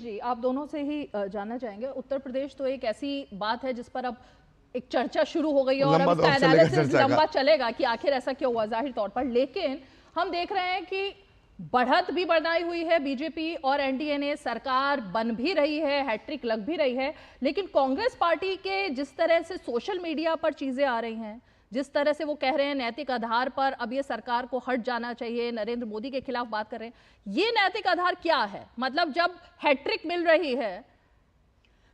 जी, आप दोनों से ही जानना चाहेंगे। उत्तर प्रदेश तो एक ऐसी बात है जिस पर अब एक चर्चा शुरू हो गई है और अब इसका एनालिसिस लंबा चलेगा कि आखिर ऐसा क्यों हुआ जाहिर तौर पर। लेकिन हम देख रहे हैं कि बढ़त भी बनाई हुई है बीजेपी और एनडीए ने, सरकार बन भी रही है, हैट्रिक लग भी रही है, लेकिन कांग्रेस पार्टी के जिस तरह से सोशल मीडिया पर चीजें आ रही हैं, जिस तरह से वो कह रहे हैं नैतिक आधार पर अब ये सरकार को हट जाना चाहिए, नरेंद्र मोदी के खिलाफ बात कर रहे हैं, ये नैतिक आधार क्या है? मतलब जब हैट्रिक मिल रही है।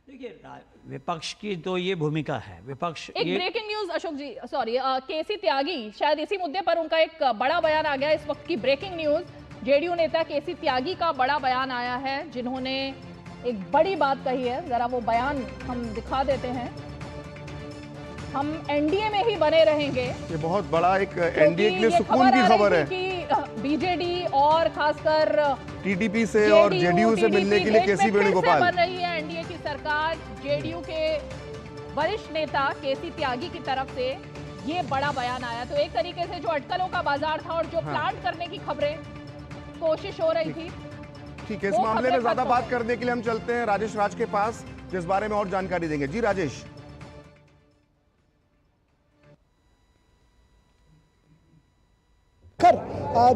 देखिए, विपक्ष की तो ये भूमिका है। विपक्ष एक ब्रेकिंग न्यूज अशोक जी, सॉरी, केसी त्यागी, शायद इसी मुद्दे पर उनका एक बड़ा बयान आ गया। इस वक्त की ब्रेकिंग न्यूज, जेडीयू नेता केसी त्यागी का बड़ा बयान आया है, जिन्होंने एक बड़ी बात कही है। जरा वो बयान हम दिखा देते हैं। हम एनडीए में ही बने रहेंगे, ये बहुत बड़ा एक एनडीए के लिए सुकून की खबर है कि बीजेडी और खासकर टीडीपी से और जेडीयू से मिलने के लिए केसी वेणुगोपाल बन रही है एनडीए की सरकार। जेडीयू के वरिष्ठ नेता केसी त्यागी की तरफ से ये बड़ा बयान आया। तो एक तरीके से जो अटकलों का बाजार था और जो प्लांट करने की खबरें कोशिश हो रही थी, ठीक है, इस मामले में ज्यादा बात करने के लिए हम चलते हैं राजेश राज के पास, जिस बारे में और जानकारी देंगे। जी राजेश।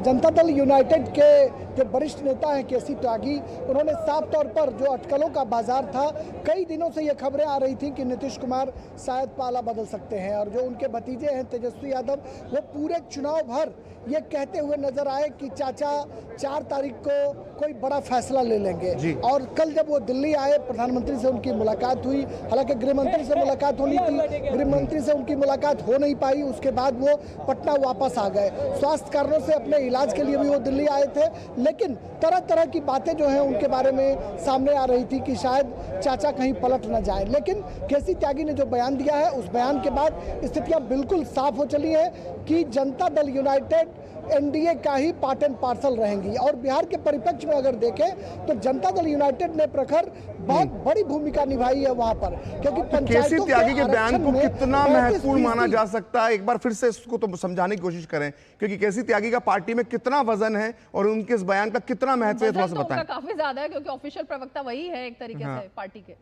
जनता दल यूनाइटेड के जो वरिष्ठ नेता हैं केसी त्यागी, उन्होंने साफ तौर पर जो अटकलों का बाजार था, कई दिनों से ये खबरें आ रही थी कि नीतीश कुमार शायद पाला बदल सकते हैं और जो उनके भतीजे हैं तेजस्वी यादव, वो पूरे चुनाव भर ये कहते हुए नजर आए कि चाचा 4 तारीख को कोई बड़ा फैसला ले लेंगे। और कल जब वो दिल्ली आए, प्रधानमंत्री से उनकी मुलाकात हुई, हालांकि गृहमंत्री से मुलाकात होनी थी, गृहमंत्री से उनकी मुलाकात हो नहीं पाई, उसके बाद वो पटना वापस आ गए। स्वास्थ्य कारणों से अपने इलाज के लिए भी वो दिल्ली आए थे, लेकिन तरह तरह की बातें जो हैं उनके बारे में सामने आ रही थी कि शायद चाचा कहीं पलट न जाए। लेकिन केसी त्यागी ने जो बयान दिया है, उस बयान के बाद स्थितियां बिल्कुल साफ हो चली है कि जनता दल यूनाइटेड एनडीए का ही पार्ट एंड पार्सल रहेंगी। और बिहार के परिप्रेक्ष्य में अगर देखें तो जनता दल यूनाइटेड ने प्रखर बहुत बड़ी भूमिका निभाई है वहां पर, क्योंकि केसी त्यागी के बयान को कितना महत्वपूर्ण माना जा सकता है, एक बार फिर से इसको तो समझाने की कोशिश करें, क्योंकि केसी त्यागी का पार्टी में कितना वजन है और उनके इस बयान का कितना महत्व है, थोड़ा सा बताएं। काफी ज्यादा है, क्योंकि ऑफिशियल प्रवक्ता वही है एक तरीके से पार्टी के।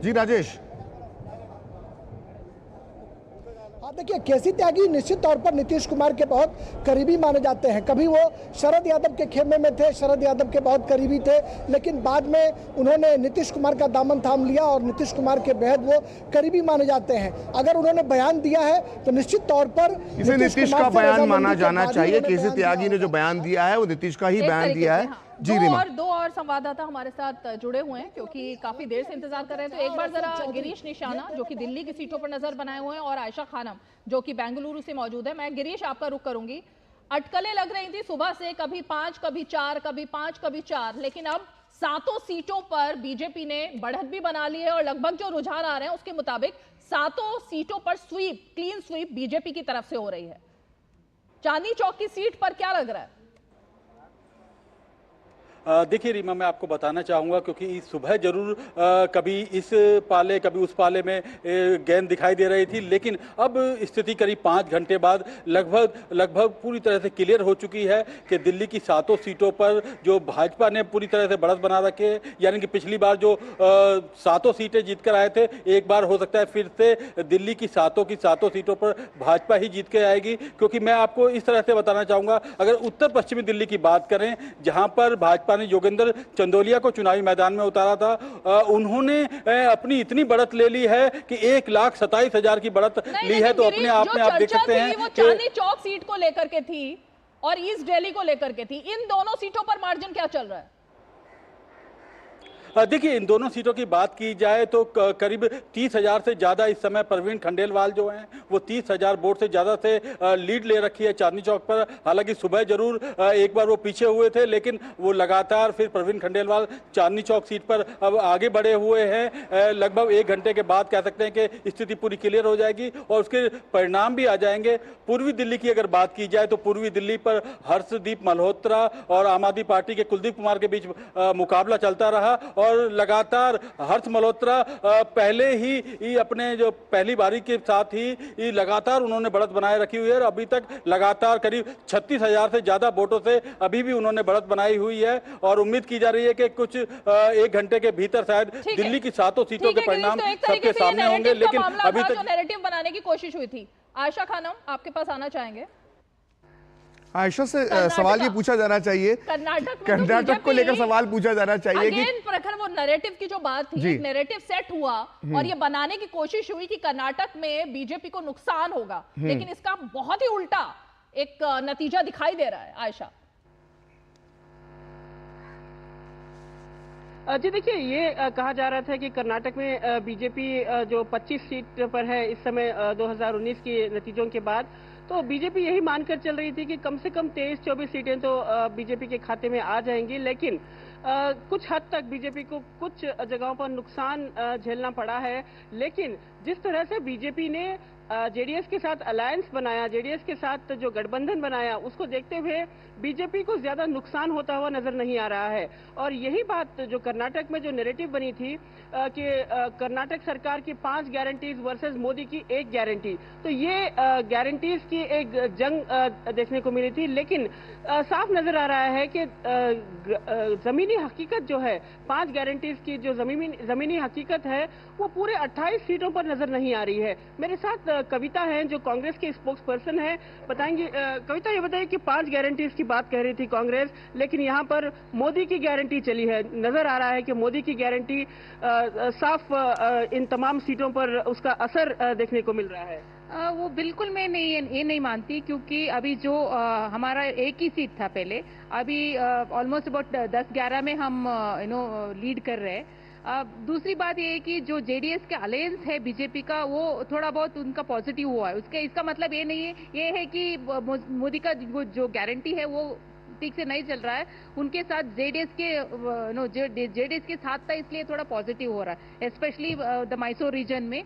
जी राजेश। देखिए, केसी त्यागी निश्चित तौर पर नीतीश कुमार के बहुत करीबी माने जाते हैं। कभी वो शरद यादव के खेमे में थे, शरद यादव के बहुत करीबी थे, लेकिन बाद में उन्होंने नीतीश कुमार का दामन थाम लिया और नीतीश कुमार के बेहद वो करीबी माने जाते हैं। अगर उन्होंने बयान दिया है तो निश्चित तौर पर इसे नीतीश का बयान माना जाना चाहिए। केसी त्यागी ने जो बयान दिया है वो नीतीश का ही बयान दिया है। दो और संवाददाता हमारे साथ जुड़े हुए हैं, क्योंकि काफी देर से इंतजार कर रहे हैं। तो एक बार जरा गिरीश निशाना, जो कि दिल्ली की सीटों पर नजर बनाए हुए हैं, और आयशा खानम, जो कि बेंगलुरु से मौजूद है। मैं गिरीश आपका रुख करूंगी। अटकलें लग रही थी सुबह से, कभी 5, कभी 4, कभी 5, कभी 4, लेकिन अब 7 सीटों पर बीजेपी ने बढ़त भी बना ली है और लगभग जो रुझान आ रहे हैं उसके मुताबिक 7 सीटों पर स्वीप, क्लीन स्वीप बीजेपी की तरफ से हो रही है। चांदनी चौक की सीट पर क्या लग रहा है? देखिए रीमा, मैं आपको बताना चाहूँगा, क्योंकि सुबह जरूर कभी इस पाले कभी उस पाले में गेंद दिखाई दे रही थी, लेकिन अब स्थिति करीब 5 घंटे बाद लगभग पूरी तरह से क्लियर हो चुकी है कि दिल्ली की 7 सीटों पर जो भाजपा ने पूरी तरह से बढ़त बना रखे है। यानी कि पिछली बार जो 7 सीटें जीत कर आए थे, एक बार हो सकता है फिर से दिल्ली की 7 सीटों पर भाजपा ही जीत के आएगी। क्योंकि मैं आपको इस तरह से बताना चाहूँगा, अगर उत्तर पश्चिमी दिल्ली की बात करें, जहाँ पर भाजपा ने योगेंद्र चंदोलिया को चुनावी मैदान में उतारा था, उन्होंने अपनी इतनी बढ़त ले ली है कि 1,27,000 की बढ़त ली है। तो अपने आप में आप देख सकते हैं वो चांदनी चौक सीट को लेकर के थी और ईस्ट दिल्ली को लेकर के थी। इन दोनों सीटों पर मार्जिन क्या चल रहा है? देखिए, इन दोनों सीटों की बात की जाए तो करीब 30,000 से ज्यादा इस समय प्रवीण खंडेलवाल जो हैं वो 30,000 वोट से ज्यादा से लीड ले रखी है चांदनी चौक पर। हालांकि सुबह जरूर एक बार वो पीछे हुए थे, लेकिन वो लगातार फिर प्रवीण खंडेलवाल चांदनी चौक सीट पर अब आगे बढ़े हुए हैं। लगभग 1 घंटे के बाद कह सकते हैं कि स्थिति पूरी क्लियर हो जाएगी और उसके परिणाम भी आ जाएंगे। पूर्वी दिल्ली की अगर बात की जाए तो पूर्वी दिल्ली पर हर्षदीप मल्होत्रा और आम आदमी पार्टी के कुलदीप कुमार के बीच मुकाबला चलता रहा और लगातार हर्ष मल्होत्रा पहले ही अपने जो पहली बारी के साथ ही लगातार उन्होंने बढ़त बनाए रखी हुई है और अभी तक लगातार करीब 36,000 से ज्यादा वोटों से अभी भी उन्होंने बढ़त बनाई हुई है और उम्मीद की जा रही है कि कुछ एक घंटे के भीतर शायद दिल्ली की 7 सीटों के परिणाम सबके सामने होंगे। लेकिन अभी तक नैरेटिव बनाने की कोशिश हुई थी। आयशा खानम, आपके पास आना चाहेंगे। आयशा से सवाल ये पूछा जाना चाहिए, कर्नाटक को लेकर सवाल पूछा जाना चाहिए कि प्रखर वो नैरेटिव की जो बात थी, नैरेटिव सेट हुआ और ये बनाने की कोशिश हुई कि कर्नाटक में बीजेपी को नुकसान होगा, लेकिन इसका बहुत ही उल्टा एक नतीजा दिखाई दे रहा है। आयशा जी देखिए, ये कहा जा रहा था कि कर्नाटक में बीजेपी जो 25 सीट पर है इस समय 2019 के नतीजों के बाद, तो बीजेपी यही मानकर चल रही थी कि कम से कम 23-24 सीटें तो बीजेपी के खाते में आ जाएंगी। लेकिन कुछ हद तक बीजेपी को कुछ जगहों पर नुकसान झेलना पड़ा है। लेकिन जिस तरह से बीजेपी ने जेडीएस के साथ अलायंस बनाया, जेडीएस के साथ जो गठबंधन बनाया, उसको देखते हुए बीजेपी को ज्यादा नुकसान होता हुआ नजर नहीं आ रहा है। और यही बात जो कर्नाटक में जो नैरेटिव बनी थी कि कर्नाटक सरकार की 5 गारंटीज वर्सेस मोदी की 1 गारंटी, तो ये गारंटीज की एक जंग देखने को मिली थी। लेकिन साफ नजर आ रहा है कि जमीनी हकीकत जो है, 5 गारंटीज की जो जमीनी हकीकत है, वो पूरे 28 सीटों पर नजर नहीं आ रही है। मेरे साथ कविता हैं जो कांग्रेस के स्पोक्स पर्सन है, बताएंगे। कविता, ये बताइए कि 5 गारंटीज की बात कह रही थी कांग्रेस, लेकिन यहाँ पर मोदी की गारंटी चली है। नजर आ रहा है कि मोदी की गारंटी साफ इन तमाम सीटों पर उसका असर देखने को मिल रहा है। वो बिल्कुल मैं नहीं, ये नहीं मानती, क्योंकि अभी जो हमारा एक ही सीट था पहले, अभी ऑलमोस्ट अबाउट 10-11 में हम लीड कर रहे हैं। दूसरी बात ये है कि जो जेडीएस का अलायंस है बीजेपी का, वो थोड़ा बहुत उनका पॉजिटिव हुआ है। इसका मतलब ये नहीं है, ये है कि मोदी का जो गारंटी है वो ठीक से नहीं चल रहा है। उनके साथ जेडीएस के साथ था, इसलिए थोड़ा पॉजिटिव हो रहा है, स्पेशली द मैसूर रीजन में।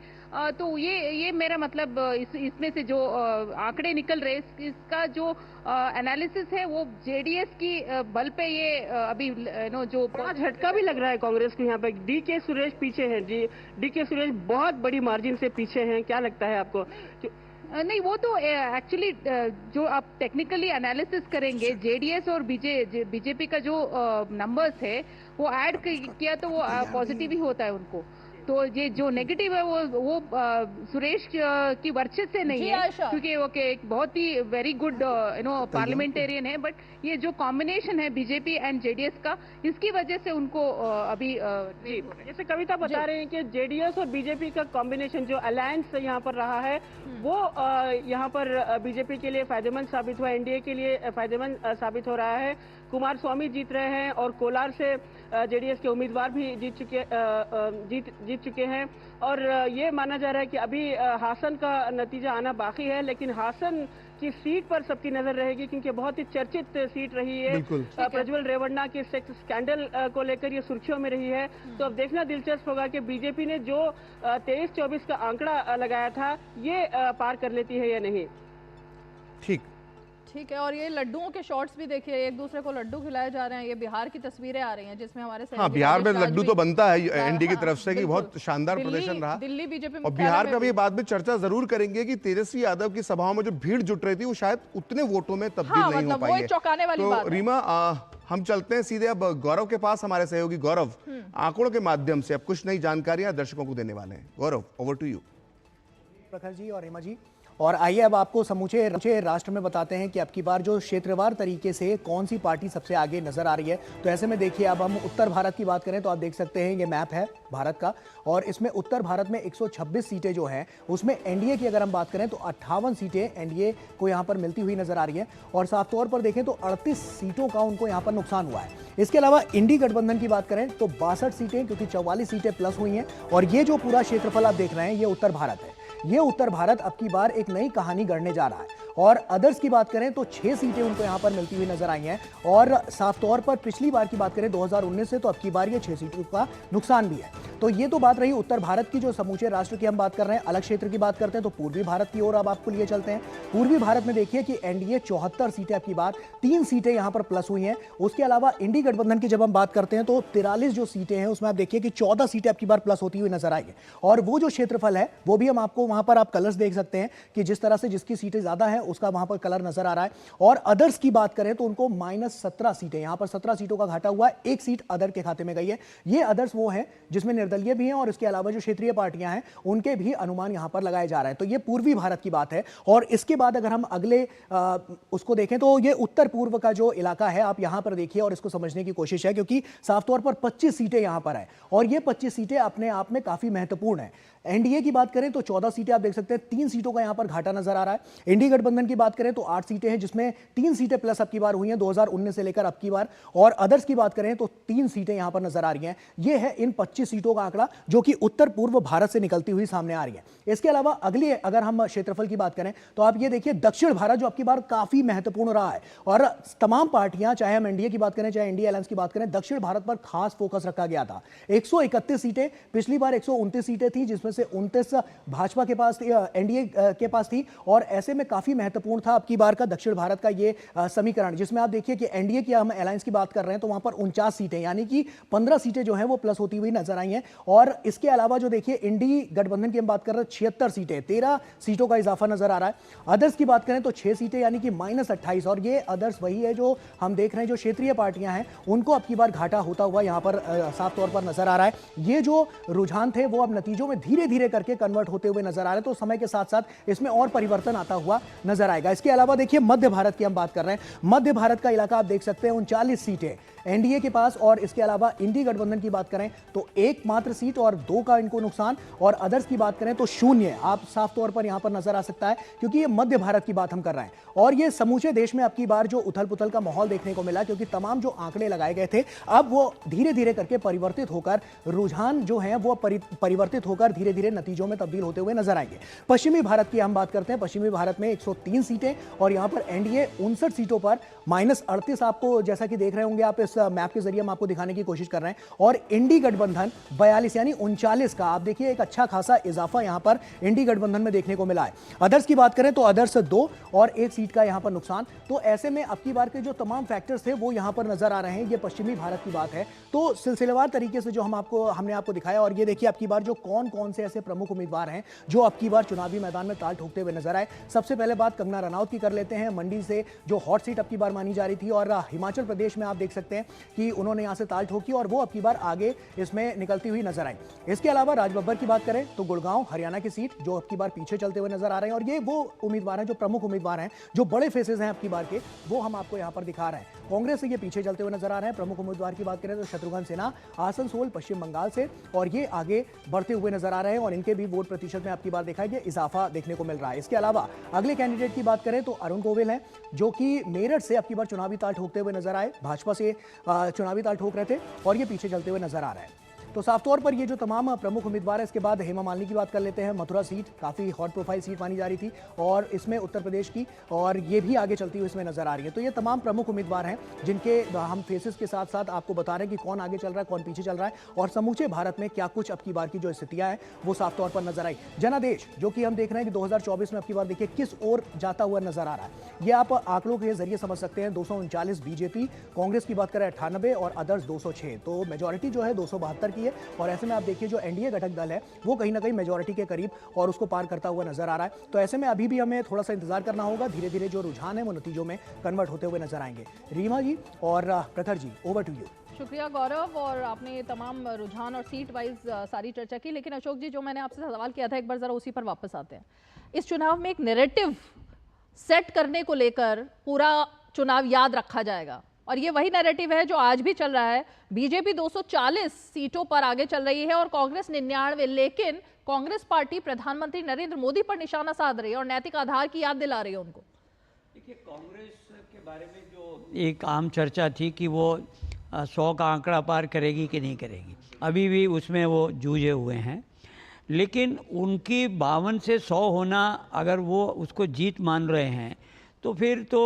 तो ये मेरा मतलब इसमें से जो आंकड़े निकल रहे, इसका जो एनालिसिस है वो जेडीएस की बल पे ये अभी जो बड़ा झटका भी लग रहा है कांग्रेस को। यहाँ पे डीके सुरेश पीछे हैं जी, डीके सुरेश बहुत बड़ी मार्जिन से पीछे हैं। क्या लगता है आपको? नहीं, वो तो एक्चुअली जो आप टेक्निकली एनालिसिस करेंगे, जेडीएस और बीजेपी का जो नंबर्स है वो ऐड किया तो वो पॉजिटिव ही होता है उनको। तो ये जो नेगेटिव है वो सुरेश की वर्चस्व से नहीं है, क्योंकि वो एक बहुत ही वेरी गुड पार्लियामेंटेरियन है, बट ये जो कॉम्बिनेशन है बीजेपी एंड जेडीएस का, इसकी वजह से उनको अभी जैसे कविता बता रहे हैं कि जेडीएस और बीजेपी का कॉम्बिनेशन जो अलायंस यहाँ पर रहा है, वो यहाँ पर बीजेपी के लिए फायदेमंद साबित हुआ, एनडीए के लिए फायदेमंद साबित हो रहा है। कुमार स्वामी जीत रहे हैं और कोलार से जेडीएस के उम्मीदवार भी जीत चुके हैं। और ये माना जा रहा है कि अभी हासन का नतीजा आना बाकी है, लेकिन हासन की सीट पर सबकी नजर रहेगी, क्योंकि बहुत ही चर्चित सीट रही है। प्रज्वल रेवन्ना के सेक्स स्कैंडल को लेकर ये सुर्खियों में रही है। तो अब देखना दिलचस्प होगा कि बीजेपी ने जो 23-24 का आंकड़ा लगाया था, ये पार कर लेती है या नहीं। ठीक है। और ये लड्डुओं के शॉट्स भी देखिए, एक दूसरे को लड्डू खिलाए जा रहे हैं। ये बिहार की तस्वीरें आ रही हैं जिसमें हमारे बिहार में लड्डू तो बनता है एनडीए की तरफ से कि बहुत शानदार प्रदर्शन रहा दिल्ली बीजेपी। और बिहार में अभी बाद में चर्चा जरूर करेंगे कि तेजस्वी यादव की सभाओं में जो भीड़ जुट रही थी वो शायद उतने वोटों में तब्दील नहीं हो पाई है। चौंकाने वाली बात है। रीमा, हम चलते हैं सीधे अब गौरव के पास। हमारे सहयोगी गौरव आंकड़ों के माध्यम से अब कुछ नई जानकारियां दर्शकों को देने वाले हैं। गौरव, ओवर टू यू। प्रखर जी और रीमा जी, और आइए अब आपको समूचे राष्ट्र में बताते हैं कि अब की बार जो क्षेत्रवार तरीके से कौन सी पार्टी सबसे आगे नजर आ रही है। तो ऐसे में देखिए, अब हम उत्तर भारत की बात करें तो आप देख सकते हैं ये मैप है भारत का, और इसमें उत्तर भारत में 126 सीटें जो हैं, उसमें एनडीए की अगर हम बात करें तो 58 सीटें एनडीए को यहां पर मिलती हुई नजर आ रही है। और साफ तौर पर देखें तो 38 सीटों का उनको यहां पर नुकसान हुआ है। इसके अलावा इंडी गठबंधन की बात करें तो 62 सीटें, क्योंकि 44 सीटें प्लस हुई हैं। और ये जो पूरा क्षेत्रफल आप देख रहे हैं, ये उत्तर भारत है। ये उत्तर भारत अब की बार एक नई कहानी गढ़ने जा रहा है। और अदर्स की बात करें तो 6 सीटें उनको यहां पर मिलती हुई नजर आई हैं। और साफ तौर पर पिछली बार की बात करें 2019 से, तो अब की बार ये 6 सीटों का नुकसान भी है। तो ये तो बात रही उत्तर भारत की, जो समूचे राष्ट्र की हम बात कर रहे हैं। अलग क्षेत्र की बात करते हैं तो पूर्वी भारत की ओर अब आपको लिए चलते हैं। पूर्वी भारत में देखिए कि एनडीए 74 सीटें, आपकी बात 3 सीटें यहां पर प्लस हुई हैं। उसके अलावा इंडी गठबंधन की जब हम बात करते हैं तो 43 जो सीटें हैं उसमें आप देखिए कि 14 सीटें आपकी बार प्लस होती हुई नजर आई है। और वो जो क्षेत्रफल है वो भी हम आपको वहां पर आप कलर्स देख सकते हैं कि जिस तरह से जिसकी सीटें ज्यादा है उसका वहां पर कलर नजर आ रहा है। और अदर्स की बात करें तो उनको -17 सीटें, यहां पर 17 सीटों का घाटा हुआ है, 1 सीट अदर के खाते में गई है। ये अदर्स वो है जिसमें निर्दलीय भी हैं और इसके अलावा जो क्षेत्रीय पार्टियां हैं उनके भी अनुमान यहां पर लगाए जा रहे हैं। तो ये पूर्वी भारत की बात है। और इसके बाद अगर हम अगले उसको देखें तो ये उत्तर पूर्व का जो इलाका है, आप यहां पर देखिए और इसको समझने की कोशिश है, क्योंकि साफ तौर पर 25 सीटें यहां पर है और ये 25 सीटें अपने आप में काफी महत्वपूर्ण है। एनडीए की बात करें तो 14 सीटें आप देख सकते हैं, 3 सीटों का यहां पर घाटा नजर आ रहा है। इंडी गठबंधन की बात करें तो 8 सीटें हैं जिसमें 3 सीटें प्लस अब की बार हुई हैं 2019 से लेकर अब की बार। और अदर्स की बात करें तो 3 सीटें यहां पर नजर आ रही हैं। यह है इन 25 सीटों का आंकड़ा जो कि उत्तर पूर्व भारत से निकलती हुई सामने आ रही है। इसके अलावा अगली अगर हम क्षेत्रफल की बात करें तो आप ये देखिए दक्षिण भारत जो आपकी बार काफी महत्वपूर्ण रहा है और तमाम पार्टियां, चाहे हम एनडीए की बात करें चाहे इंडिया अलायंस की बात करें, दक्षिण भारत पर खास फोकस रखा गया था। 131 सीटें, पिछली बार 129 सीटें थी जिसमें से 29 भाजपा के पास, एनडीए के पास थी। और ऐसे में काफी महत्वपूर्ण था अब की बार का दक्षिण भारत का ये समीकरण, जिसमें आप देखिए कि एनडीए की हम अलायंस की बात कर रहे हैं तो वहां पर 49 सीटें, यानी कि 15 सीटें जो हैं वो प्लस होती हुई नजर आई हैं। और इसके अलावा जो देखिए इंडी गठबंधन की हम बात कर रहे हैं 76 सीटें, 13 सीटों का इजाफा नजर आ रहा है। अदर्स की बात करें तो 6 सीटें यानी कि -28। और ये अदर्स वही है जो हम देख रहे हैं, जो क्षेत्रीय पार्टियां हैं उनको अब की बार घाटा होता हुआ यहां पर साफ तौर पर नजर आ रहा है। ये जो रुझान थे वो अब नतीजों में धीरे धीरे करके कन्वर्ट होते हुए नजर आ रहे हैं। तो समय के साथ साथ इसमें और परिवर्तन आता हुआ नजर आएगा। इसके अलावा देखिए मध्य भारत की हम बात कर रहे हैं। मध्य भारत का इलाका आप देख सकते हैं 39 सीटें एनडीए के पास। और इसके अलावा इंडी गठबंधन की बात करें तो 1 मात्र सीट और 2 का इनको नुकसान। और अदर्स की बात करें तो 0 आप साफ तौर पर यहां पर नजर आ सकता है, क्योंकि ये मध्य भारत की बात हम कर रहे हैं। और ये समूचे देश में अब की बार जो उथल पुथल का माहौल देखने को मिला, क्योंकि तमाम जो आंकड़े लगाए गए थे अब वो धीरे धीरे करके परिवर्तित होकर, रुझान जो है वो परिवर्तित होकर धीरे धीरे नतीजों में तब्दील होते हुए नजर आएंगे। पश्चिमी भारत की हम बात करते हैं। पश्चिमी भारत में 103 सीटें और यहां पर एनडीए 59 सीटों पर -38, आपको जैसा कि देख रहे होंगे आप इस मैप के जरिए हम आपको दिखाने की कोशिश कर रहे हैं। और इंडी गठबंधन 42 यानी 39 का आप देखिए एक अच्छा खासा इजाफा यहां पर इंडी गठबंधन में देखने को मिला है। अदर्स की बात करें तो अदर्स 2 और 1 सीट का यहां पर नुकसान। तो ऐसे में अब की बार के जो तमाम फैक्टर्स थे वो यहां पर नजर आ रहे हैं। ये पश्चिमी भारत की बात है। तो सिलसिलेवार तरीके से जो हमने आपको दिखाया। और ये देखिए अब की बार जो कौन से ऐसे प्रमुख उम्मीदवार हैं जो अब की बार चुनावी मैदान में ताल ठोकते हुए नजर आए। सबसे पहले बात कंगना रनौत की कर लेते हैं। मंडी से जो हॉट सीट अब की बार मानी जा रही थी, और हिमाचल प्रदेश में आप देख सकते हैं कि उन्होंने यहां से ताल ठोकी और वो अब की बार आगे इसमें निकलती हुई नजर आई। इसके अलावा राजबब्बर की बात करें तो गुड़गांव हरियाणा की सीट जो अब की बार पीछे चलते हुए नजर आ रहे हैं। और ये वो उम्मीदवार हैं जो प्रमुख उम्मीदवार हैं, जो बड़े फेसेस हैं अब की बार के, वो हम आपको यहां पर दिखा रहे हैं। कांग्रेस से ये पीछे चलते हुए नजर आ रहे हैं। प्रमुख उम्मीदवार की बात करें तो शत्रुघ्न सिन्हा आसनसोल पश्चिम बंगाल से, और ये आगे बढ़ते हुए नजर आ रहे हैं और इनके भी वोट प्रतिशत में आपकी बार देखा गया इजाफा देखने को मिल रहा है। इसके अलावा अगले कैंडिडेट की बात करें तो अरुण गोविल हैं, जो कि मेरठ से आपकी बार चुनावी ताल ठोकते हुए नजर आए। भाजपा से चुनावी ताल ठोक रहे थे और ये पीछे चलते हुए नजर आ रहा है। तो साफ तौर पर ये जो तमाम प्रमुख उम्मीदवार है। इसके बाद हेमा मालिनी की बात कर लेते हैं। मथुरा सीट काफ़ी हॉट प्रोफाइल सीट मानी जा रही थी और इसमें उत्तर प्रदेश की, और ये भी आगे चलती हुई इसमें नजर आ रही है। तो ये तमाम प्रमुख उम्मीदवार हैं जिनके हम फेसेस के साथ साथ आपको बता रहे हैं कि कौन आगे चल रहा है, कौन पीछे चल रहा है, और समूचे भारत में क्या कुछ अब की बार की जो स्थितियां हैं वो साफ तौर पर नजर आई। जनादेश जो कि हम देख रहे हैं कि 2024 में अब की बार देखिए किस ओर जाता हुआ नजर आ रहा है। ये आप आंकड़ों के जरिए समझ सकते हैं। 239 बीजेपी, कांग्रेस की बात करें 98 और अदर्स 206। तो मेजोरिटी जो है 272 की है। और ऐसे में देखिए जो एनडीए घटक दल है वो कहीं ना कहीं मेजॉरिटी के करीब और उसको पार करता हुआ नजर आ रहा है। तो ऐसे में अभी भी हमें थोड़ा सा इंतजार करना होगा। धीरे धीरे जो रुझान है वो नतीजों में कन्वर्ट होते हुए नजर आएंगे। रीमा जी और प्रखर जी, ओवर टू यू। शुक्रिया गौरव, और आपने तमाम रुझान और सीट वाइज सारी चर्चा की। लेकिन अशोक जी, जो मैंने आपसे सवाल किया था एक बार जरा उसी पर वापस आते हैं। इस चुनाव में एक नैरेटिव सेट करने को लेकर पूरा चुनाव याद रखा जाएगा, और ये वही नैरेटिव है जो आज भी चल रहा है। बीजेपी 240 सीटों पर आगे चल रही है और कांग्रेस 99। लेकिन कांग्रेस पार्टी प्रधानमंत्री नरेंद्र मोदी पर निशाना साध रही है और नैतिक आधार की याद दिला रही है उनको। देखिए, कांग्रेस के बारे में जो एक आम चर्चा थी कि वो 100 का आंकड़ा पार करेगी कि नहीं करेगी, अभी भी उसमें वो जूझे हुए हैं। लेकिन उनकी 52 से 100 होना, अगर वो उसको जीत मान रहे हैं तो फिर तो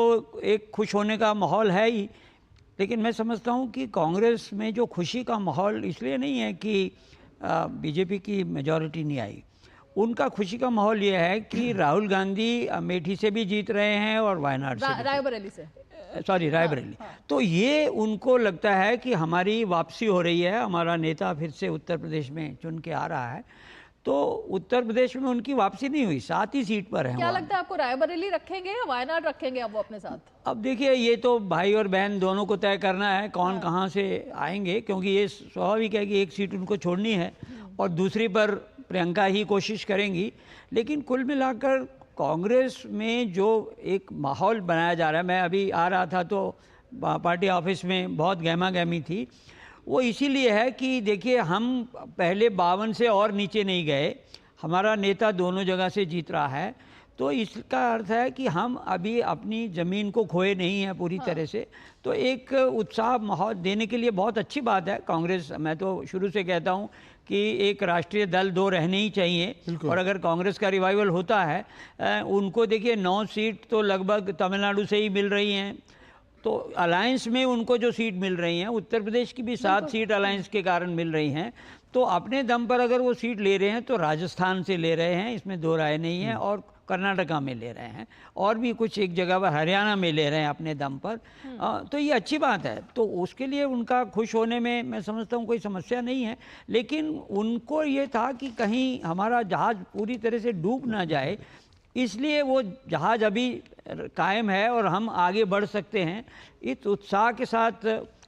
एक खुश होने का माहौल है ही। लेकिन मैं समझता हूँ कि कांग्रेस में जो खुशी का माहौल इसलिए नहीं है कि बीजेपी की मेजॉरिटी नहीं आई। उनका खुशी का माहौल ये है कि राहुल गांधी अमेठी से भी जीत रहे हैं और वायनाड से, रायबरेली से, सॉरी रायबरेली। तो ये उनको लगता है कि हमारी वापसी हो रही है, हमारा नेता फिर से उत्तर प्रदेश में चुन के आ रहा है। तो उत्तर प्रदेश में उनकी वापसी नहीं हुई, 7 ही सीट पर है। क्या लगता है आपको, रायबरेली रखेंगे या वायनाड रखेंगे अब वो अपने साथ? अब देखिए, ये तो भाई और बहन दोनों को तय करना है कौन कहाँ से आएंगे, क्योंकि ये स्वाभाविक है कि एक सीट उनको छोड़नी है और दूसरी पर प्रियंका ही कोशिश करेंगी। लेकिन कुल मिलाकर कांग्रेस में जो एक माहौल बनाया जा रहा है, मैं अभी आ रहा था तो पार्टी ऑफिस में बहुत गहमा गहमी थी, वो इसीलिए है कि देखिए हम पहले 52 से और नीचे नहीं गए, हमारा नेता दोनों जगह से जीत रहा है। तो इसका अर्थ है कि हम अभी अपनी ज़मीन को खोए नहीं हैं पूरी तरह से। तो एक उत्साह माहौल देने के लिए बहुत अच्छी बात है। कांग्रेस, मैं तो शुरू से कहता हूं कि एक राष्ट्रीय दल 2 रहने ही चाहिए, और अगर कांग्रेस का रिवाइवल होता है, उनको देखिए 9 सीट तो लगभग तमिलनाडु से ही मिल रही हैं, तो अलायंस में उनको जो सीट मिल रही हैं, उत्तर प्रदेश की भी 7 सीट अलायंस के कारण मिल रही हैं। तो अपने दम पर अगर वो सीट ले रहे हैं तो राजस्थान से ले रहे हैं, इसमें 2 राय नहीं है, और कर्नाटका में ले रहे हैं, और भी कुछ एक जगह पर हरियाणा में ले रहे हैं अपने दम पर। तो ये अच्छी बात है, तो उसके लिए उनका खुश होने में मैं समझता हूँ कोई समस्या नहीं है। लेकिन उनको ये था कि कहीं हमारा जहाज़ पूरी तरह से डूब ना जाए, इसलिए वो जहाज़ अभी कायम है और हम आगे बढ़ सकते हैं। इस उत्साह के साथ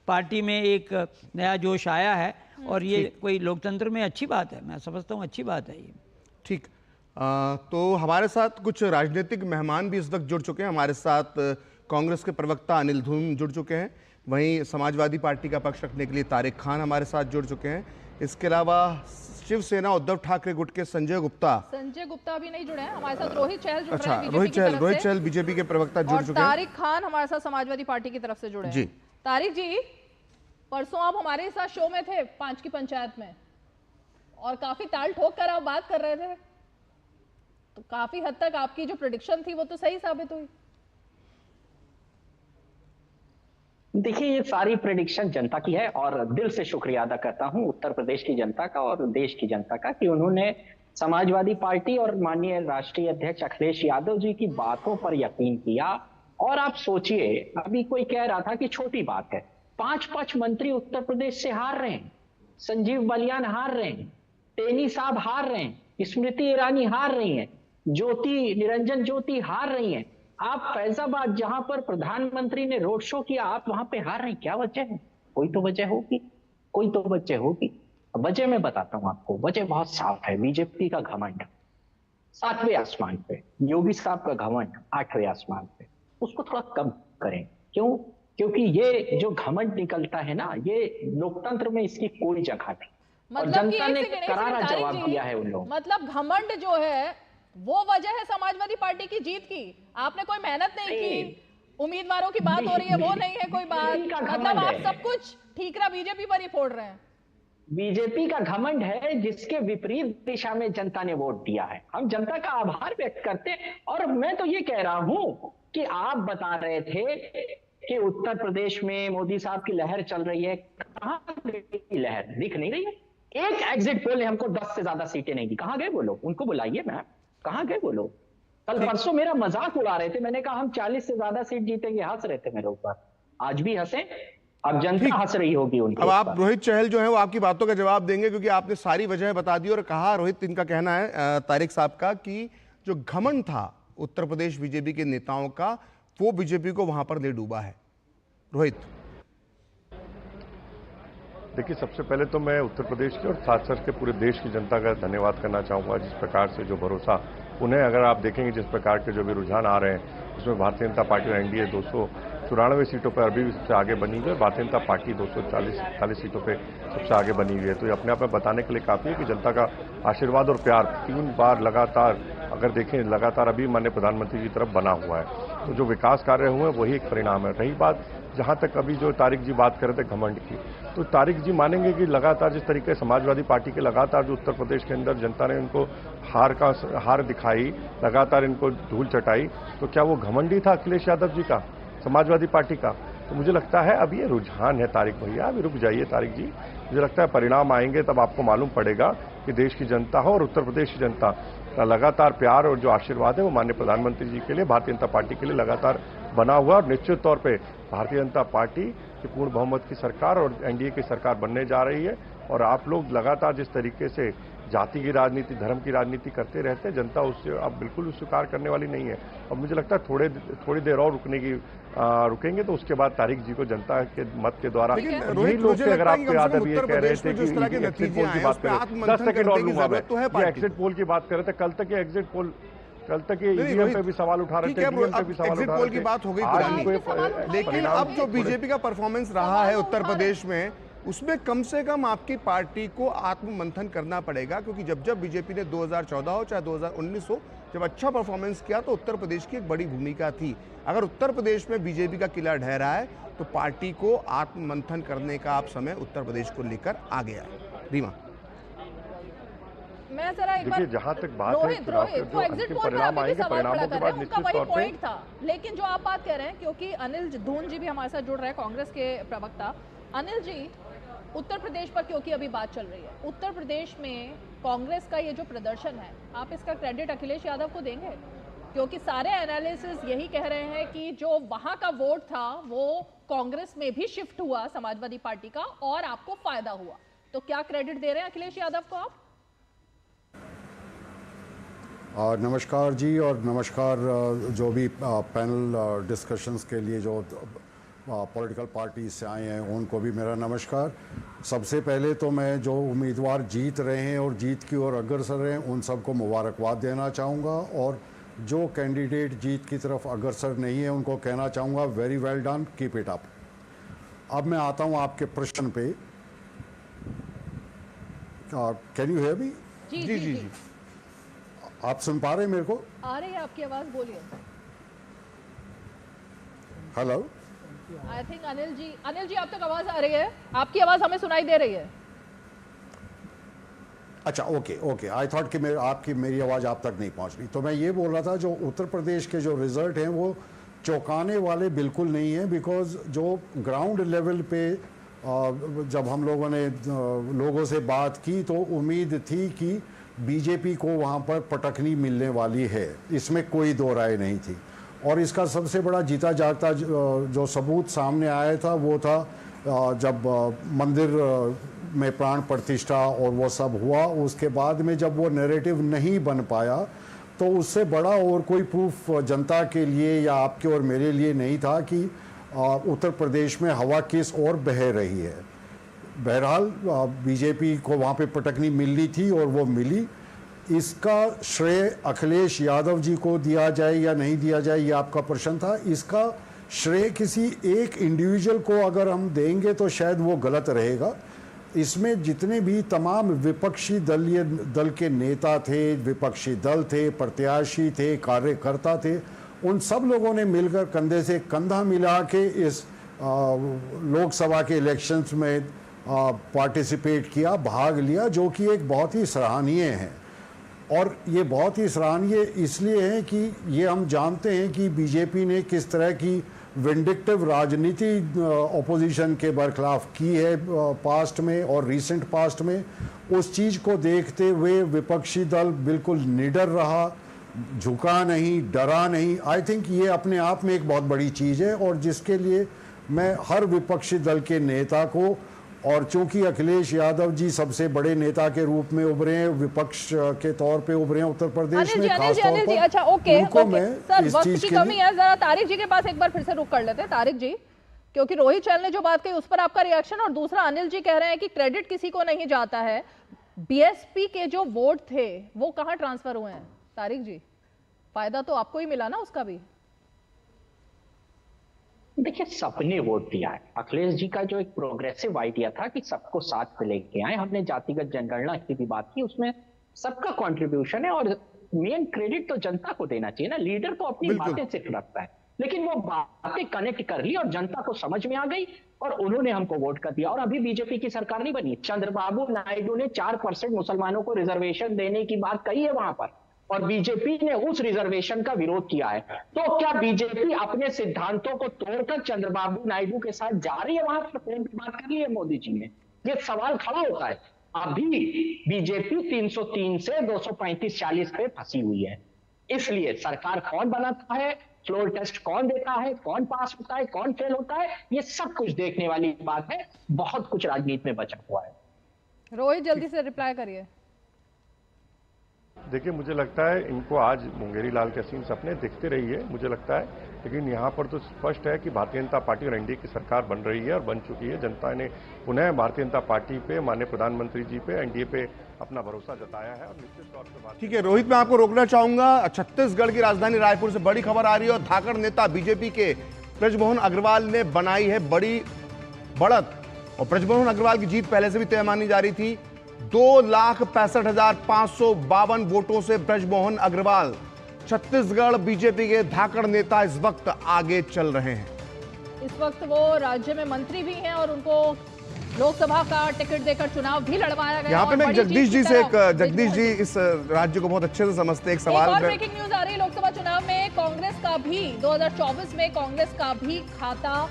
पार्टी में एक नया जोश आया है, और ये कोई लोकतंत्र में अच्छी बात है, मैं समझता हूँ अच्छी बात है ये। ठीक, तो हमारे साथ कुछ राजनीतिक मेहमान भी इस वक्त जुड़ चुके हैं। हमारे साथ कांग्रेस के प्रवक्ता अनिल धूम जुड़ चुके हैं, वहीं समाजवादी पार्टी का पक्ष रखने के लिए तारिक खान हमारे साथ जुड़ चुके हैं। इसके अलावा शिवसेना उद्धव ठाकरे गुट के संजय गुप्ता अभी नहीं जुड़े हैं हमारे साथ। रोहित चहल जुड़ रहे हैं, रोहित चहल बीजेपी के प्रवक्ता जुड़ चुके हैं। तारिक खान हमारे साथ समाजवादी पार्टी की तरफ से जुड़े हैं। तारिक जी, परसों आप हमारे साथ शो में थे 5 की पंचायत में, और काफी ताल ठोक कर आप बात कर रहे थे, तो काफी हद तक आपकी जो प्रेडिक्शन थी वो तो सही साबित हुई। देखिए, ये सारी प्रेडिक्शन जनता की है, और दिल से शुक्रिया अदा करता हूं उत्तर प्रदेश की जनता का और देश की जनता का कि उन्होंने समाजवादी पार्टी और माननीय राष्ट्रीय अध्यक्ष अखिलेश यादव जी की बातों पर यकीन किया। और आप सोचिए, अभी कोई कह रहा था कि छोटी बात है, 5 मंत्री उत्तर प्रदेश से हार रहे हैं, संजीव बलियान हार रहे हैं, टेनी साहब हार रहे हैं, स्मृति ईरानी हार रही हैं, निरंजन ज्योति हार रही हैं। आप फैजाबाद, जहां पर प्रधानमंत्री ने रोड शो किया, आप वहां पे हार रहे हैं। क्या वजह है? कोई तो वजह होगी, कोई तो वजह होगी। वजह मैं बताता हूं आपको, वजह बहुत साफ है। बीजेपी का घमंड 7वें आसमान पे, योगी साहब का घमंड 8वें आसमान पे। उसको थोड़ा कम करें। क्यों? क्योंकि ये जो घमंड निकलता है ना, ये लोकतंत्र में इसकी कोई जगह नहीं, और जनता ने करारा जवाब दिया है उन लोगों। मतलब घमंड जो है वो वजह है समाजवादी पार्टी की जीत की। आपने कोई मेहनत नहीं की, उम्मीदवारों की बात हो रही है वो नहीं है कोई बात, मतलब आप सब कुछ ठीकरा बीजेपी पर ही फोड़ रहे हैं। बीजेपी का घमंड है जिसके विपरीत दिशा में जनता ने वोट दिया है। हम जनता का आभार व्यक्त करते हैं। और मैं तो ये कह रहा हूं कि आप बता रहे थे कि उत्तर प्रदेश में मोदी साहब की लहर चल रही है, कहां गई लहर? दिख नहीं रही है। एक एग्जिट पोल ने हमको 10 से ज्यादा सीटें नहीं दी। कहां गए वो लोग? उनको बुलाइए मैम, कहां गए वो लोग? कल परसों मेरा मजाक उड़ा रहे थे, मैंने कहा हम 40 से ज्यादा सीट जीतेंगे, हंस रहे थे मेरे ऊपर। आज भी हंसे, अब जनता हंस रही होगी उनके। अब आप रोहित चहल जो है वो आपकी बातों का जवाब देंगे, क्योंकि आपने सारी वजह बता दी और कहा, रोहित इनका कहना है तारिक साहब का, कि जो घमंड था उत्तर प्रदेश बीजेपी के नेताओं का, वो बीजेपी को वहां पर ले डूबा है। रोहित, देखिए, सबसे पहले तो मैं उत्तर प्रदेश के और खास करके पूरे देश की जनता का धन्यवाद करना चाहूँगा, जिस प्रकार से जो भरोसा उन्हें, अगर आप देखेंगे जिस प्रकार के जो भी रुझान आ रहे हैं, उसमें भारतीय जनता पार्टी और एनडीए 294 सीटों पर अभी भी सबसे आगे बनी हुई है, भारतीय जनता पार्टी 240 सीटों पर सबसे आगे बनी हुई है। तो ये अपने आप में बताने के लिए काफ़ी है कि जनता का आशीर्वाद और प्यार 3 बार लगातार, अगर देखें लगातार अभी माननीय प्रधानमंत्री की तरफ बना हुआ है। तो जो विकास कार्य हुए वही एक परिणाम है। रही बात जहां तक अभी जो तारिक जी बात कर रहे थे घमंड की, तो तारिक जी मानेंगे कि लगातार जिस तरीके से समाजवादी पार्टी के लगातार जो उत्तर प्रदेश के अंदर जनता ने इनको हार दिखाई, लगातार इनको धूल चटाई, तो क्या वो घमंडी था अखिलेश यादव जी का, समाजवादी पार्टी का? तो मुझे लगता है अब ये रुझान है तारिक भैया, अभी रुक जाइए तारिक जी, मुझे लगता है परिणाम आएंगे तब आपको मालूम पड़ेगा कि देश की जनता हो और उत्तर प्रदेश की जनता का लगातार प्यार और जो आशीर्वाद है वो माननीय प्रधानमंत्री जी के लिए, भारतीय जनता पार्टी के लिए लगातार बना हुआ। और निश्चित तौर पे भारतीय जनता पार्टी की पूर्ण बहुमत की सरकार और एनडीए की सरकार बनने जा रही है। और आप लोग लगातार जिस तरीके से जाति की राजनीति, धर्म की राजनीति करते रहते हैं, जनता उससे अब बिल्कुल स्वीकार करने वाली नहीं है। और मुझे लगता है थोड़ी देर और रुकेंगे तो उसके बाद तारिक जी को जनता के मत के द्वारा यही लोग थे। अगर आपको याद है ये कह रहे थे कि एग्जिट पोल की बात करें, 10 सेकंड और लूंगा मैं, एग्जिट पोल की बात कर रहे थे, कल तक ये एग्जिट पोल, कल तक ये ईवीएम पे भी सवाल उठा रहे थे, ईवीएम पे भी सवाल उठा रहे थे। की बात हो गई पुरानी, लेकिन अब जो बीजेपी का परफॉर्मेंस रहा है उत्तर प्रदेश में, उसमें कम से कम आपकी पार्टी को आत्ममंथन करना पड़ेगा, क्योंकि जब बीजेपी ने 2014 हो चाहे 2019 हो, जब अच्छा परफॉर्मेंस किया तो उत्तर प्रदेश की एक बड़ी भूमिका थी। अगर उत्तर प्रदेश में बीजेपी का किला ढह रहा है तो पार्टी को आत्ममंथन करने का आप समय उत्तर प्रदेश को लेकर आ गया है। रीमा, मैं जरा एक बार, जहां तक बात है वो एग्जिट पोल पर अभी भी सवाल खड़ा कर रहे हैं, उनका वही पॉइंट था। लेकिन जो आप बात कह रहे हैं, क्योंकि अनिल धून जी भी हमारे साथ जुड़ रहे हैं, कांग्रेस के प्रवक्ता। अनिल जी, उत्तर प्रदेश पर क्योंकि अभी बात चल रही है, उत्तर प्रदेश में कांग्रेस का ये जो प्रदर्शन है, आप इसका क्रेडिट अखिलेश यादव को देंगे? क्योंकि सारे एनालिसिस यही कह रहे हैं कि जो वहां का वोट था वो कांग्रेस में भी शिफ्ट हुआ समाजवादी पार्टी का और आपको फायदा हुआ, तो क्या क्रेडिट दे रहे हैं अखिलेश यादव को आप? नमस्कार जी, और नमस्कार जो भी पैनल डिस्कशंस के लिए जो पॉलिटिकल पार्टी से आए हैं उनको भी मेरा नमस्कार। सबसे पहले तो मैं जो उम्मीदवार जीत रहे हैं और जीत की ओर अग्रसर हैं उन सबको मुबारकबाद देना चाहूँगा, और जो कैंडिडेट जीत की तरफ अग्रसर नहीं है उनको कहना चाहूँगा very well done, keep it up. अब मैं आता हूँ आपके प्रश्न पे। Can you hear me? जी जी जी, आप सुन पा रहे हैं मेरे को? आ रही है आपकी आवाज, बोलिए। Hello, I think Anil ji आप तक आवाज आ रही है? आपकी आवाज हमें सुनाई दे रही है। अच्छा, ओके, आई थॉट कि मेरी आवाज़ आप तक नहीं पहुंच रही। तो मैं ये बोल रहा था, जो उत्तर प्रदेश के जो रिजल्ट हैं वो चौंकाने वाले बिल्कुल नहीं हैं, बिकॉज जो ग्राउंड लेवल पे जब हम लोगों ने लोगों से बात की तो उम्मीद थी कि बीजेपी को वहाँ पर पटकनी मिलने वाली है, इसमें कोई दो राय नहीं थी। और इसका सबसे बड़ा जीता जागता जो सबूत सामने आया था वो था जब मंदिर में प्राण प्रतिष्ठा और वो सब हुआ, उसके बाद में जब वो नैरेटिव नहीं बन पाया तो उससे बड़ा और कोई प्रूफ जनता के लिए या आपके और मेरे लिए नहीं था कि उत्तर प्रदेश में हवा किस ओर बह रही है। बहरहाल बीजेपी को वहाँ पे पटकनी मिलनी थी और वो मिली। इसका श्रेय अखिलेश यादव जी को दिया जाए या नहीं दिया जाए ये आपका प्रश्न था। इसका श्रेय किसी एक इंडिविजुअल को अगर हम देंगे तो शायद वो गलत रहेगा। इसमें जितने भी तमाम विपक्षी दल के नेता थे, विपक्षी दल थे, प्रत्याशी थे, कार्यकर्ता थे, उन सब लोगों ने मिलकर कंधे से कंधा मिला के इस लोकसभा के इलेक्शंस में पार्टिसिपेट किया, भाग लिया, जो कि एक बहुत ही सराहनीय है। और ये बहुत ही सराहनीय इसलिए है कि ये हम जानते हैं कि बीजेपी ने किस तरह की विंडिक्टिव राजनीति ऑपोजिशन के बरखिलाफ की है पास्ट में और रीसेंट पास्ट में। उस चीज़ को देखते हुए विपक्षी दल बिल्कुल निडर रहा, झुका नहीं, डरा नहीं। आई थिंक ये अपने आप में एक बहुत बड़ी चीज़ है और जिसके लिए मैं हर विपक्षी दल के नेता को, और चूंकि अखिलेश यादव जी सबसे बड़े नेता के रूप में उभरे हैं, विपक्ष के तौर पे उभरे हैं उत्तर प्रदेश में, खास तौर पर अच्छा, ओके, सर इस वक्त चीज की के कमी है, जरा तारिक जी के पास एक बार फिर से रुक कर लेते हैं। तारिक जी, क्योंकि रोहित चैल ने जो बात कही उस पर आपका रिएक्शन, और दूसरा अनिल जी कह रहे हैं कि क्रेडिट किसी को नहीं जाता है, बीएसपी के जो वोट थे वो कहाँ ट्रांसफर हुए हैं? तारिक जी, फायदा तो आपको ही मिला ना उसका भी। देखिए, सबने वोट दिया है। अखिलेश जी का जो एक प्रोग्रेसिव आइडिया था कि सबको साथ में लेके आए, हमने जातिगत जनगणना की भी बात की, उसमें सबका कंट्रीब्यूशन है और मेन क्रेडिट तो जनता को देना चाहिए ना। लीडर तो अपनी बातें सिर्फ रखता है, लेकिन वो बातें कनेक्ट कर ली और जनता को समझ में आ गई और उन्होंने हमको वोट कर दिया। और अभी बीजेपी की सरकार नहीं बनी। चंद्रबाबू नायडू ने 4% मुसलमानों को रिजर्वेशन देने की बात कही है वहां पर, और बीजेपी ने उस रिजर्वेशन का विरोध किया है। तो क्या बीजेपी अपने सिद्धांतों को तोड़कर चंद्रबाबू नायडू के साथ जा रही है? वहां पर प्रेम की बात कर ली है मोदी जी ने, ये सवाल खड़ा होता है। अभी बीजेपी 303 से 235-40 पे फंसी हुई है। इसलिए सरकार कौन बनाता है, फ्लोर टेस्ट कौन देता है, कौन पास होता है, कौन फेल होता है, ये सब कुछ देखने वाली बात है। बहुत कुछ राजनीति में बचा हुआ है। रोहित जल्दी से रिप्लाई करिए। देखिए, मुझे लगता है इनको आज मुंगेरी लाल के असीम सपने दिखते रही है, मुझे लगता है, लेकिन यहाँ पर तो स्पष्ट है कि भारतीय जनता पार्टी और एनडीए की सरकार बन रही है और बन चुकी है। जनता ने पुनः भारतीय जनता पार्टी पे, माननीय प्रधानमंत्री जी पे, एनडीए पे अपना भरोसा जताया है और निश्चित तौर पर ठीक है रोहित, मैं आपको रोकना चाहूंगा। छत्तीसगढ़ की राजधानी रायपुर से बड़ी खबर आ रही है और धाकड़ नेता बीजेपी के बृजमोहन अग्रवाल ने बनाई है बड़ी बढ़त। और बृजमोहन अग्रवाल की जीत पहले से भी तय मानी जा रही थी। 2,65,552 वोटों से बृजमोहन अग्रवाल छत्तीसगढ़ बीजेपी के धाकड़ नेता इस वक्त आगे चल रहे हैं। इस वक्त वो राज्य में मंत्री भी हैं और उनको लोकसभा का टिकट देकर चुनाव भी लड़वाया गया। यहाँ पे मैं जगदीश जी से जगदीश जी इस राज्य को बहुत अच्छे से समझते हैं। एक सवाल और ब्रेकिंग न्यूज आ रही है लोकसभा चुनाव में कांग्रेस का भी 2024 में कांग्रेस का भी खाता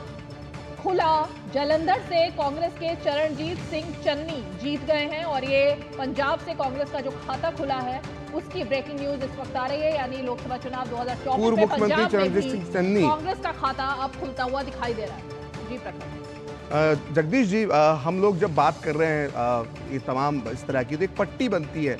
खुला। जालंधर से कांग्रेस के चरणजीत सिंह चन्नी जीत गए हैं और ये पंजाब से कांग्रेस का जो खाता खुला है उसकी ब्रेकिंग न्यूज इस वक्त आ रही है। यानी लोकसभा चुनाव 2024 में पंजाब में भी कांग्रेस का खाता अब खुलता हुआ दिखाई दे रहा है। जी प्रकाश। जगदीश जी, हम लोग जब बात कर रहे हैं ये तमाम इस तरह की, तो एक पट्टी बनती है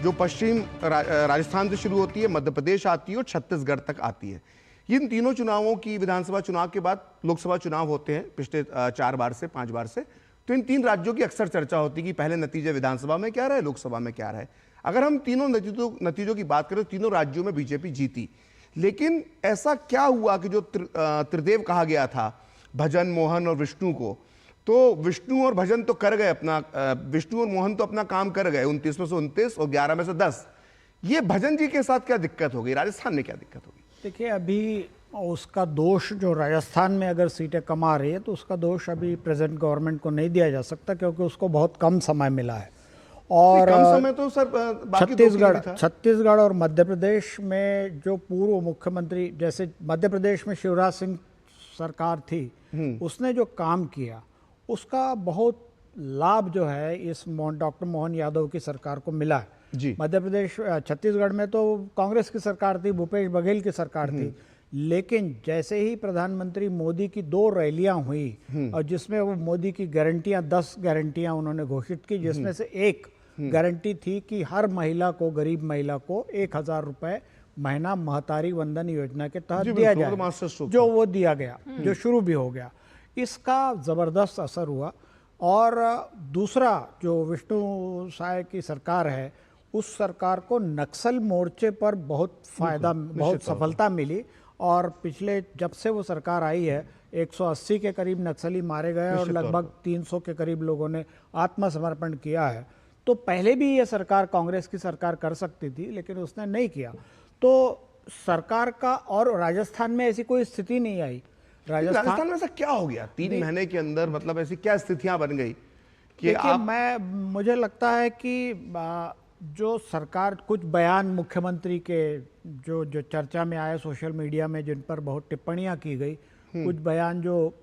जो पश्चिम राजस्थान से शुरू होती है, मध्य प्रदेश आती है और छत्तीसगढ़ तक आती है। इन तीनों चुनावों की विधानसभा चुनाव के बाद लोकसभा चुनाव होते हैं पिछले 4 बार से 5 बार से। तो इन 3 राज्यों की अक्सर चर्चा होती है कि पहले नतीजे विधानसभा में क्या रहे, लोकसभा में क्या रहे। अगर हम तीनों नतीजों की बात करें तो तीनों राज्यों में बीजेपी जीती। लेकिन ऐसा क्या हुआ कि जो त्रिदेव कहा गया था, भजन, मोहन और विष्णु को, तो विष्णु और भजन तो कर गए अपना, विष्णु और मोहन तो अपना काम कर गए, 29 में से 29 और 11 में से 10। ये भजन जी के साथ क्या दिक्कत हो गई, राजस्थान में क्या दिक्कत होगी? देखिए, अभी उसका दोष जो राजस्थान में अगर सीटें कम आ रही है तो उसका दोष अभी प्रेजेंट गवर्नमेंट को नहीं दिया जा सकता, क्योंकि उसको बहुत कम समय मिला है। और कम समय तो सर छत्तीसगढ़ और मध्य प्रदेश में जो पूर्व मुख्यमंत्री, जैसे मध्य प्रदेश में शिवराज सिंह सरकार थी, उसने जो काम किया उसका बहुत लाभ जो है इस डॉक्टर मोहन यादव की सरकार को मिला है। मध्य प्रदेश, छत्तीसगढ़ में तो कांग्रेस की सरकार थी, भूपेश बघेल की सरकार थी, लेकिन जैसे ही प्रधानमंत्री मोदी की 2 रैलियां हुई और जिसमें वो मोदी की गारंटियां 10 गारंटियां उन्होंने घोषित की, जिसमें से एक गारंटी थी कि हर महिला को, गरीब महिला को 1,000 रुपए महीना महतारी वंदन योजना के तहत दिया जाए, जो वो दिया गया, जो शुरू भी हो गया। इसका जबरदस्त असर हुआ। और दूसरा जो विष्णु साय की सरकार है, उस सरकार को नक्सल मोर्चे पर बहुत फायदा, बहुत सफलता मिली। और पिछले जब से वो सरकार आई है 180 के करीब नक्सली मारे गए और लगभग 300 के करीब लोगों ने आत्मसमर्पण किया है। तो पहले भी ये सरकार, कांग्रेस की सरकार कर सकती थी, लेकिन उसने नहीं किया। तो सरकार का, और राजस्थान में ऐसी कोई स्थिति नहीं आई। राजस्थान में ऐसा क्या हो गया 3 महीने के अंदर, मतलब ऐसी क्या स्थितियां बन गई कि मुझे लगता है कि जो सरकार, कुछ बयान मुख्यमंत्री के जो चर्चा में आए सोशल मीडिया में, जिन पर बहुत टिप्पणियां की गई, कुछ बयान जो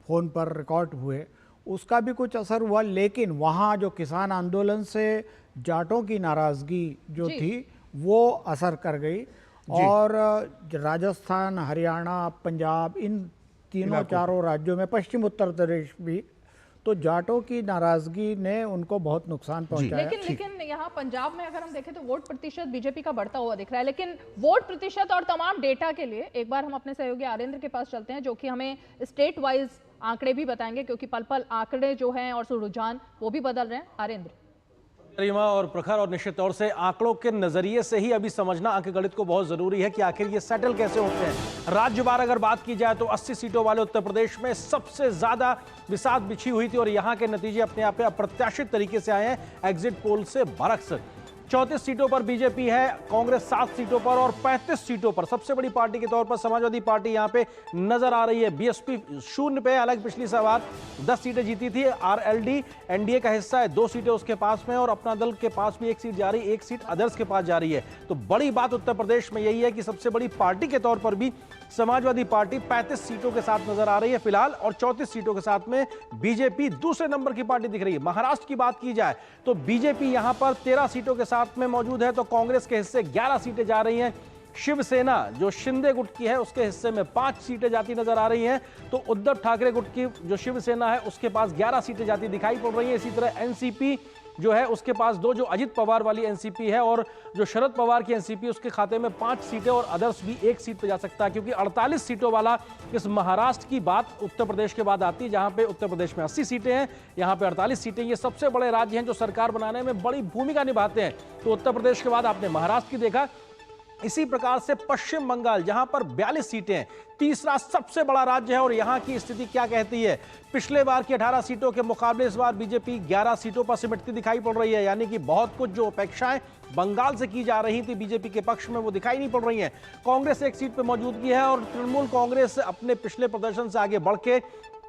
फोन पर रिकॉर्ड हुए, उसका भी कुछ असर हुआ। लेकिन वहाँ जो किसान आंदोलन से जाटों की नाराजगी जो थी वो असर कर गई। और राजस्थान, हरियाणा, पंजाब, इन तीनों 4 राज्यों में, पश्चिम उत्तर प्रदेश भी, तो जाटों की नाराजगी ने उनको बहुत नुकसान पहुंचाया। लेकिन यहाँ पंजाब में अगर हम देखें तो वोट प्रतिशत बीजेपी का बढ़ता हुआ दिख रहा है। लेकिन वोट प्रतिशत और तमाम डेटा के लिए एक बार हम अपने सहयोगी आरेंद्र के पास चलते हैं, जो कि हमें स्टेट वाइज आंकड़े भी बताएंगे, क्योंकि पल पल आंकड़े जो हैं और रुझान वो भी बदल रहे हैं। आरेंद्र। रीमा और प्रखर, और निश्चित तौर से आंकड़ों के नजरिए से ही अभी समझना अंकगणित को बहुत जरूरी है कि आखिर ये सेटल कैसे होते हैं। राज्यवार अगर बात की जाए तो 80 सीटों वाले उत्तर प्रदेश में सबसे ज्यादा बिसात बिछी हुई थी और यहां के नतीजे अपने आप में अप्रत्याशित तरीके से आए हैं एग्जिट पोल से बरक्स। 34 सीटों पर बीजेपी है, कांग्रेस 7 सीटों पर और 35 सीटों पर सबसे बड़ी पार्टी के तौर पर समाजवादी पार्टी यहां पे नजर आ रही है। बीएसपी 0 पे, हालांकि पिछली बार 10 सीटें जीती थी। आरएलडी एनडीए का हिस्सा है, 2 सीटें उसके पास में और अपना दल के पास भी 1 सीट जा रही है, 1 सीट अदर्स के पास जा रही है। तो बड़ी बात उत्तर प्रदेश में यही है कि सबसे बड़ी पार्टी के तौर पर भी समाजवादी पार्टी 35 सीटों के साथ नजर आ रही है फिलहाल, और 34 सीटों के साथ में बीजेपी दूसरे नंबर की पार्टी दिख रही है। महाराष्ट्र की बात की जाए तो बीजेपी यहां पर 13 सीटों के साथ में मौजूद है, तो कांग्रेस के हिस्से 11 सीटें जा रही हैं। शिवसेना जो शिंदे गुट की है उसके हिस्से में 5 सीटें जाती नजर आ रही हैं। तो उद्धव ठाकरे गुट की जो शिवसेना है उसके पास 11 सीटें जाती दिखाई पड़ रही हैं। इसी तरह एनसीपी जो है उसके पास 2, जो अजित पवार वाली एनसीपी है, और जो शरद पवार की एनसीपी उसके खाते में 5 सीटें और अदर्स भी 1 सीट पे जा सकता है, क्योंकि 48 सीटों वाला इस महाराष्ट्र की बात उत्तर प्रदेश के बाद आती है, जहां पे उत्तर प्रदेश में 80 सीटें हैं, यहां पे 48 सीटें। ये सबसे बड़े राज्य हैं जो सरकार बनाने में बड़ी भूमिका निभाते हैं। तो उत्तर प्रदेश के बाद आपने महाराष्ट्र की देखा, इसी प्रकार से पश्चिम बंगाल जहां पर 42 सीटें हैं, तीसरा सबसे बड़ा राज्य है, और यहां की स्थिति क्या कहती है। पिछले बार की 18 सीटों के मुकाबले इस बार बीजेपी 11 सीटों पर सिमटती दिखाई पड़ रही है, यानी कि बहुत कुछ जो अपेक्षाएं बंगाल से की जा रही थी बीजेपी के पक्ष में वो दिखाई नहीं पड़ रही हैं। कांग्रेस 1 सीट पर मौजूदगी है और तृणमूल कांग्रेस अपने पिछले प्रदर्शन से आगे बढ़ के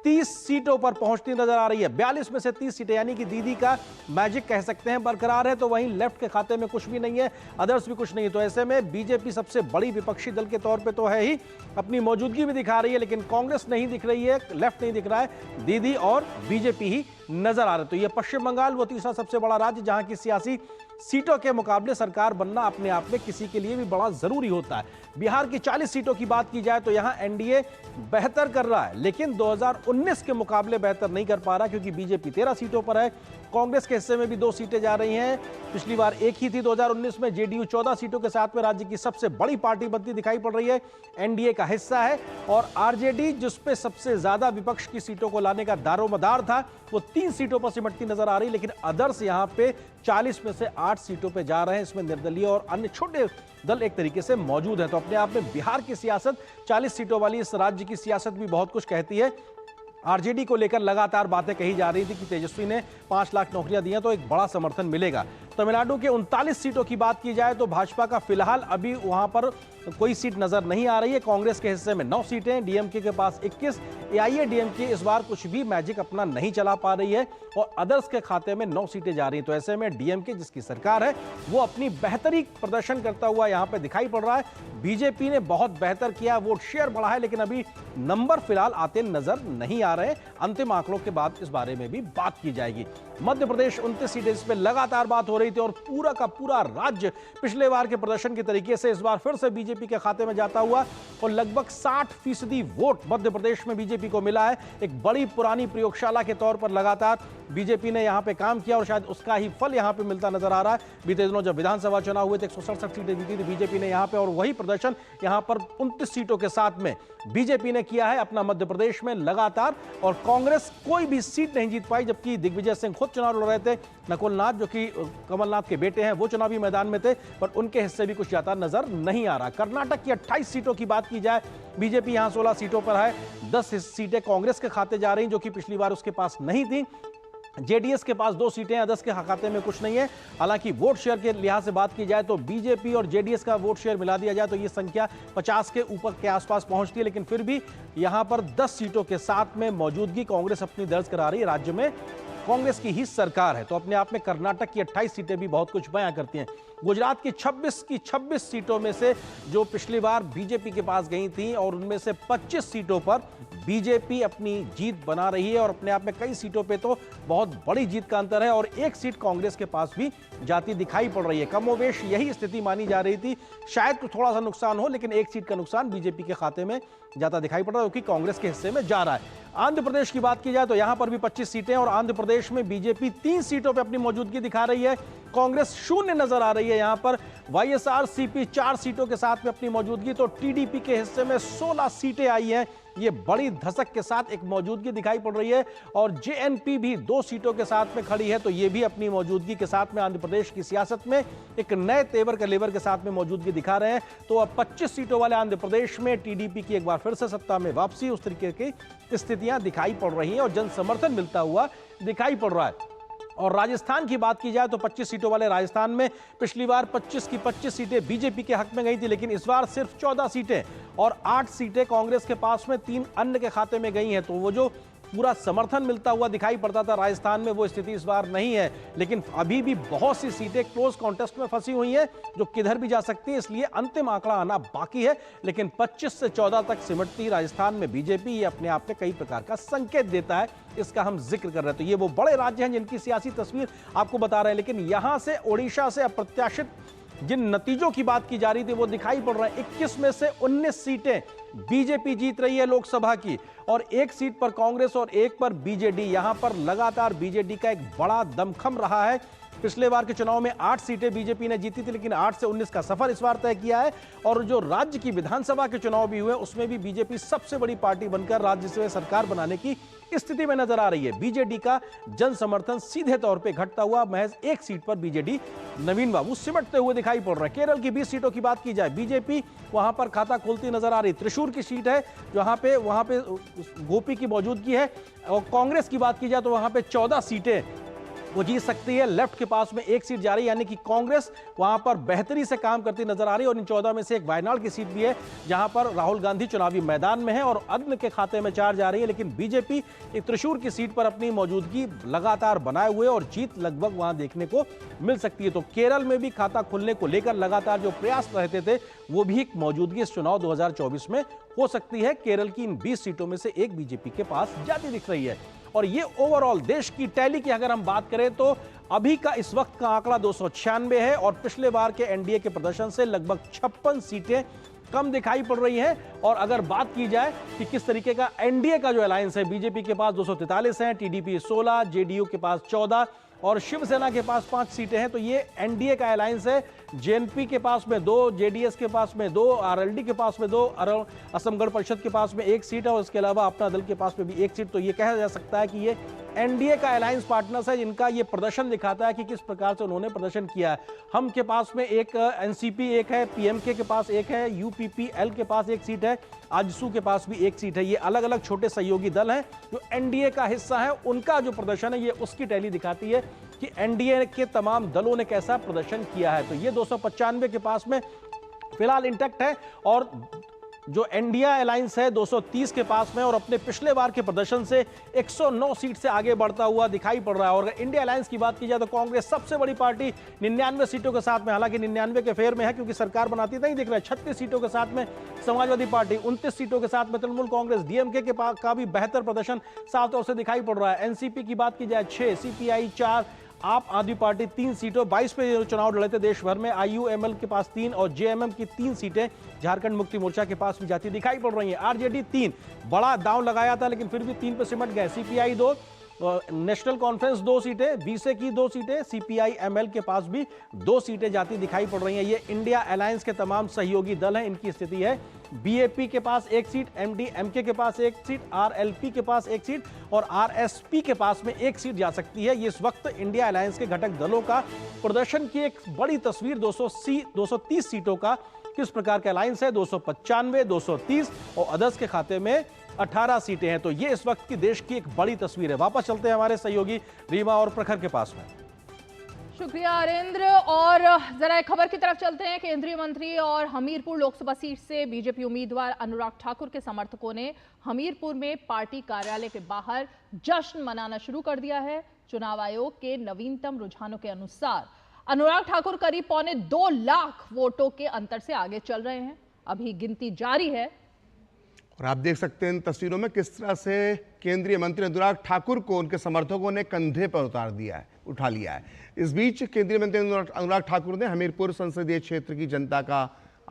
30 सीटों पर पहुंचती नजर आ रही है। 42 में से 30 सीटें, यानी कि दीदी का मैजिक कह सकते हैं, बरकरार है। तो वहीं लेफ्ट के खाते में कुछ भी नहीं है, अदर्स भी कुछ नहीं है। तो ऐसे में बीजेपी सबसे बड़ी विपक्षी दल के तौर पे तो है ही, अपनी मौजूदगी भी दिखा रही है, लेकिन कांग्रेस नहीं दिख रही है, लेफ्ट नहीं दिख रहा है, दीदी और बीजेपी ही नजर आ रहे। तो ये पश्चिम बंगाल वो तीसरा सबसे बड़ा राज्य जहां की सियासी सीटों के मुकाबले सरकार बनना अपने आप में किसी के लिए भी बड़ा जरूरी होता है। बिहार की 40 सीटों की बात की जाए तो यहां एनडीए बेहतर कर रहा है, लेकिन 2019 के मुकाबले बेहतर नहीं कर पा रहा, क्योंकि बीजेपी 13 सीटों पर है। कांग्रेस के हिस्से में भी 2 सीटें जा रही हैं, पिछली बार 1 ही थी 2019 में। जेडीयू 14 सीटों के साथ में राज्य की सबसे बड़ी पार्टी बनती दिखाई पड़ रही है, एनडीए का हिस्सा है। और आरजेडी जिसपे सबसे ज्यादा विपक्ष की सीटों को लाने का दारोमदार था, वो 3 सीटों पर सिमटती नजर आ रही, लेकिन अदर्स यहां पे 40 में से 8 सीटों पे जा रहे हैं। इसमें निर्दलीय और अन्य छोटे दल एक तरीके से मौजूद है। तो अपने आप में बिहार की सियासत, 40 सीटों वाली इस राज्य की सियासत भी बहुत कुछ कहती है। आरजेडी को लेकर लगातार बातें कही जा रही थी कि तेजस्वी ने 5 लाख नौकरियां दी हैं तो एक बड़ा समर्थन मिलेगा। तमिलनाडु के 39 सीटों की बात की जाए तो भाजपा का फिलहाल अभी वहां पर कोई सीट नजर नहीं आ रही है। कांग्रेस के हिस्से में 9 सीटें, डीएमके के पास 21, एआईएडीएमके इस बार कुछ भी मैजिक अपना नहीं चला पा रही है, और अदर्स के खाते में 9 सीटें जा रही हैं। तो ऐसे में डीएमके जिसकी सरकार है वो अपनी बेहतरी प्रदर्शन करता हुआ यहां पे दिखाई पड़ रहा है। बीजेपी ने बहुत बेहतर किया, वोट शेयर बढ़ा है, लेकिन अभी नंबर फिलहाल आते नजर नहीं आ रहे। अंतिम आंकड़ों के बाद इस बारे में भी बात की जाएगी। मध्य प्रदेश 29 सीटें, इस पर लगातार बात हो रही थी, और पूरा का पूरा राज्य पिछले बार के प्रदर्शन के तरीके से इस बार फिर से बीजेपी के खाते में जाता हुआ, और लगभग 60% वोट मध्य प्रदेश में बीजेपी को मिला है। एक बड़ी पुरानी प्रयोगशाला के तौर पर लगातार बीजेपी ने यहां पे काम किया, और शायद उसका ही फल यहां पे मिलता नजर आ रहा है। बीते दिनों जब विधानसभा चुनाव हुए थे 167 सीटें जीती थी बीजेपी ने यहां पे, और वही प्रदर्शन यहां पर 29 सीटों के साथ में बीजेपी ने किया है अपना मध्य प्रदेश में लगातार। और कांग्रेस कोई भी सीट नहीं जीत पाई, जबकि दिग्विजय सिंह खुद चुनाव लड़ रहे थे। नकुल नाथ जो कि कमलनाथ के बेटे हैं वो चुनावी मैदान में थे, पर उनके हिस्से भी कुछ जाता नजर नहीं आ रहा। कर्नाटक की 28 सीटों की बात की जाए, बीजेपी यहां 16 सीटों पर है, 10 सीटें कांग्रेस के खाते जा रही जो कि पिछली बार उसके पास नहीं थी। जेडीएस के पास 2 सीटें, अदर्स के खाते में कुछ नहीं है। हालांकि वोट शेयर के लिहाज से बात की जाए तो बीजेपी और जेडीएस का वोट शेयर मिला दिया जाए तो ये संख्या 50 के ऊपर के आसपास पहुंचती है, लेकिन फिर भी यहां पर 10 सीटों के साथ में मौजूदगी कांग्रेस अपनी दर्ज करा रही है। राज्य में कांग्रेस की ही सरकार है, तो अपने आप में कर्नाटक की 28 सीटें भी बहुत कुछ बयां करती हैं। गुजरात की 26 सीटों में से जो पिछली बार बीजेपी के पास गई थी, और उनमें से 25 सीटों पर बीजेपी अपनी जीत बना रही है, और अपने आप में कई सीटों पे तो बहुत बड़ी जीत का अंतर है, और 1 सीट कांग्रेस के पास भी जाती दिखाई पड़ रही है। कमोवेश यही स्थिति मानी जा रही थी, शायद तो थोड़ा सा नुकसान हो, लेकिन 1 सीट का नुकसान बीजेपी के खाते में जाता दिखाई पड़ रहा है, क्योंकि कांग्रेस के हिस्से में जा रहा है। आंध्र प्रदेश की बात की जाए तो यहां पर भी 25 सीटें, और आंध्र प्रदेश में बीजेपी 3 सीटों पर अपनी मौजूदगी दिखा रही है, कांग्रेस 0 नजर आ रही है। यहां पर वाईएसआरसीपी 4 सीटों के साथ में अपनी मौजूदगी, तो टीडीपी के हिस्से में 16 सीटें आई हैं। ये बड़ी धसक के साथ एक मौजूदगी दिखाई पड़ रही है, और जेएनपी भी 2 सीटों के साथ में खड़ी है, तो ये भी अपनी मौजूदगी के साथ में आंध्र प्रदेश की सियासत में एक नए तेवर के लेवर के साथ में मौजूदगी दिखा रहे हैं। तो अब 25 सीटों वाले आंध्र प्रदेश में टीडीपी की एक बार फिर से सत्ता में वापसी, उस तरीके की स्थितियां दिखाई पड़ रही हैं, और जन समर्थन मिलता हुआ दिखाई पड़ रहा है। और राजस्थान की बात की जाए तो 25 सीटों वाले राजस्थान में पिछली बार 25 की 25 सीटें बीजेपी के हक में गई थी, लेकिन इस बार सिर्फ 14 सीटें और 8 सीटें कांग्रेस के पास में, 3 अन्य के खाते में गई हैं। तो वो जो पूरा समर्थन मिलता हुआ दिखाई पड़ता था राजस्थान में, वो स्थिति इस बार नहीं है। लेकिन अभी भी बहुत सी सीटें क्लोज कॉन्टेस्ट में फंसी हुई हैं जो किधर भी जा सकती है, इसलिए अंतिम आंकड़ा आना बाकी है। लेकिन 25 से 14 तक सिमटती राजस्थान में बीजेपी, ये अपने आप में कई प्रकार का संकेत देता है, इसका हम जिक्र कर रहे हैं। तो ये वो बड़े राज्य हैं जिनकी सियासी तस्वीर आपको बता रहे हैं। लेकिन यहां से ओडिशा से अप्रत्याशित जिन नतीजों की बात की जा रही थी वो दिखाई पड़ रहा है। 21 में से 19 सीटें बीजेपी जीत रही है लोकसभा की, और 1 सीट पर कांग्रेस और 1 पर बीजेडी। यहां पर लगातार बीजेडी का एक बड़ा दमखम रहा है। पिछले बार के चुनाव में 8 सीटें बीजेपी ने जीती थी, लेकिन 8 से 19 का सफर इस बार तय किया है। और जो राज्य की विधानसभा के चुनाव भी हुए उसमें भी बीजेपी सबसे बड़ी पार्टी बनकर राज्य से सरकार बनाने की स्थिति में नजर आ रही है। बीजेडी का जन समर्थन सीधे तौर पे घटता हुआ, महज 1 सीट पर बीजेडी नवीन बाबू सिमटते हुए दिखाई पड़ रहे हैं। केरल की 20 सीटों की बात की जाए, बीजेपी वहां पर खाता खोलती नजर आ रही। त्रिशूर की सीट है वहां पे गोपी की मौजूदगी है। और कांग्रेस की बात की जाए तो वहां पे 14 सीटें वो जीत सकती है। लेफ्ट के पास में 1 सीट जा रही है, यानी कि कांग्रेस वहां पर बेहतरी से काम करती नजर आ रही है। और इन 14 में से एक वायनाड की सीट भी है जहां पर राहुल गांधी चुनावी मैदान में है, और अन्य के खाते में 4 जा रही है। लेकिन बीजेपी एक त्रिशूर की सीट पर अपनी मौजूदगी लगातार बनाए हुए और जीत लगभग वहां देखने को मिल सकती है। तो केरल में भी खाता खुलने को लेकर लगातार जो प्रयास रहते थे वो भी एक मौजूदगी इस चुनाव 2024 में हो सकती है। केरल की इन 20 सीटों में से एक बीजेपी के पास जाती दिख रही है। और ये ओवरऑल देश की टैली की अगर हम बात करें तो अभी का इस वक्त का आंकड़ा 296 है, और पिछले बार के एनडीए के प्रदर्शन से लगभग 56 सीटें कम दिखाई पड़ रही हैं। और अगर बात की जाए कि किस तरीके का एनडीए का जो अलायंस है, बीजेपी के पास 243 हैं, टीडीपी 16, जेडीयू के पास 14 और शिवसेना के पास 5 सीटें हैं। तो ये एनडीए का अलायंस है। जेएनपी के पास में 2, जेडीएस के पास में 2, आरएलडी के पास में 2, असम गण परिषद के पास में 1 सीट है, और इसके अलावा अपना दल के पास में भी 1 सीट। तो ये कहा जा सकता है कि ये एनडीए का अलायंस पार्टनर्स है, जिनका ये प्रदर्शन दिखाता है कि किस प्रकार से उन्होंने प्रदर्शन किया है। हम के पास में एक एनसीपी 1 है, पीएमके के पास 1 है, यूपीपीएल के पास 1 सीट है, आजसू के पास भी 1 सीट है। ये अलग अलग छोटे सहयोगी दल हैं जो एनडीए का हिस्सा है। उनका जो प्रदर्शन है ये उसकी टैली दिखाती है कि एनडीए के तमाम दलों ने कैसा प्रदर्शन किया है। तो ये 295 के पास में फिलहाल इंटैक्ट है, और जो एनडीए अलायंस है 230 के पास में, और अपने पिछले बार के प्रदर्शन से 109 सीट से आगे बढ़ता हुआ दिखाई पड़ रहा है। और इंडिया अलायंस की बात की जाए तो कांग्रेस सबसे बड़ी पार्टी 99 सीटों के साथ में, हालांकि 99 के फेयर में है क्योंकि सरकार बनाती नहीं दिख रहा है। 36 सीटों के साथ में समाजवादी पार्टी, 29 सीटों के साथ में तृणमूल कांग्रेस, डीएमके के पास का भी बेहतर प्रदर्शन साफ तौर से दिखाई पड़ रहा है। एनसीपी की बात की जाए 6, सीपीआई 4, आप आदमी पार्टी 3 सीटों, 22 पे चुनाव लड़े थे देश भर में। आईयूएमएल के पास 3 और जेएमएम की 3 सीटें झारखंड मुक्ति मोर्चा के पास भी जाती दिखाई पड़ रही हैं। आरजेडी 3, बड़ा दांव लगाया था लेकिन फिर भी 3 पे सिमट गए। सीपीआई 2, नेशनल कॉन्फ्रेंस 2 सीटें, बीसे की 2 सीटें, सीपीआई एमएल के पास भी 2 सीटें जाती दिखाई पड़ रही हैं। ये इंडिया अलायंस के तमाम सहयोगी दल हैं, इनकी स्थिति है। बीएपी के पास 1 सीट, एमडीएमके के पास 1 सीट, आरएलपी के पास 1 सीट और आरएसपी के पास में 1 सीट जा सकती है। ये इस वक्त इंडिया अलायंस के घटक दलों का प्रदर्शन की एक बड़ी तस्वीर 230 सीटों का किस प्रकार का अलायंस है। 295, 230 और अदर्स के खाते में 18 सीटें हैं। तो ये इस वक्त की देश की एक बड़ी तस्वीर है। वापस चलते हैं हमारे सहयोगी रीमा और प्रखर के पास में। शुक्रिया अरेंद्र। और जरा एक खबर की तरफ चलते हैं। केंद्रीय मंत्री और हमीरपुर लोकसभा सीट से बीजेपी उम्मीदवार अनुराग ठाकुर के समर्थकों ने हमीरपुर में पार्टी कार्यालय के बाहर जश्न मनाना शुरू कर दिया है। चुनाव आयोग के नवीनतम रुझानों के अनुसार अनुराग ठाकुर करीब 2.25 लाख वोटों के अंतर से आगे चल रहे हैं। अभी गिनती जारी है। और आप देख सकते हैं इन तस्वीरों में किस तरह से केंद्रीय मंत्री अनुराग ठाकुर को उनके समर्थकों ने कंधे पर उठा लिया है। इस बीच केंद्रीय मंत्री अनुराग ठाकुर ने हमीरपुर संसदीय क्षेत्र की जनता का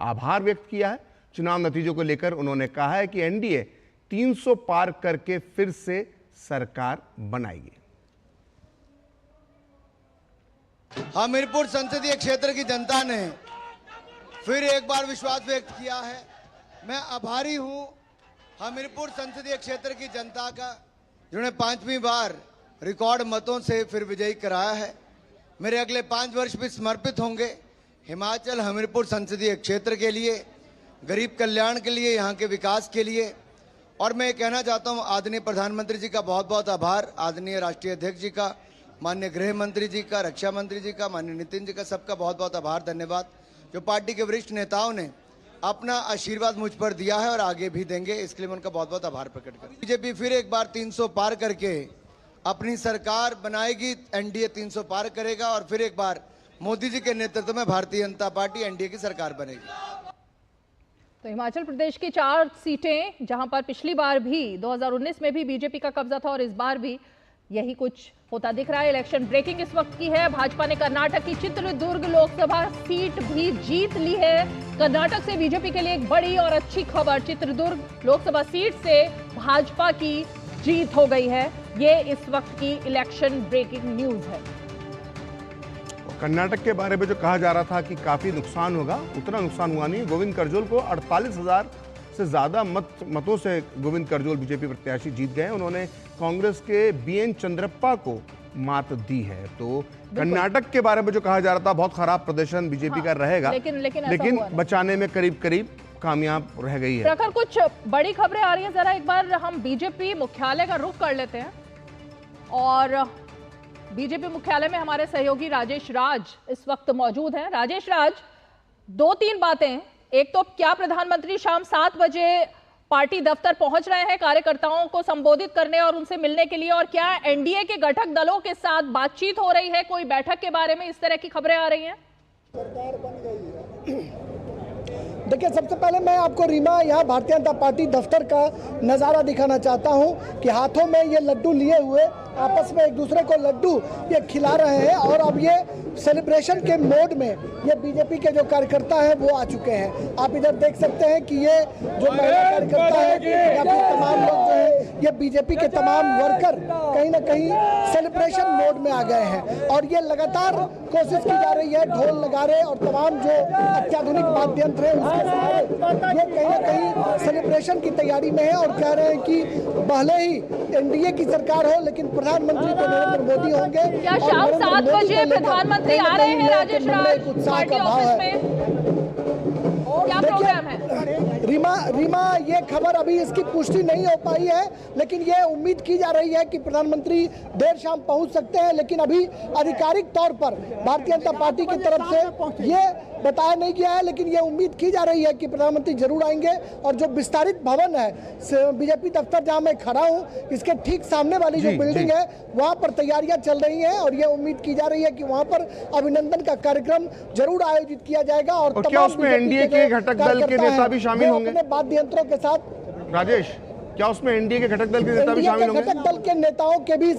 आभार व्यक्त किया है। चुनाव नतीजों को लेकर उन्होंने कहा है कि एनडीए 300 पार करके फिर से सरकार बनाएगी। हमीरपुर संसदीय क्षेत्र की जनता ने फिर एक बार विश्वास व्यक्त किया है। मैं आभारी हूं हमीरपुर संसदीय क्षेत्र की जनता का, जिन्होंने 5वीं बार रिकॉर्ड मतों से फिर विजयी कराया है। मेरे अगले 5 वर्ष भी समर्पित होंगे हिमाचल हमीरपुर संसदीय क्षेत्र के लिए, गरीब कल्याण के लिए, यहाँ के विकास के लिए। और मैं कहना चाहता हूँ आदरणीय प्रधानमंत्री जी का बहुत बहुत आभार, आदरणीय राष्ट्रीय अध्यक्ष जी का, माननीय गृह मंत्री जी का, रक्षा मंत्री जी का, माननीय नितिन जी का, सबका बहुत बहुत आभार, धन्यवाद। जो पार्टी के वरिष्ठ नेताओं ने अपना आशीर्वाद मुझ पर दिया है और आगे भी देंगे, इसके लिए मैं उनका बहुत बहुत आभार प्रकट करता हूं। बीजेपी फिर एक बार 300 पार करके अपनी सरकार बनाएगी, एनडीए 300 पार करेगा और फिर एक बार मोदी जी के नेतृत्व में भारतीय जनता पार्टी एनडीए की सरकार बनेगी। तो हिमाचल प्रदेश की 4 सीटें, जहां पर पिछली बार भी 2019 में भी बीजेपी का कब्जा था और इस बार भी यही कुछ होता दिख रहा है। इलेक्शन ब्रेकिंग इस वक्त की है। भाजपा ने कर्नाटक की चित्रदुर्ग लोकसभा सीट भी जीत ली है। कर्नाटक से बीजेपी के लिए एक बड़ी और अच्छी खबर, चित्रदुर्ग लोकसभा सीट से भाजपा की जीत हो गई है। ये इस वक्त की इलेक्शन ब्रेकिंग न्यूज है। कर्नाटक के बारे में जो कहा जा रहा था कि काफी नुकसान होगा, उतना नुकसान हुआ नहीं। गोविंद करजोल को 48,000 से ज्यादा मतों से गोविंद करजोल बीजेपी प्रत्याशी जीत गए। उन्होंने कांग्रेस के बीएन चंद्रप्पा को मात दी है। तो कर्नाटक के बारे में जो कहा जा रहा था बहुत खराब प्रदर्शन बीजेपी का रहेगा, लेकिन बचाने में करीब करीब कामयाब रह गई है। प्रखर, कुछ बड़ी खबरें आ रही हैं, जरा एक बार हम बीजेपी मुख्यालय का रुख कर लेते हैं। और बीजेपी मुख्यालय में हमारे सहयोगी राजेश राज इस वक्त मौजूद हैं। राजेश राज, 2-3 बातें। एक तो क्या प्रधानमंत्री शाम 7 बजे पार्टी दफ्तर पहुंच रहे हैं कार्यकर्ताओं को संबोधित करने और उनसे मिलने के लिए, और क्या एनडीए के घटक दलों के साथ बातचीत हो रही है, कोई बैठक के बारे में इस तरह की खबरें आ रही हैं? सरकार बन गई है। देखिए, सबसे पहले मैं आपको रीमा यहाँ भारतीय जनता पार्टी दफ्तर का नज़ारा दिखाना चाहता हूँ कि हाथों में ये लड्डू लिए हुए आपस में एक दूसरे को लड्डू ये खिला रहे हैं और अब ये सेलिब्रेशन के मोड में ये बीजेपी के जो कार्यकर्ता हैं वो आ चुके हैं। आप इधर देख सकते हैं कि ये जो महिला कार्यकर्ता है या फिर तमाम लोग जो है ये बीजेपी के तमाम वर्कर कहीं ना कहीं सेलिब्रेशन मोड में आ गए हैं और ये लगातार कोशिश की जा रही है, ढोल नगाड़े और तमाम जो अत्याधुनिक वाद्य यंत्र है उसके सहारे ये कहीं ना कहीं सेलिब्रेशन की तैयारी में है और कह रहे हैं कि भले ही एनडीए की सरकार हो लेकिन प्रधानमंत्री तो नरेंद्र मोदी होंगे। क्या शाम 7 बजे प्रधानमंत्री आ रहे हैं राजेश राज पार्टी ऑफिस में? क्या प्रोग्राम है? रीमा ये खबर अभी इसकी पुष्टि नहीं हो पाई है, लेकिन ये उम्मीद की जा रही है कि प्रधानमंत्री देर शाम पहुंच सकते हैं, लेकिन अभी आधिकारिक तौर पर भारतीय जनता पार्टी की तरफ से ये बताया नहीं गया है, लेकिन ये उम्मीद की जा रही है कि प्रधानमंत्री जरूर आएंगे। और जो विस्तारित भवन है बीजेपी दफ्तर जहां मैं खड़ा हूं, इसके ठीक सामने वाली जो बिल्डिंग है वहां पर तैयारियां चल रही हैं और ये उम्मीद की जा रही है कि वहां पर अभिनंदन का कार्यक्रम जरूर आयोजित किया जाएगा। और क्या उसमें एनडीए के घटक दल के नेता भी शामिल होंगे वाद्य यंत्रों के साथ? राजेश, क्या उसमें एनडीए के घटक दल के नेता भी शामिल होंगे? घटक दल के नेताओं के भी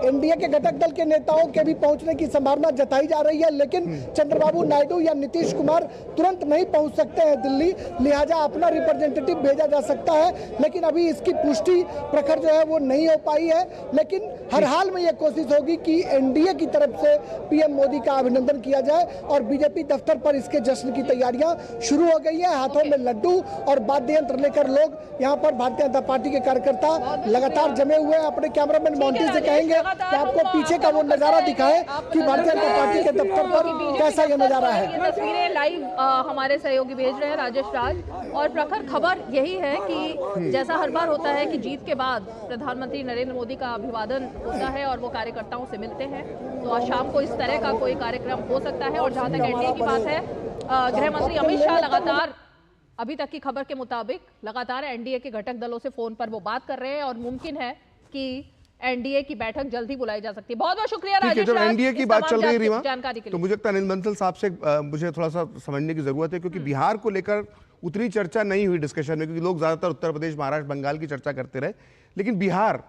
एनडीए के घटक दल के नेताओं के भी पहुंचने की संभावना जताई जा रही है, लेकिन चंद्रबाबू नायडू या नीतीश कुमार तुरंत नहीं पहुंच सकते हैं दिल्ली, लिहाजा अपना रिप्रेजेंटेटिव भेजा जा सकता है, लेकिन अभी इसकी पुष्टि प्रखर जो है वो नहीं हो पाई है। लेकिन हर हाल में यह कोशिश होगी कि एनडीए की तरफ से पीएम मोदी का अभिनंदन किया जाए और बीजेपी दफ्तर पर इसके जश्न की तैयारियां शुरू हो गई है। हाथों में लड्डू और वाद्य यंत्र लेकर लोग यहाँ पर भारतीय जनता पार्टी के कार्यकर्ता लगातार जमे हुए हैं। अपने कैमरामैन मोंटी से कहेंगे कि आपको पीछे का वो नजारा दिखाएं कि भारतीय जनता पार्टी के दफ्तर पर कैसा ये नजारा है। ये तस्वीरें लाइव हमारे सहयोगी भेज रहे हैं राजेश राज। और प्रखर, खबर यही है कि जैसा हर बार होता है कि जीत के बाद प्रधानमंत्री नरेंद्र मोदी का अभिवादन होता है और वो कार्यकर्ताओं से मिलते हैं, तो आज शाम को इस तरह का कोई कार्यक्रम हो सकता है। और जहां तक एनडीए की बात है, गृह मंत्री अमित शाह लगातार अभी तक की खबर के मुताबिक लगातार एनडीए के घटक दलों से फोन पर वो बात कर रहे हैं और मुमकिन है कि एनडीए की बैठक जल्दी बुलाई जा सकती है। बहुत बहुत शुक्रिया राजेश। जब एनडीए की बात चल रही है रीमा, जानकारी के लिए तो मुझे लगता है अनिल बंसल साहब से मुझे थोड़ा सा समझने की जरूरत है, क्योंकि बिहार को लेकर उतनी चर्चा नहीं हुई डिस्कशन में, क्योंकि लोग ज्यादातर उत्तर प्रदेश, महाराष्ट्र, बंगाल की चर्चा करते रहे, लेकिन बिहार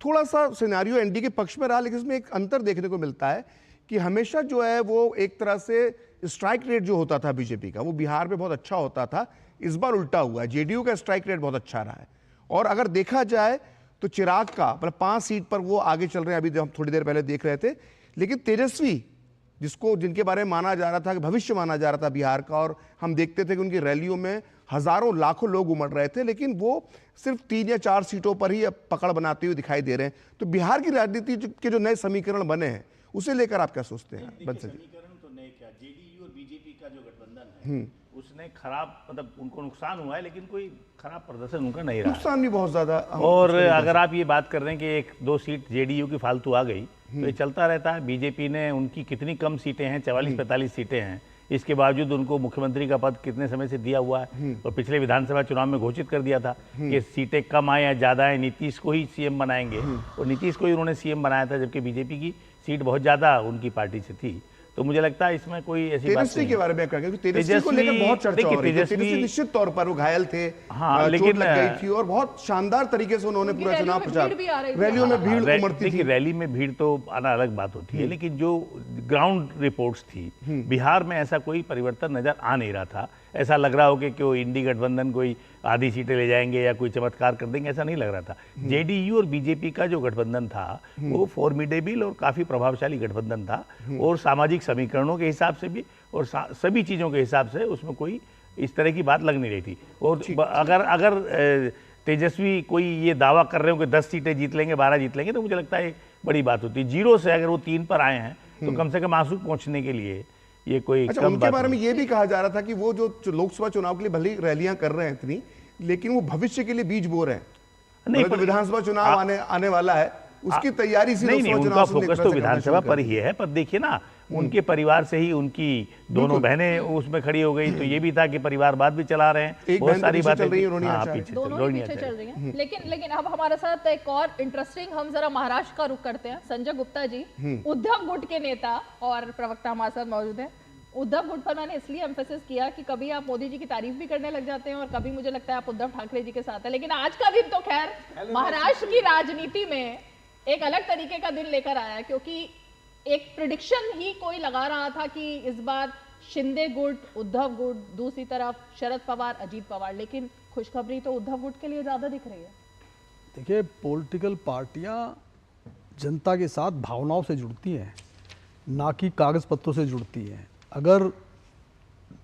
थोड़ा सा सिनेरियो एनडीए के पक्ष में रहा। लेकिन इसमें एक अंतर देखने को मिलता है कि हमेशा जो है वो एक तरह से स्ट्राइक रेट जो होता था बीजेपी का, वो बिहार में बहुत अच्छा होता था। इस बार उल्टा हुआ है, जेडीयू का स्ट्राइक रेट बहुत अच्छा रहा है। और अगर देखा जाए तो चिराग का मतलब 5 सीट पर वो आगे चल रहे हैं, अभी हम थोड़ी देर पहले देख रहे थे। लेकिन तेजस्वी, जिनके बारे में माना जा रहा था कि भविष्य माना जा रहा था बिहार का, और हम देखते थे कि उनकी रैलियों में हजारों लाखों लोग उमड़ रहे थे, लेकिन वो सिर्फ 3 या 4 सीटों पर ही अब पकड़ बनाते हुए दिखाई दे रहे हैं। तो बिहार की राजनीति के जो नए समीकरण बने हैं उसे लेकर आप क्या सोचते हैं? समीकरण तो नए क्या, जेडीयू और बीजेपी का जो गठबंधन है उसने खराब, मतलब उनको नुकसान हुआ है लेकिन कोई खराब प्रदर्शन उनका नहीं रहा। नुकसान भी बहुत ज्यादा। और अगर आप ये बात कर रहे हैं कि 1-2 सीट जेडीयू की फालतू आ गई, तो ये चलता रहता है। बीजेपी ने उनकी कितनी कम सीटें हैं, 44-45 सीटें हैं, इसके बावजूद उनको मुख्यमंत्री का पद कितने समय से दिया हुआ है। और पिछले विधानसभा चुनाव में घोषित कर दिया था कि सीटें कम आए या ज्यादा आए, नीतीश को ही सीएम बनाएंगे, और नीतीश को ही उन्होंने सीएम बनाया था, जबकि बीजेपी की सीट बहुत ज्यादा उनकी पार्टी से थी। तो मुझे लगता है इसमें कोई ऐसी बात तेजस्वी के बारे में क्या कहेंगे? तेजस्वी को लेकर बहुत चर्चा हो रही है। तेजस्वी निश्चित तौर पर वो घायल थे, हाँ, लेकिन लग गई थी, और बहुत शानदार तरीके से उन्होंने पूरा चुनाव प्रचार, रैलियों में भीड़ उमड़ती थी। रैली में भीड़ तो आना अलग बात होती है, लेकिन जो ग्राउंड रिपोर्ट्स थी, बिहार में ऐसा कोई परिवर्तन नजर आ नहीं रहा था। ऐसा लग रहा हो कि क्यों इंडी गठबंधन कोई आधी सीटें ले जाएंगे या कोई चमत्कार कर देंगे, ऐसा नहीं लग रहा था। जेडीयू और बीजेपी का जो गठबंधन था वो फॉर्मिडेबल और काफी प्रभावशाली गठबंधन था, और सामाजिक समीकरणों के हिसाब से भी और सभी चीजों के हिसाब से उसमें कोई इस तरह की बात लग नहीं रही थी। और अगर तेजस्वी कोई ये दावा कर रहे हो कि 10 सीटें जीत लेंगे, 12 जीत लेंगे, तो मुझे लगता है बड़ी बात होती है। 0 से अगर वो 3 पर आए हैं तो कम से कम आंसू पहुंचने के लिए ये कोई अच्छा, कम उनके बारे में ये भी कहा जा रहा था कि वो जो लोकसभा चुनाव के लिए भले रैलियां कर रहे हैं इतनी, लेकिन वो भविष्य के लिए बीज बो रहे हैं। नहीं, तो विधानसभा चुनाव आने वाला है, उसकी तैयारी से नहीं, उनका फोकस तो विधानसभा पर ही है। पर देखिए ना, उनके परिवार से ही उनकी दोनों बहनें उसमें खड़ी हो गई, तो ये भी था कि परिवारवाद भी चला रहे हैं, बहुत सारी बातें पीछे चल रही हैं। लेकिन अब हमारे साथ एक और इंटरेस्टिंग, हम जरा महाराष्ट्र का रुख करते हैं। संजय गुप्ता जी, उद्धव गुट के नेता और प्रवक्ता हमारे साथ मौजूद हैं। उद्धव गुट पर मैंने इसलिए एम्फेसिस किया कि कभी आप मोदी जी की तारीफ भी करने लग जाते हैं और कभी मुझे लगता है आप उद्धव ठाकरे जी के साथ हैं। लेकिन आज का दिन तो खैर महाराष्ट्र की राजनीति में एक अलग तरीके का दिन लेकर आया, क्योंकि एक प्रेडिक्शन ही कोई लगा रहा था कि इस बार शिंदे गुट, उद्धव गुट, दूसरी तरफ शरद पवार, अजीत पवार, लेकिन खुशखबरी तो उद्धव गुट के लिए ज्यादा दिख रही है। देखिए, पॉलिटिकल पार्टियां जनता के साथ भावनाओं से जुड़ती हैं, ना कि कागज पत्रों से जुड़ती हैं। अगर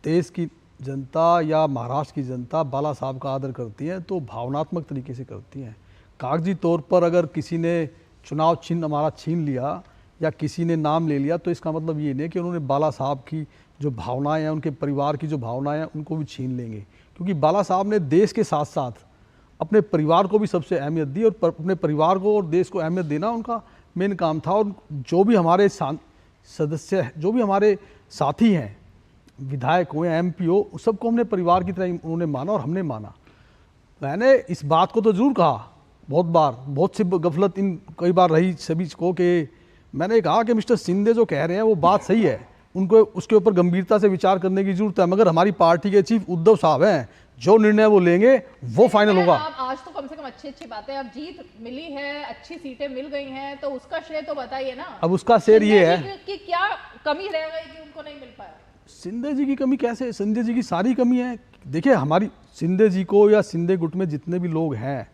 देश की जनता या महाराष्ट्र की जनता बाला साहब का आदर करती है तो भावनात्मक तरीके से करती हैं। कागजी तौर पर अगर किसी ने चुनाव चिन्ह हमारा छीन लिया या किसी ने नाम ले लिया, तो इसका मतलब ये नहीं कि उन्होंने बाला साहब की जो भावनाएं हैं, उनके परिवार की जो भावनाएं हैं, उनको भी छीन लेंगे। क्योंकि बाला साहब ने देश के साथ साथ अपने परिवार को भी सबसे अहमियत दी, और अपने परिवार को और देश को अहमियत देना उनका मेन काम था। और जो भी हमारे सदस्य, जो भी हमारे साथी हैं, विधायक हो या MP हो, सबको हमने परिवार की तरह उन्होंने माना और हमने माना। मैंने इस बात को तो जरूर कहा बहुत बार, बहुत सी गफलत इन कई बार रही सभी को, कि मैंने कहा कि मिस्टर शिंदे जो कह रहे हैं वो बात सही है, उनको उसके ऊपर गंभीरता से विचार करने की जरूरत है, मगर हमारी पार्टी के चीफ उद्धव साहब हैं, जो निर्णय वो लेंगे वो फाइनल होगा। आज तो कम से कम अच्छी बातें, अब जीत मिली है, अच्छी सीटें मिल गई हैं, तो उसका श्रेय तो बताइए ना। अब उसका श्रेय ये है कि क्या कमी रह गई कि उनको नहीं मिल पाया। शिंदे जी की कमी कैसे? शिंदे जी की सारी कमी है। देखिए, हमारी शिंदे जी को या शिंदे गुट में जितने भी लोग हैं,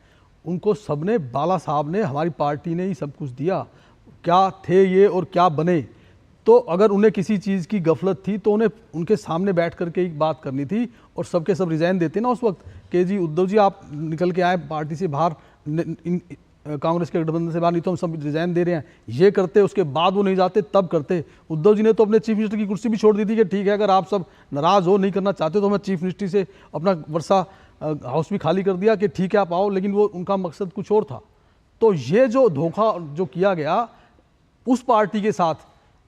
उनको सबने, बाला साहब ने, हमारी पार्टी ने ही सब कुछ दिया। क्या थे ये और क्या बने, तो अगर उन्हें किसी चीज़ की गफलत थी तो उन्हें उनके सामने बैठ करके एक बात करनी थी, और सबके सब रिजाइन देते ना उस वक्त कि जी उद्धव जी आप निकल के आए पार्टी से बाहर, कांग्रेस के गठबंधन से बाहर, नहीं तो हम सब रिजाइन दे रहे हैं, ये करते। उसके बाद वो नहीं जाते, तब करते। उद्धव जी ने तो अपने चीफ मिनिस्टर की कुर्सी भी छोड़ दी थी कि ठीक है, अगर आप सब नाराज़ हो, नहीं करना चाहते, तो मैं चीफ मिनिस्ट्री से अपना वर्षा हाउस भी खाली कर दिया कि ठीक है आप आओ, लेकिन वो उनका मकसद कुछ और था। तो ये जो धोखा जो किया गया उस पार्टी के साथ,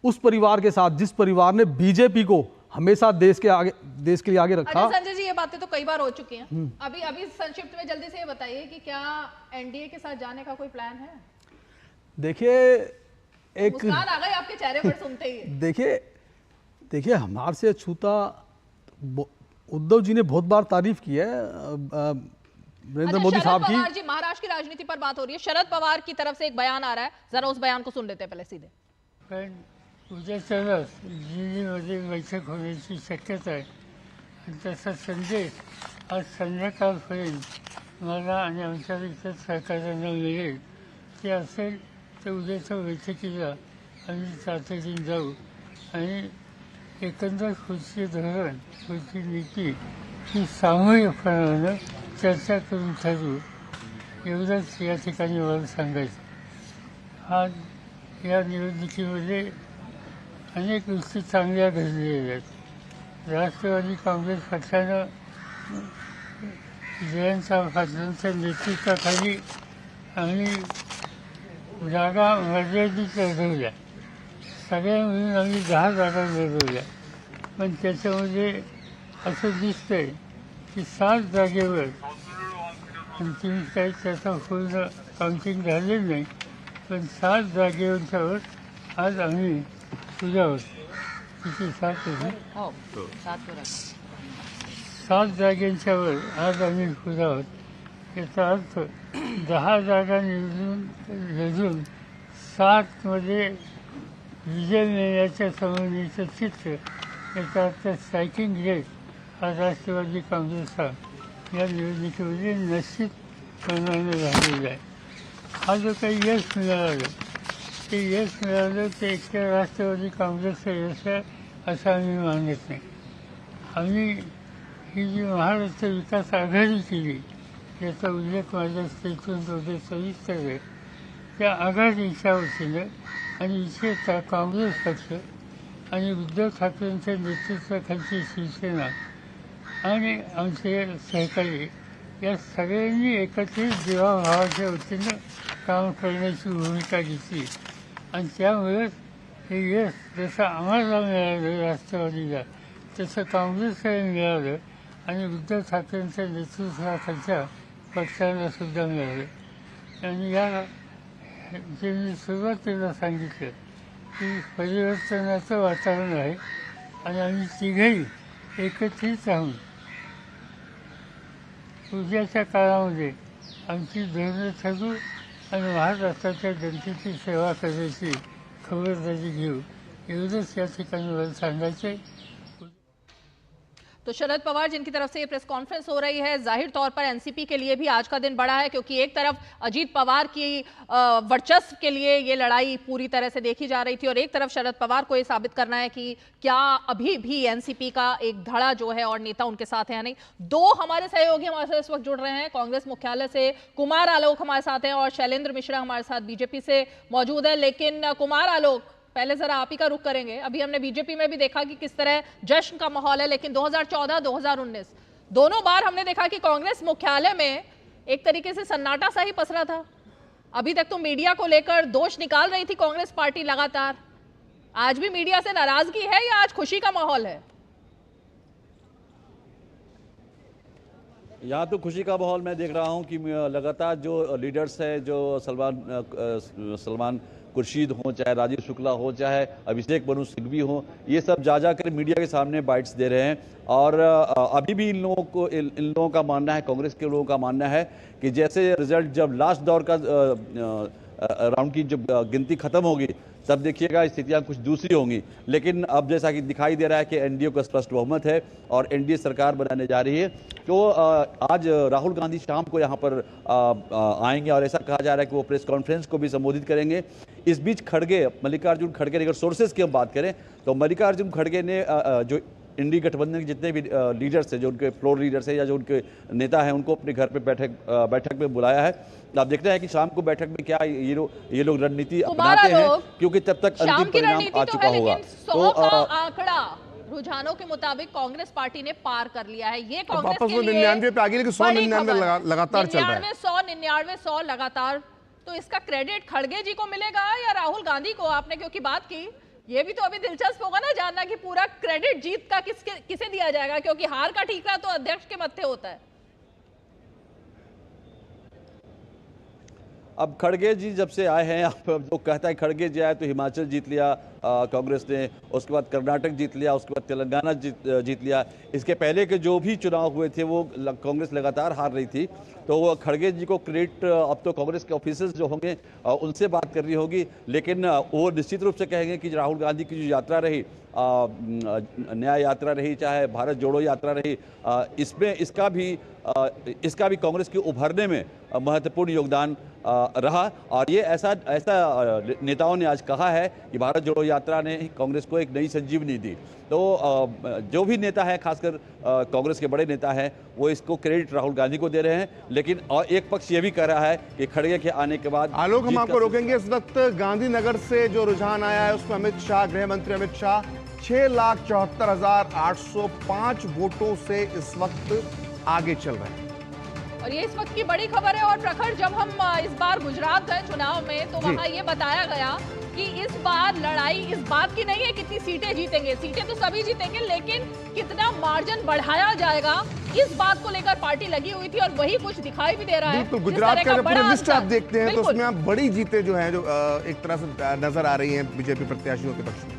उस परिवार के साथ, जिस परिवार ने बीजेपी को हमेशा देश के लिए आगे रखा। अच्छा संजय जी, ये बातें तो कई बार हो चुकी हैं। अभी संक्षिप्त में जल्दी से ये बताइए कि क्या एनडीए के साथ जाने का कोई प्लान है? देखिए, एक मुस्कान आ गई आपके चेहरे पर सुनते ही। देखिए हमारे से अछूता उद्धव जी ने बहुत बार तारीफ की है नरेंद्र मोदी साहब की। जी, महाराष्ट्र की राजनीति पर बात हो रही है, शरद पवार की तरफ से एक बयान आ रहा है, जरा उस बयान को सुन लेते हैं पहले सीधे। उद्याच्यालाच दिल्लीमध्ये बैठक होण्याची शक्यता आहे आणि तसा संदेश आज संध्याकाळपर्यंत मला आणि आमच्या इतर सहकार्यांना मिळेल ते असेल तर उद्याच्या बैठकीला आम्ही तातडीने जाऊ आणि एकंदर पुढचे धोरण, पुढची नीती ही सामूहिकपणानं चर्चा करून ठरवू, एवढंच या ठिकाणी मला सांगायचं। आज या निवडणुकीमध्ये अनेक गोष्टी चांगल्या घडलेल्या आहेत, राष्ट्रवादी काँग्रेस पक्षानं जयंत पाटलांच्या नेतृत्वाखाली आम्ही जागा मर्यादित लढवल्या. सगळ्या मिळून आम्ही 10 जागा लढवल्या. पण त्याच्यामध्ये असं दिसतंय की 7 जागेवर अंतिम काही त्याचा पूर्ण काउंटिंग झालेलं नाही, पण 7 जागेवरच्यावर आज आम्ही पुढे आहोत. किती 7 होते? 7 जागेंच्यावर आज आम्ही पुढे आहोत. याचा अर्थ 10 जागा लढून 7 मध्ये विजय मिळण्याच्या समन्वयाचं चित्र. याचा अर्थ स्ट्रायकिंग रेट हा राष्ट्रवादी काँग्रेसचा या निवडणुकीमध्ये निश्चितपणाने झालेला आहे. हा जो काही यश मिळालं ते यश मिळालं ते एकट्या राष्ट्रवादी काँग्रेसचं यश आहे असं आम्ही मानत नाही. आम्ही ही जी महाराष्ट्र विकास आघाडी केली याचा उल्लेख माझ्या स्टेटमेंटमध्ये सविस्तर आहे. त्या आघाडीच्या वतीनं आणि इथे काँग्रेस पक्ष आणि उद्धव ठाकरेंच्या नेतृत्वाखालची शिवसेना आणि आमचे सहकारी या सगळ्यांनी एकत्रित जीवाभावाच्या वतीनं काम करण्याची भूमिका घेतली आणि त्यामुळेच हे यश जसं आम्हाला मिळालं राष्ट्रवादीला तसं काँग्रेसला मिळालं आणि उद्धव ठाकरेंच्या नेतृत्वाखालच्या पक्षाला सुद्धा मिळालं. आणि या जे मी सुरुवातीला सांगितलं की परिवर्तनाचं वातावरण आहे आणि आम्ही तिघही एकत्रित राहून उद्याच्या काळामध्ये आमची धोरणं ठरवू आणि महाराष्ट्राच्या जनतेची सेवा करण्याची खबरदारी घेऊ एवढंच या ठिकाणी मला सांगायचं आहे. तो शरद पवार जिनकी तरफ से ये प्रेस कॉन्फ्रेंस हो रही है, जाहिर तौर पर एनसीपी के लिए भी आज का दिन बड़ा है क्योंकि एक तरफ अजीत पवार की वर्चस्व के लिए ये लड़ाई पूरी तरह से देखी जा रही थी और एक तरफ शरद पवार को ये साबित करना है कि क्या अभी भी एनसीपी का एक धड़ा जो है और नेता उनके साथ है या नहीं. 2 हमारे सहयोगी हमारे साथ इस वक्त जुड़ रहे हैं. कांग्रेस मुख्यालय से कुमार आलोक हमारे साथ हैं और शैलेंद्र मिश्रा हमारे साथ बीजेपी से मौजूद है. लेकिन कुमार आलोक, पहले जरा आप ही का रुख करेंगे. अभी हमने बीजेपी में भी देखा कि किस तरह जश्न का माहौल है, लेकिन 2014 2019 दोनों बार हमने देखा कि कांग्रेस मुख्यालय में एक तरीके से सन्नाटा सा ही पसरा था. अभी तक तो मीडिया को लेकर दोष निकाल रही थी कांग्रेस पार्टी लगातार. आज भी मीडिया से नाराजगी है या आज खुशी का माहौल है? यहाँ तो खुशी का माहौल मैं देख रहा हूँ कि लगातार जो लीडर्स है, जो सलमान खुर्शीद हो, चाहे राजीव शुक्ला हो, चाहे अभिषेक मनु सिंघवी हो, ये सब जा कर मीडिया के सामने बाइट्स दे रहे हैं. और अभी भी इन लोगों का मानना है, कांग्रेस के लोगों का मानना है कि जैसे रिजल्ट जब लास्ट दौर का राउंड की जब गिनती खत्म होगी तब देखिएगा स्थितियां कुछ दूसरी होंगी. लेकिन अब जैसा कि दिखाई दे रहा है कि एनडीए का स्पष्ट बहुमत है और एनडीए सरकार बनाने जा रही है. तो आज राहुल गांधी शाम को यहाँ पर आएंगे और ऐसा कहा जा रहा है कि वो प्रेस कॉन्फ्रेंस को भी संबोधित करेंगे. इस बीच मल्लिकार्जुन खड़गे, अगर सोर्सेज की हम बात करें तो मल्लिकार्जुन खड़गे ने जो इंडी गठबंधन के जितने भी लीडर्स हैं, जो उनके फ्लोर लीडर्स हैं या जो उनके नेता हैं, उनको अपने घर पे बैठक में बुलाया है. आप देखते हैं कि शाम को बैठक में क्या ये लोग रणनीति अपनाते हैं, क्योंकि तब तक अंतिम परिणाम आ चुका होगा. तो आंकड़ा रुझानों के मुताबिक कांग्रेस पार्टी ने पार कर लिया है. ये कांग्रेस के लिए 99 पे आ गई, लेकिन 199 लगातार चल रहा है. 100 लगातार. तो इसका क्रेडिट खड़गे जी को मिलेगा या राहुल गांधी को? आपने क्योंकि बात की, ये भी तो अभी दिलचस्प होगा ना जानना कि पूरा क्रेडिट जीत का किसे दिया जाएगा, क्योंकि हार का ठीकरा तो अध्यक्ष के मत्थे होता है. अब खड़गे जी जब से आए हैं, जो कहता है खड़गे जी आए तो हिमाचल जीत लिया कांग्रेस ने, उसके बाद कर्नाटक जीत लिया, उसके बाद तेलंगाना जीत लिया. इसके पहले के जो भी चुनाव हुए थे वो कांग्रेस लगातार हार रही थी. तो खड़गे जी को क्रेडिट अब तो कांग्रेस के ऑफिसर्स जो होंगे उनसे बात करनी होगी. लेकिन वो निश्चित रूप से कहेंगे कि राहुल गांधी की जो यात्रा रही, न्याय यात्रा रही, चाहे भारत जोड़ो यात्रा रही, इसमें इसका भी कांग्रेस के उभरने में महत्वपूर्ण योगदान रहा. और ये ऐसा नेताओं ने आज कहा है कि भारत जोड़ो यात्रा ने कांग्रेस को एक नई संजीवनी दी. तो जो भी नेता है, खासकर कांग्रेस के बड़े नेता हैं, वो इसको क्रेडिट राहुल गांधी को दे रहे हैं. लेकिन और एक पक्ष ये भी कह रहा है कि खड़गे के आने के बाद आलोक, हम आपको रोकेंगे. इस वक्त गांधीनगर से जो रुझान आया है उसमें अमित शाह, गृह मंत्री अमित शाह 6,74,805 वोटों से इस वक्त आगे चल रहे हैं। और ये इस वक्त की बड़ी खबर है। और प्रखर, जब हम इस बार गुजरात गए चुनाव में तो वहां ये बताया गया कि इस बार लड़ाई इस बात की नहीं है कितनी सीटें जीतेंगे, सीटें तो सभी जीतेंगे, लेकिन कितना मार्जिन बढ़ाया जाएगा इस बात को लेकर पार्टी लगी हुई थी और वही कुछ दिखाई भी दे रहा है। बिल्कुल, गुजरात का पूरी लिस्ट आप देखते हैं तो उसमें आप बड़ी जीतें जो हैं जो एक तरह से नजर आ रही हैं बीजेपी प्रत्याशियों के पक्ष में।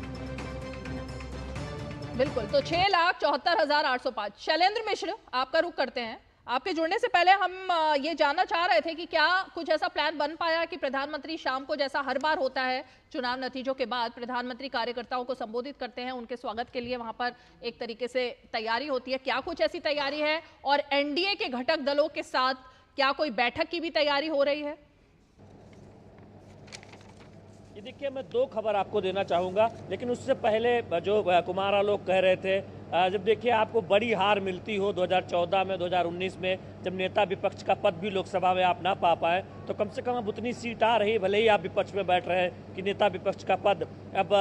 बिल्कुल, तो 6,74,805। शैलेंद्र मिश्र, आपका रुख करते हैं। आपके जुड़ने से पहले हम ये जानना चाह रहे थे कि क्या कुछ ऐसा प्लान बन पाया कि प्रधानमंत्री शाम को, जैसा हर बार होता है चुनाव नतीजों के बाद, प्रधानमंत्री कार्यकर्ताओं को संबोधित करते हैं, उनके स्वागत के लिए वहां पर एक तरीके से तैयारी होती है, क्या कुछ ऐसी तैयारी है? और एनडीए के घटक दलों के साथ क्या कोई बैठक की भी तैयारी हो रही है? ये देखिए, मैं दो खबर आपको देना चाहूँगा, लेकिन उससे पहले जो कुमार आलोक कह रहे थे, जब देखिए आपको बड़ी हार मिलती हो 2014 में, 2019 में, जब नेता विपक्ष का पद भी लोकसभा में आप ना पा पाए, तो कम से कम अब उतनी सीट आ रही, भले ही आप विपक्ष में बैठ रहे हैं, कि नेता विपक्ष का पद अब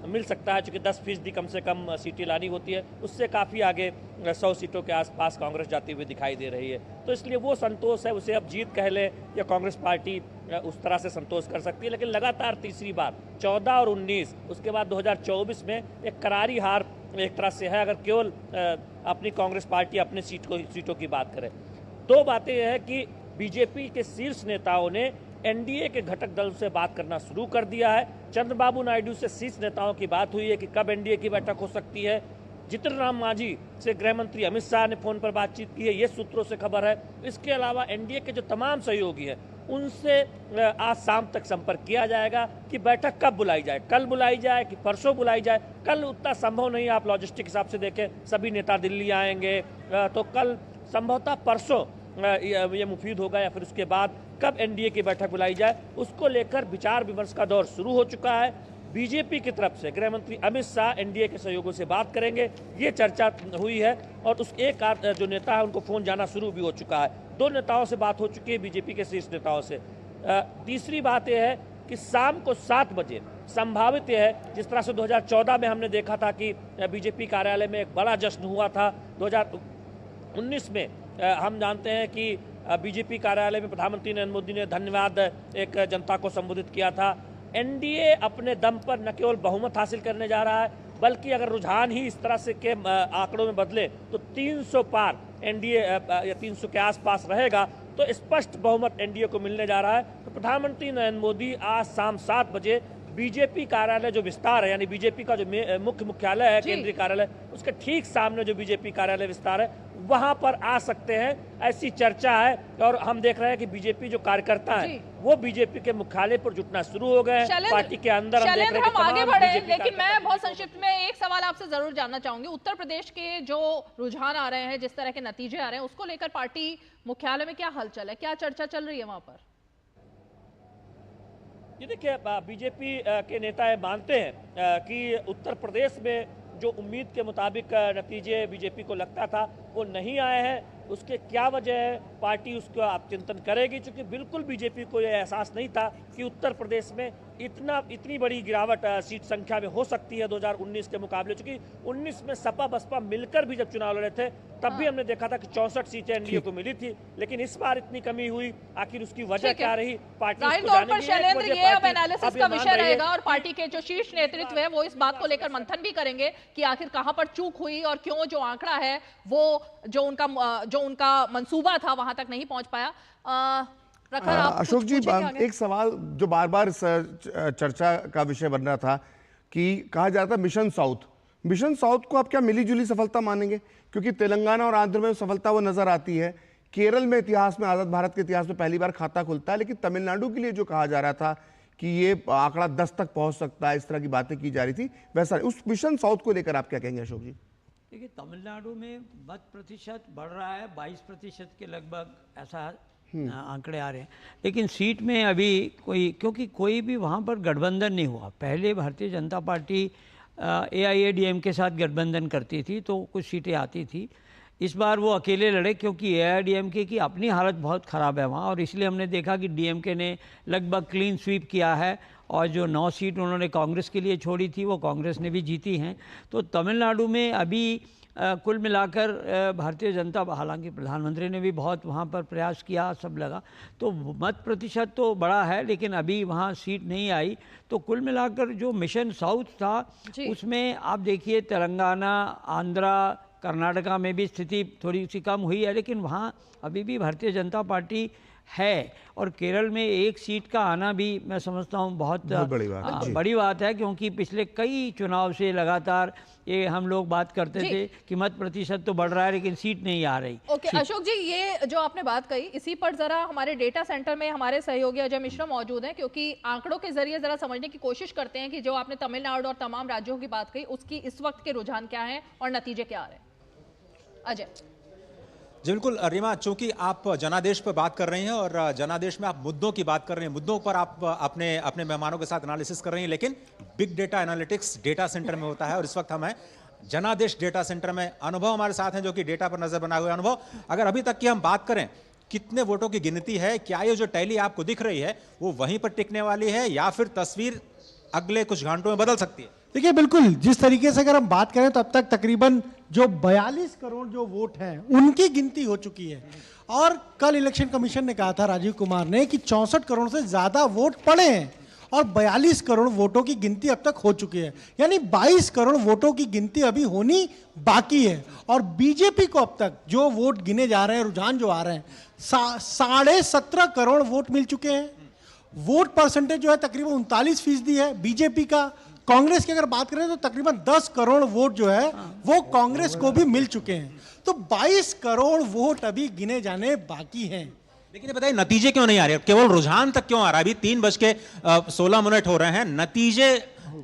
मिल सकता है, चूँकि 10% कम से कम सीटें लानी होती है, उससे काफ़ी आगे 100 सीटों के आसपास कांग्रेस जाती हुई दिखाई दे रही है। तो इसलिए वो संतोष है, उसे अब जीत कह ले या कांग्रेस पार्टी उस तरह से संतोष कर सकती है। लेकिन लगातार तीसरी बार 14 और 19, उसके बाद 2024 में एक करारी हार एक तरह से है, अगर केवल अपनी कांग्रेस पार्टी अपने सीटों की बात करे। दो बातें यह है कि बीजेपी के शीर्ष नेताओं ने एनडीए के घटक दल से बात करना शुरू कर दिया है। चंद्रबाबू नायडू से शीर्ष नेताओं की बात हुई है कि कब एनडीए की बैठक हो सकती है। जितिन राम मांझी से गृह मंत्री अमित शाह ने फोन पर बातचीत की है, ये सूत्रों से खबर है। इसके अलावा एनडीए के जो तमाम सहयोगी हैं उनसे आज शाम तक संपर्क किया जाएगा कि बैठक कब बुलाई जाए, कल बुलाई जाए कि परसों बुलाई जाए। कल उतना संभव नहीं, आप लॉजिस्टिक हिसाब से देखें, सभी नेता दिल्ली आएंगे, तो कल संभवतः परसों ये मुफीद होगा, या फिर उसके बाद कब एनडीए की बैठक बुलाई जाए, उसको लेकर विचार विमर्श का दौर शुरू हो चुका है। बीजेपी की तरफ से गृह मंत्री अमित शाह एनडीए के सहयोगों से बात करेंगे, ये चर्चा हुई है, और उस एक जो नेता है उनको फोन जाना शुरू भी हो चुका है। 2 नेताओं से बात हो चुकी है बीजेपी के शीर्ष नेताओं से। तीसरी बात यह है कि शाम को 7 बजे संभावित यह है, जिस तरह से 2014 में हमने देखा था कि बीजेपी कार्यालय में एक बड़ा जश्न हुआ था, 2019 में हम जानते हैं कि बीजेपी कार्यालय में प्रधानमंत्री नरेंद्र मोदी ने धन्यवाद एक जनता को संबोधित किया था। एनडीए अपने दम पर न केवल बहुमत हासिल करने जा रहा है, बल्कि अगर रुझान ही इस तरह से के आंकड़ों में बदले तो 300 पार एनडीए या 300 के आसपास रहेगा, तो स्पष्ट बहुमत एनडीए को मिलने जा रहा है। तो प्रधानमंत्री नरेंद्र मोदी आज शाम 7 बजे बीजेपी कार्यालय जो विस्तार है, यानी बीजेपी का जो मुख्य मुख्यालय है, केंद्रीय कार्यालय, उसके ठीक सामने जो बीजेपी कार्यालय विस्तार है, वहां पर आ सकते हैं, ऐसी चर्चा है। और हम देख रहे हैं कि बीजेपी जो कार्यकर्ता हैं वो बीजेपी के मुख्यालय पर जुटना शुरू हो गए हैं, पार्टी के अंदर। हम आगे बढ़े, लेकिन मैं बहुत संक्षिप्त में एक सवाल आपसे जरूर जानना चाहूंगी। उत्तर प्रदेश के जो रुझान आ रहे हैं, जिस तरह के नतीजे आ रहे हैं, उसको लेकर पार्टी मुख्यालय में क्या हलचल है, क्या चर्चा चल रही है वहां पर? ये देखिए, बीजेपी के नेता मानते हैं कि उत्तर प्रदेश में जो उम्मीद के मुताबिक नतीजे बीजेपी को लगता था वो नहीं आए हैं। उसके क्या वजह है, पार्टी उसका चिंतन करेगी, क्योंकि बिल्कुल बीजेपी को यह एहसास नहीं था कि उत्तर प्रदेश में इतनी बड़ी गिरावट सीट संख्या में हो सकती है 2019 के मुकाबले। क्योंकि 19 में सपा बसपा मिलकर भी जब चुनाव लड़े थे तब भी हमने देखा था कि 64 सीटें एनडीए को मिली थी, लेकिन इस बार इतनी कमी हुई। आखिर उसकी वजह क्या रही, पार्टी जाहिर तौर पर शैलेंद्र ये अब एनालिसिस का विषय रहेगा, और पार्टी के जो शीर्ष नेतृत्व है वो इस बात को लेकर मंथन भी करेंगे कि आखिर कहां पर चूक हुई और क्यों जो आंकड़ा है वो जो उनका मंसूबा था वहां तक नहीं पहुंच पाया। अशोक जी, एक सवाल जो बार बार चर्चा का विषय बन रहा था कि कहा जा रहा था मिशन साउथ को आप क्या मिलीजुली सफलता मानेंगे? क्योंकि तेलंगाना और आंध्र में सफलता वो नजर आती है, केरल में इतिहास में, आजाद भारत के इतिहास में पहली बार खाता खुलता है, लेकिन तमिलनाडु के लिए जो कहा जा रहा था कि ये आंकड़ा 10 तक पहुंच सकता है, इस तरह की बातें की जा रही थी, वैसा उस मिशन साउथ को लेकर आप क्या कहेंगे अशोक जी? देखिए, तमिलनाडु में मत प्रतिशत बढ़ रहा है, 22% के लगभग ऐसा आंकड़े आ रहे हैं, लेकिन सीट में अभी क्योंकि कोई भी वहाँ पर गठबंधन नहीं हुआ। पहले भारतीय जनता पार्टी AIADM के साथ गठबंधन करती थी तो कुछ सीटें आती थी। इस बार वो अकेले लड़े क्योंकि AIADMK की अपनी हालत बहुत ख़राब है वहाँ, और इसलिए हमने देखा कि DMK ने लगभग क्लीन स्वीप किया है और जो 9 सीट उन्होंने कांग्रेस के लिए छोड़ी थी वो कांग्रेस ने भी जीती हैं। तो तमिलनाडु में अभी कुल मिलाकर भारतीय जनता, हालांकि प्रधानमंत्री ने भी बहुत वहाँ पर प्रयास किया, सब लगा, तो मत प्रतिशत तो बड़ा है, लेकिन अभी वहाँ सीट नहीं आई। तो कुल मिलाकर जो मिशन साउथ था उसमें आप देखिए तेलंगाना, आंध्रा, कर्नाटका में भी स्थिति थोड़ी सी कम हुई है, लेकिन वहाँ अभी भी भारतीय जनता पार्टी है। और केरल में 1 सीट का आना भी मैं समझता हूँ बहुत बड़ी बात है, क्योंकि पिछले कई चुनाव से लगातार ये हम लोग बात करते थे कि मत प्रतिशत तो बढ़ रहा है लेकिन सीट नहीं आ रही। ओके अशोक जी, ये जो आपने बात कही, इसी पर जरा हमारे डेटा सेंटर में हमारे सहयोगी अजय मिश्रा मौजूद हैं, क्योंकि आंकड़ों के जरिए जरा समझने की कोशिश करते हैं कि जो आपने तमिलनाडु और तमाम राज्यों की बात कही उसकी इस वक्त के रुझान क्या है और नतीजे क्या आ रहे हैं। अजय जी बिल्कुल रीमा, चूंकि आप जनादेश पर बात कर रही हैं और जनादेश में आप मुद्दों की बात कर रहे हैं, मुद्दों पर आप अपने मेहमानों के साथ एनालिसिस कर रही हैं, लेकिन big data analytics data centre में होता है और इस वक्त हम हैं जनादेश डेटा सेंटर में। अनुभव हमारे साथ हैं जो कि डेटा पर नजर बनाए हुए। अनुभव, अगर अभी तक की हम बात करें कितने वोटों की गिनती है, क्या ये जो टैली आपको दिख रही है वो वहीं पर टिकने वाली है या फिर तस्वीर अगले कुछ घंटों में बदल सकती है? देखिए बिल्कुल, जिस तरीके से अगर हम बात करें तो अब तक तकरीबन जो 42 करोड़ जो वोट हैं उनकी गिनती हो चुकी है। और कल इलेक्शन कमीशन ने कहा था, राजीव कुमार ने, कि 64 करोड़ से ज्यादा वोट पड़े हैं और 42 करोड़ वोटों की गिनती अब तक हो चुकी है, यानी 22 करोड़ वोटों की गिनती अभी होनी बाकी है। और बीजेपी को अब तक जो वोट गिने जा रहे हैं, रुझान जो आ रहे हैं, 17.5 करोड़ वोट मिल चुके हैं। वोट परसेंटेज जो है तकरीबन 39% है बीजेपी का। कांग्रेस की अगर बात करें तो तकरीबन 10 करोड़ वोट जो है वो कांग्रेस को भी मिल चुके हैं। तो 22 करोड़ वोट अभी गिने जाने बाकी हैं। लेकिन बताइए नतीजे क्यों नहीं आ रहे, केवल रुझान तक क्यों आ रहा है? अभी 3:16 हो रहे हैं, नतीजे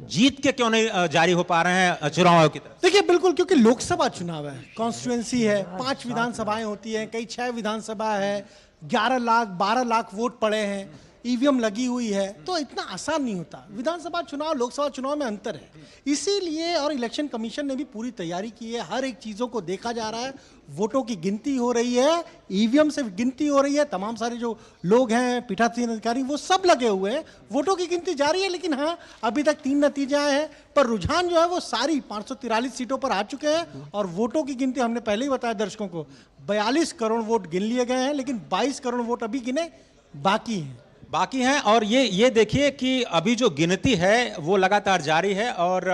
जीत के क्यों नहीं जारी हो पा रहे हैं चुनाव की तरफ? देखिए बिल्कुल, क्योंकि लोकसभा चुनाव है, कॉन्स्टिट्यूएंसी है, 5 विधानसभाएं होती हैं, कई 6 विधानसभा है, 11 लाख 12 लाख वोट पड़े हैं, ईवीएम लगी हुई है, तो इतना आसान नहीं होता। विधानसभा चुनाव लोकसभा चुनाव में अंतर है, इसीलिए और इलेक्शन कमीशन ने भी पूरी तैयारी की है। हर एक चीज़ों को देखा जा रहा है, वोटों की गिनती हो रही है, ईवीएम से गिनती हो रही है, तमाम सारे जो लोग हैं पीठासीन अधिकारी वो सब लगे हुए हैं, वोटों की गिनती जारी है। लेकिन हाँ, अभी तक 3 नतीजे आए हैं, पर रुझान जो है वो सारी 543 सीटों पर आ चुके हैं। और वोटों की गिनती हमने पहले ही बताया दर्शकों को, 42 करोड़ वोट गिन लिए गए हैं, लेकिन 22 करोड़ वोट अभी गिने बाकी हैं। और ये देखिए कि अभी जो गिनती है वो लगातार जारी है और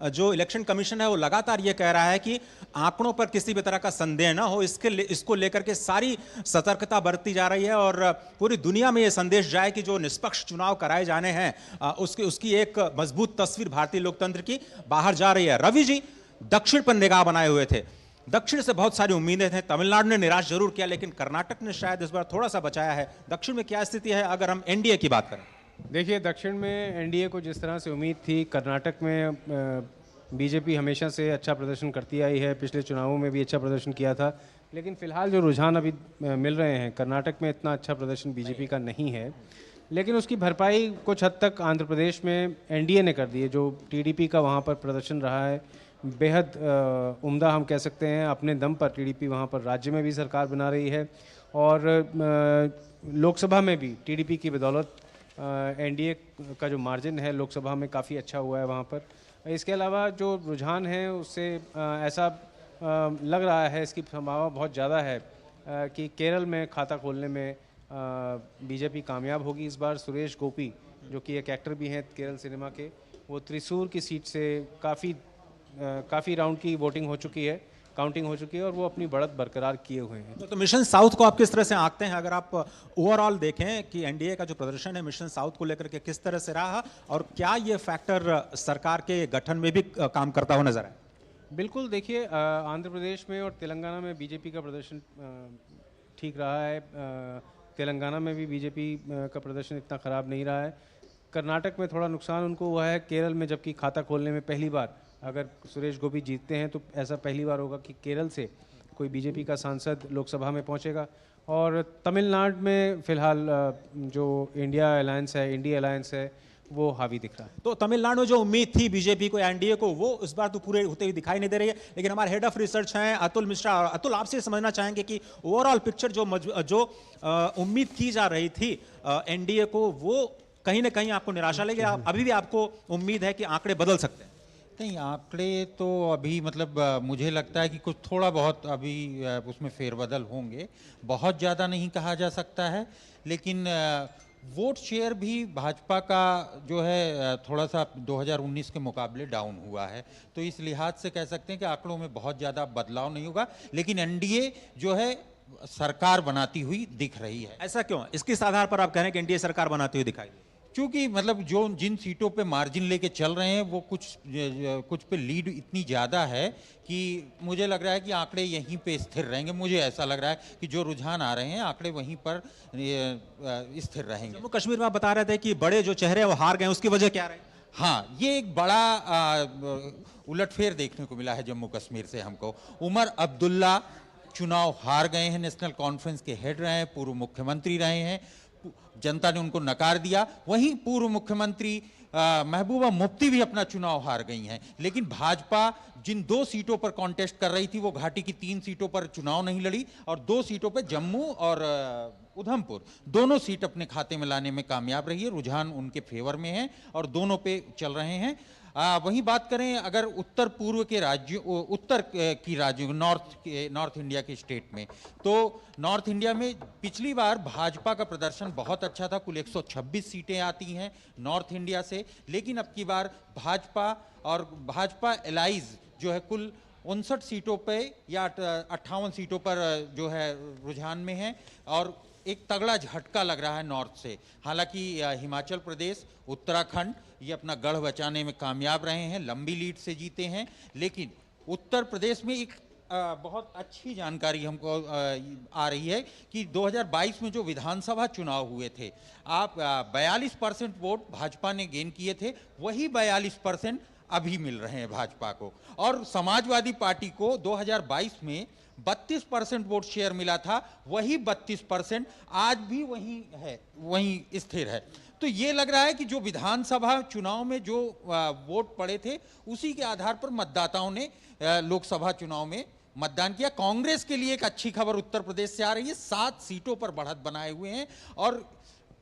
जो इलेक्शन कमीशन है वो लगातार ये कह रहा है कि आंकड़ों पर किसी भी तरह का संदेह ना हो, इसको लेकर के सारी सतर्कता बरती जा रही है और पूरी दुनिया में ये संदेश जाए कि जो निष्पक्ष चुनाव कराए जाने हैं उसकी एक मजबूत तस्वीर भारतीय लोकतंत्र की बाहर जा रही है। रवि जी, दक्षिण पर निगाह बनाए हुए थे, दक्षिण से बहुत सारी उम्मीदें थी, तमिलनाडु ने निराश जरूर किया लेकिन कर्नाटक ने शायद इस बार थोड़ा सा बचाया है। दक्षिण में क्या स्थिति है अगर हम एनडीए की बात करें? देखिए, दक्षिण में एनडीए को जिस तरह से उम्मीद थी, कर्नाटक में बीजेपी हमेशा से अच्छा प्रदर्शन करती आई है, पिछले चुनावों में भी अच्छा प्रदर्शन किया था, लेकिन फिलहाल जो रुझान अभी मिल रहे हैं कर्नाटक में इतना अच्छा प्रदर्शन बीजेपी का नहीं है, लेकिन उसकी भरपाई कुछ हद तक आंध्र प्रदेश में एनडीए ने कर दी है। जो टीडीपी का वहाँ पर प्रदर्शन रहा है बेहद उम्दा हम कह सकते हैं, अपने दम पर टीडीपी वहाँ पर राज्य में भी सरकार बना रही है और लोकसभा में भी टीडीपी की बदौलत एनडीए का जो मार्जिन है लोकसभा में काफ़ी अच्छा हुआ है वहाँ पर। इसके अलावा जो रुझान है उससे ऐसा लग रहा है, इसकी संभावना बहुत ज़्यादा है कि केरल में खाता खोलने में बीजेपी कामयाब होगी इस बार। सुरेश गोपी जो कि एक एक्टर भी हैं केरल सिनेमा के, वो त्रिशूर की सीट से काफ़ी राउंड की वोटिंग हो चुकी है, काउंटिंग हो चुकी है और वो अपनी बढ़त बरकरार किए हुए हैं। तो मिशन साउथ को आप किस तरह से आंकते हैं? अगर आप ओवरऑल देखें कि एनडीए का जो प्रदर्शन है मिशन साउथ को लेकर के किस तरह से रहा और क्या ये फैक्टर सरकार के गठन में भी काम करता हुआ नजर आए? बिल्कुल, देखिए आंध्र प्रदेश में और तेलंगाना में बीजेपी का प्रदर्शन ठीक रहा है, तेलंगाना में भी बीजेपी का प्रदर्शन इतना ख़राब नहीं रहा है। कर्नाटक में थोड़ा नुकसान उनको हुआ है, केरल में जबकि खाता खोलने में पहली बार अगर सुरेश गोपी जीतते हैं तो ऐसा पहली बार होगा कि केरल से कोई बीजेपी का सांसद लोकसभा में पहुंचेगा। और तमिलनाडु में फिलहाल जो इंडिया अलायंस है वो हावी दिख रहा है। तो तमिलनाडु में जो उम्मीद थी बीजेपी को, एनडीए को, वो इस बार तो पूरे होते हुए दिखाई नहीं दे रही है। लेकिन हमारे हेड ऑफ रिसर्च हैं अतुल मिश्रा, और अतुल आपसे समझना चाहेंगे कि ओवरऑल पिक्चर जो उम्मीद की जा रही थी एनडीए को, वो कहीं ना कहीं आपको निराशा लगी, अभी भी आपको उम्मीद है कि आंकड़े बदल सकते हैं? नहीं, आंकड़े तो अभी मतलब मुझे लगता है कि कुछ थोड़ा बहुत अभी उसमें फेरबदल होंगे, बहुत ज़्यादा नहीं कहा जा सकता है, लेकिन वोट शेयर भी भाजपा का जो है थोड़ा सा 2019 के मुकाबले डाउन हुआ है, तो इस लिहाज से कह सकते हैं कि आंकड़ों में बहुत ज़्यादा बदलाव नहीं होगा, लेकिन एनडीए जो है सरकार बनाती हुई दिख रही है। ऐसा क्यों? इसके आधार पर आप कह रहे हैं कि एनडीए सरकार बनाती हुई दिखाई दे? क्योंकि मतलब जो जिन सीटों पे मार्जिन लेके चल रहे हैं वो कुछ पे लीड इतनी ज़्यादा है कि मुझे लग रहा है कि आंकड़े यहीं पे स्थिर रहेंगे। मुझे ऐसा लग रहा है कि जो रुझान आ रहे हैं आंकड़े वहीं पर स्थिर रहेंगे। जम्मू कश्मीर में आप बता रहे थे कि बड़े जो चेहरे वो हार गए, उसकी वजह क्या रही? हाँ, ये एक बड़ा उलटफेर देखने को मिला है जम्मू कश्मीर से हमको। उमर अब्दुल्ला चुनाव हार गए हैं, नेशनल कॉन्फ्रेंस के हेड रहे हैं, पूर्व मुख्यमंत्री रहे हैं, जनता ने उनको नकार दिया। वहीं पूर्व मुख्यमंत्री महबूबा मुफ्ती भी अपना चुनाव हार गई हैं, लेकिन भाजपा जिन 2 सीटों पर कॉन्टेस्ट कर रही थी वो घाटी की 3 सीटों पर चुनाव नहीं लड़ी और 2 सीटों पर जम्मू और उधमपुर दोनों सीट अपने खाते में लाने में कामयाब रही है। रुझान उनके फेवर में है और दोनों पे चल रहे हैं। वहीं बात करें अगर उत्तर पूर्व के राज्यों, उत्तर की राज्यों, नॉर्थ इंडिया के स्टेट में, तो नॉर्थ इंडिया में पिछली बार भाजपा का प्रदर्शन बहुत अच्छा था, कुल 126 सीटें आती हैं नॉर्थ इंडिया से, लेकिन अब की बार भाजपा और भाजपा एलाइज जो है कुल 59 सीटों पे या 58 सीटों पर जो है रुझान में है और एक तगड़ा झटका लग रहा है नॉर्थ से। हालांकि हिमाचल प्रदेश, उत्तराखंड ये अपना गढ़ बचाने में कामयाब रहे हैं, लंबी लीड से जीते हैं, लेकिन उत्तर प्रदेश में एक बहुत अच्छी जानकारी हमको आ रही है कि 2022 में जो विधानसभा चुनाव हुए थे, आप 42% वोट भाजपा ने गेन किए थे, वही 42% अभी मिल रहे हैं भाजपा को। और समाजवादी पार्टी को 2022 में 32% वोट शेयर मिला था, वही 32% आज भी वही है, वही स्थिर है। तो ये लग रहा है कि जो विधानसभा चुनाव में जो वोट पड़े थे उसी के आधार पर मतदाताओं ने लोकसभा चुनाव में मतदान किया। कांग्रेस के लिए एक अच्छी खबर उत्तर प्रदेश से आ रही है, 7 सीटों पर बढ़त बनाए हुए हैं और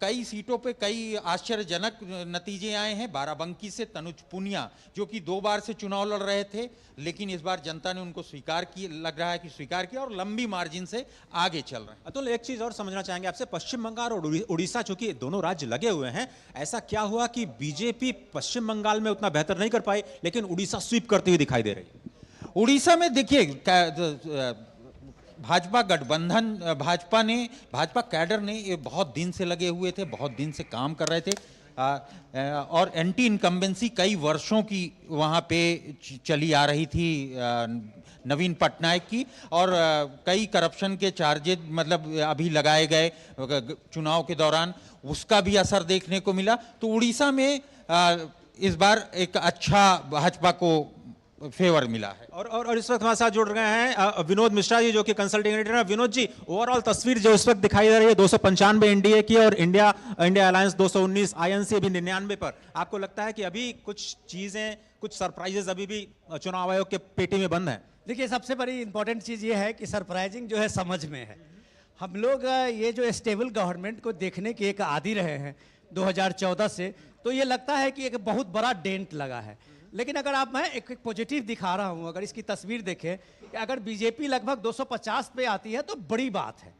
कई सीटों पे कई आश्चर्यजनक नतीजे आए हैं। बाराबंकी से तनुज पुनिया जो कि 2 बार से चुनाव लड़ रहे थे, लेकिन इस बार जनता ने उनको स्वीकार किया, लग रहा है कि स्वीकार किया और लंबी मार्जिन से आगे चल रहे हैं। अतुल, एक चीज और समझना चाहेंगे आपसे, पश्चिम बंगाल और उड़ीसा चूंकि दोनों राज्य लगे हुए हैं, ऐसा क्या हुआ कि बीजेपी पश्चिम बंगाल में उतना बेहतर नहीं कर पाई लेकिन उड़ीसा स्वीप करती हुई दिखाई दे रही है? उड़ीसा में देखिए भाजपा गठबंधन, भाजपा कैडर ने ये बहुत दिन से लगे हुए थे, बहुत दिन से काम कर रहे थे और एंटी इनकम्बेंसी कई वर्षों की वहाँ पे चली आ रही थी नवीन पटनायक की और कई करप्शन के चार्जेस मतलब अभी लगाए गए चुनाव के दौरान, उसका भी असर देखने को मिला। तो उड़ीसा में इस बार एक अच्छा भाजपा को फेवर मिला है। और इस वक्त हमारे साथ जुड़ रहे हैं विनोद मिश्रा जी जो कि कंसल्टिंग एडिटर हैं। विनोद जी, ओवरऑल तस्वीर जो इस वक्त दिखाई दे रही है 295 एनडीए की और इंडिया अलायंस 219, आईएनसी अभी 99 पर, आपको लगता है कि अभी कुछ चीजें, कुछ सरप्राइजेस अभी भी चुनाव आयोग के पेटी में बंद है? देखिए, सबसे बड़ी इंपॉर्टेंट चीज ये है कि सरप्राइजिंग जो है समझ में है। हम लोग ये जो स्टेबल गवर्नमेंट को देखने के एक आदी रहे हैं 2014 से, तो ये लगता है कि एक बहुत बड़ा डेंट लगा है। लेकिन अगर मैं एक पॉजिटिव दिखा रहा हूं, अगर इसकी तस्वीर देखें कि अगर बीजेपी लगभग 250 पे आती है तो बड़ी बात है।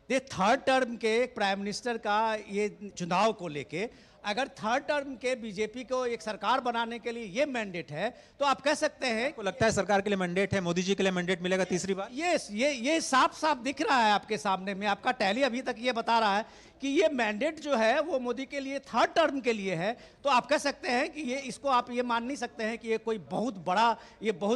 ये 3rd टर्म के प्राइम मिनिस्टर का ये चुनाव को लेके अगर 3rd टर्म के बीजेपी को एक सरकार बनाने के लिए ये मैंडेट है तो आप कह सकते हैं, आपको लगता है सरकार के लिए मैंडेट है, मोदी जी के लिए मैंडेट मिलेगा तीसरी बार? ये साफ साफ दिख रहा है आपके सामने में। आपका टैली अभी तक ये बता रहा है कि ये मैंडेट जो है वो मोदी के लिए 3rd टर्म के लिए है। तो आप कह सकते हैं कि ये इसको आप ये मान नहीं सकते हैं कि ये कोई बहुत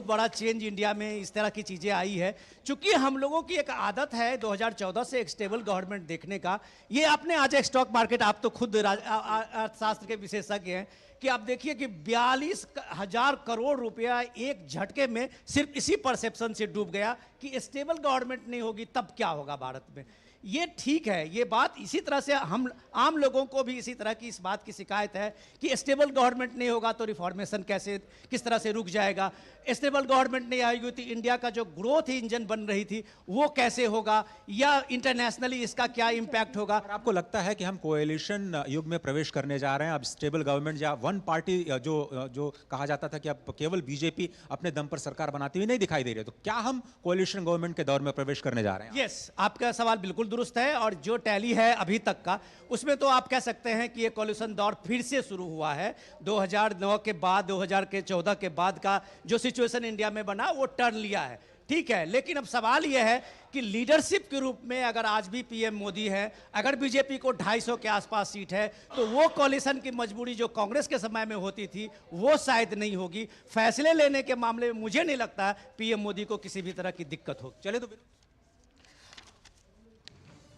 बड़ा चेंज इंडिया में इस तरह की चीज़ें आई है। चूंकि हम लोगों की एक आदत है 2014 से एक स्टेबल गवर्नमेंट देखने का। ये आपने आज एक स्टॉक मार्केट, आप तो खुद अर्थशास्त्र के विशेषज्ञ हैं, कि आप देखिए कि 42,000 करोड़ रुपया एक झटके में सिर्फ इसी परसेप्शन से डूब गया कि स्टेबल गवर्नमेंट नहीं होगी तब क्या होगा भारत में। ये ठीक है, ये बात इसी तरह से हम आम लोगों को भी इसी तरह की इस बात की शिकायत है कि स्टेबल गवर्नमेंट नहीं होगा तो रिफॉर्मेशन कैसे, किस तरह से रुक जाएगा। स्टेबल गवर्नमेंट नहीं आएगी तो इंडिया का जो ग्रोथ इंजन बन रही थी वो कैसे होगा, या इंटरनेशनली इसका क्या इम्पैक्ट होगा। आपको लगता है कि हम कोएलिशन युग में प्रवेश करने जा रहे हैं? अब स्टेबल गवर्नमेंट या वन पार्टी जो कहा जाता था कि अब केवल बीजेपी अपने दम पर सरकार बनाती हुई नहीं दिखाई दे रही है, तो क्या हम कोएलिशन गवर्नमेंट के दौर में प्रवेश करने जा रहे हैं? यस, आपका सवाल बिल्कुल दुरुस्त है, और जो टैली है अभी तक का उसमें तो आप कह सकते हैं कि ये कोएलिशन दौर फिर से शुरू हुआ है। 2009 के बाद 2014 के बाद का जो सिचुएशन इंडिया में बना वो टर्न लिया है, ठीक है। लेकिन अब सवाल यह है कि लीडरशिप के रूप में अगर आज भी पीएम मोदी है, अगर बीजेपी को 250 के आसपास सीट है, तो वो कोalition की मजबूरी जो कांग्रेस के समय में होती थी वो शायद नहीं होगी। फैसले लेने के मामले में मुझे नहीं लगता पीएम मोदी को किसी भी तरह की दिक्कत हो। चले तो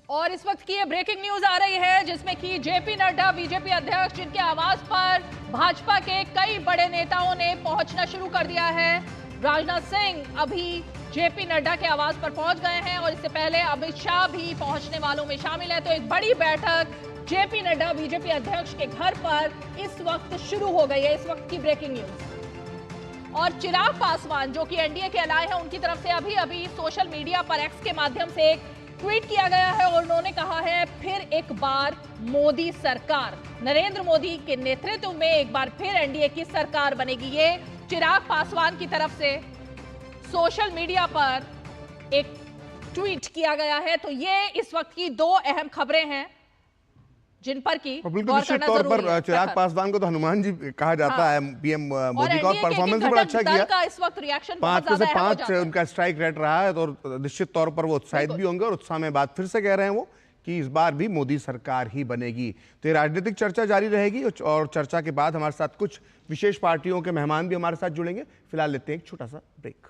और इस वक्त की ये ब्रेकिंग न्यूज आ रही है जिसमें कि जेपी नड्डा बीजेपी अध्यक्ष, जिनके आवास पर भाजपा के कई बड़े नेताओं ने पहुंचना शुरू कर दिया है। राजनाथ सिंह अभी जेपी नड्डा के आवास पर पहुंच गए हैं और इससे पहले अमित शाह भी पहुंचने वालों में शामिल है। तो एक बड़ी बैठक जेपी नड्डा बीजेपी अध्यक्ष के घर पर इस वक्त शुरू हो गई है। इस वक्त की ब्रेकिंग न्यूज। और चिराग पासवान जो कि एनडीए के अलाए हैं, उनकी तरफ से अभी अभी सोशल मीडिया पर एक्स के माध्यम से एक ट्वीट किया गया है और उन्होंने कहा है फिर एक बार मोदी सरकार, नरेंद्र मोदी के नेतृत्व में एक बार फिर एनडीए की सरकार बनेगी। ये चिराग पासवान की तरफ से सोशल मीडिया पर एक ट्वीट किया गया है। तो ये इस वक्त की दो अहम खबरें हैं जिन पर की बिल्कुल निश्चित तौर पर चिराग पासवान को तो हनुमान जी कहा जाता है पीएम मोदी का, और परफॉर्मेंस भी बड़ा अच्छा किया। इस वक्त रिएक्शन 5 में से 5 उनका स्ट्राइक रेट रहा है, तो निश्चित तौर पर वो उत्साहित भी होंगे और उत्साह में बात फिर से कह रहे हैं वो कि इस बार भी मोदी सरकार ही बनेगी। तो ये राजनीतिक चर्चा जारी रहेगी और चर्चा के बाद हमारे साथ कुछ विशेष पार्टियों के मेहमान भी हमारे साथ जुड़ेंगे। फिलहाल लेते हैं एक छोटा सा ब्रेक।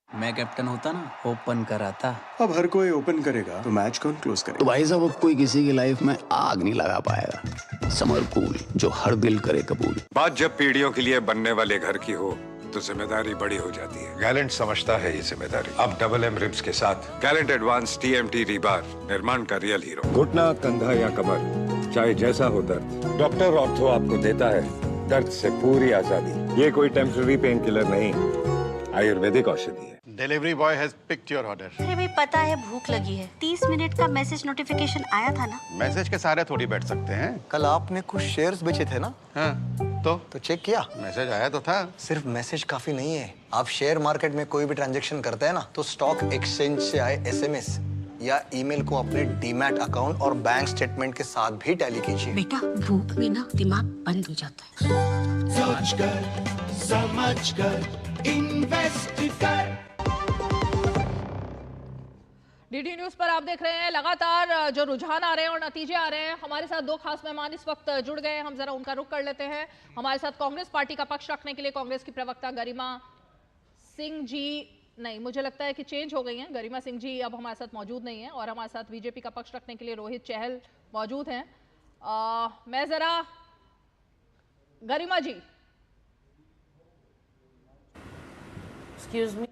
मैं कैप्टन होता ना, ओपन कराता। अब हर कोई ओपन करेगा तो मैच कौन क्लोज करेगा? तो भाई साहब अब कोई किसी की लाइफ में आग नहीं लगा पाएगा। समर कूल, जो हर दिल करे कबूल। बात जब पीढ़ियों के लिए बनने वाले घर की हो तो जिम्मेदारी बड़ी हो जाती है। गैलेंट समझता है ये जिम्मेदारी। अब डबल एम रिब्स के साथ गैलेंट एडवांस TMT रीबार, निर्माण का रियल हीरो। घुटना, कंधा या कमर, चाहे जैसा हो दर्द, डॉक्टर ऑर्थो आपको देता है दर्द से पूरी आजादी। ये कोई टेम्पररी पेन किलर नहीं, आयुर्वेदिक औषधि है। Delivery boy has picked your order. अरे भाई पता है भूख लगी है। 30 मिनट का मैसेज नोटिफिकेशन आया था ना। मैसेज के सारे थोड़ी बैठ सकते हैं। कल आपने कुछ शेयर्स बेचे थे ना? हाँ, तो चेक किया? मैसेज आया तो था। सिर्फ मैसेज काफी नहीं है। आप शेयर मार्केट में कोई भी ट्रांजैक्शन करते हैं ना, तो स्टॉक एक्सचेंज से आए SMS या ईमेल को अपने डीमैट अकाउंट और बैंक स्टेटमेंट के साथ भी टैली कीजिए। बेटा भूख में ना दिमाग बंद हो जाता है। सोच कर, समझ कर, इन्वेस्ट कर। डीडी न्यूज पर आप देख रहे हैं लगातार जो रुझान आ रहे हैं और नतीजे आ रहे हैं। हमारे साथ दो खास मेहमान इस वक्त जुड़ गए हैं, हम जरा उनका रुख कर लेते हैं। हमारे साथ कांग्रेस पार्टी का पक्ष रखने के लिए कांग्रेस की प्रवक्ता गरिमा सिंह जी, नहीं मुझे लगता है कि चेंज हो गई हैं, गरिमा सिंह जी अब हमारे साथ मौजूद नहीं है। और हमारे साथ बीजेपी का पक्ष रखने के लिए रोहित चहल मौजूद हैं। मैं जरा गरिमा जी, एक्सक्यूज मी,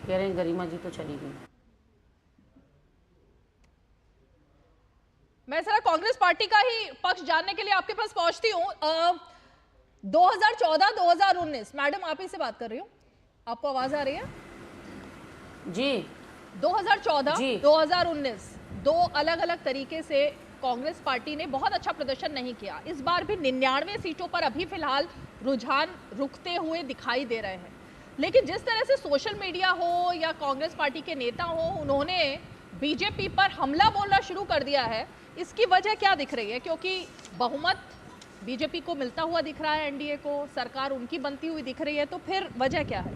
कह रहे हैं गरिमा जी तो चली गई। मैं जरा कांग्रेस पार्टी का ही पक्ष जानने के लिए आपके पास पहुंचती हूँ। 2014-2019, मैडम आप ही से बात कर रही हूँ, आपको आवाज आ रही है जी? 2014-2019 दो अलग अलग तरीके से कांग्रेस पार्टी ने बहुत अच्छा प्रदर्शन नहीं किया। इस बार भी 99 सीटों पर अभी फिलहाल रुझान रुकते हुए दिखाई दे रहे हैं। लेकिन जिस तरह से सोशल मीडिया हो या कांग्रेस पार्टी के नेता हो, उन्होंने बीजेपी पर हमला बोलना शुरू कर दिया है, इसकी वजह क्या दिख रही है? क्योंकि बहुमत बीजेपी को मिलता हुआ दिख रहा है, एनडीए को सरकार उनकी बनती हुई दिख रही है, तो फिर वजह क्या है?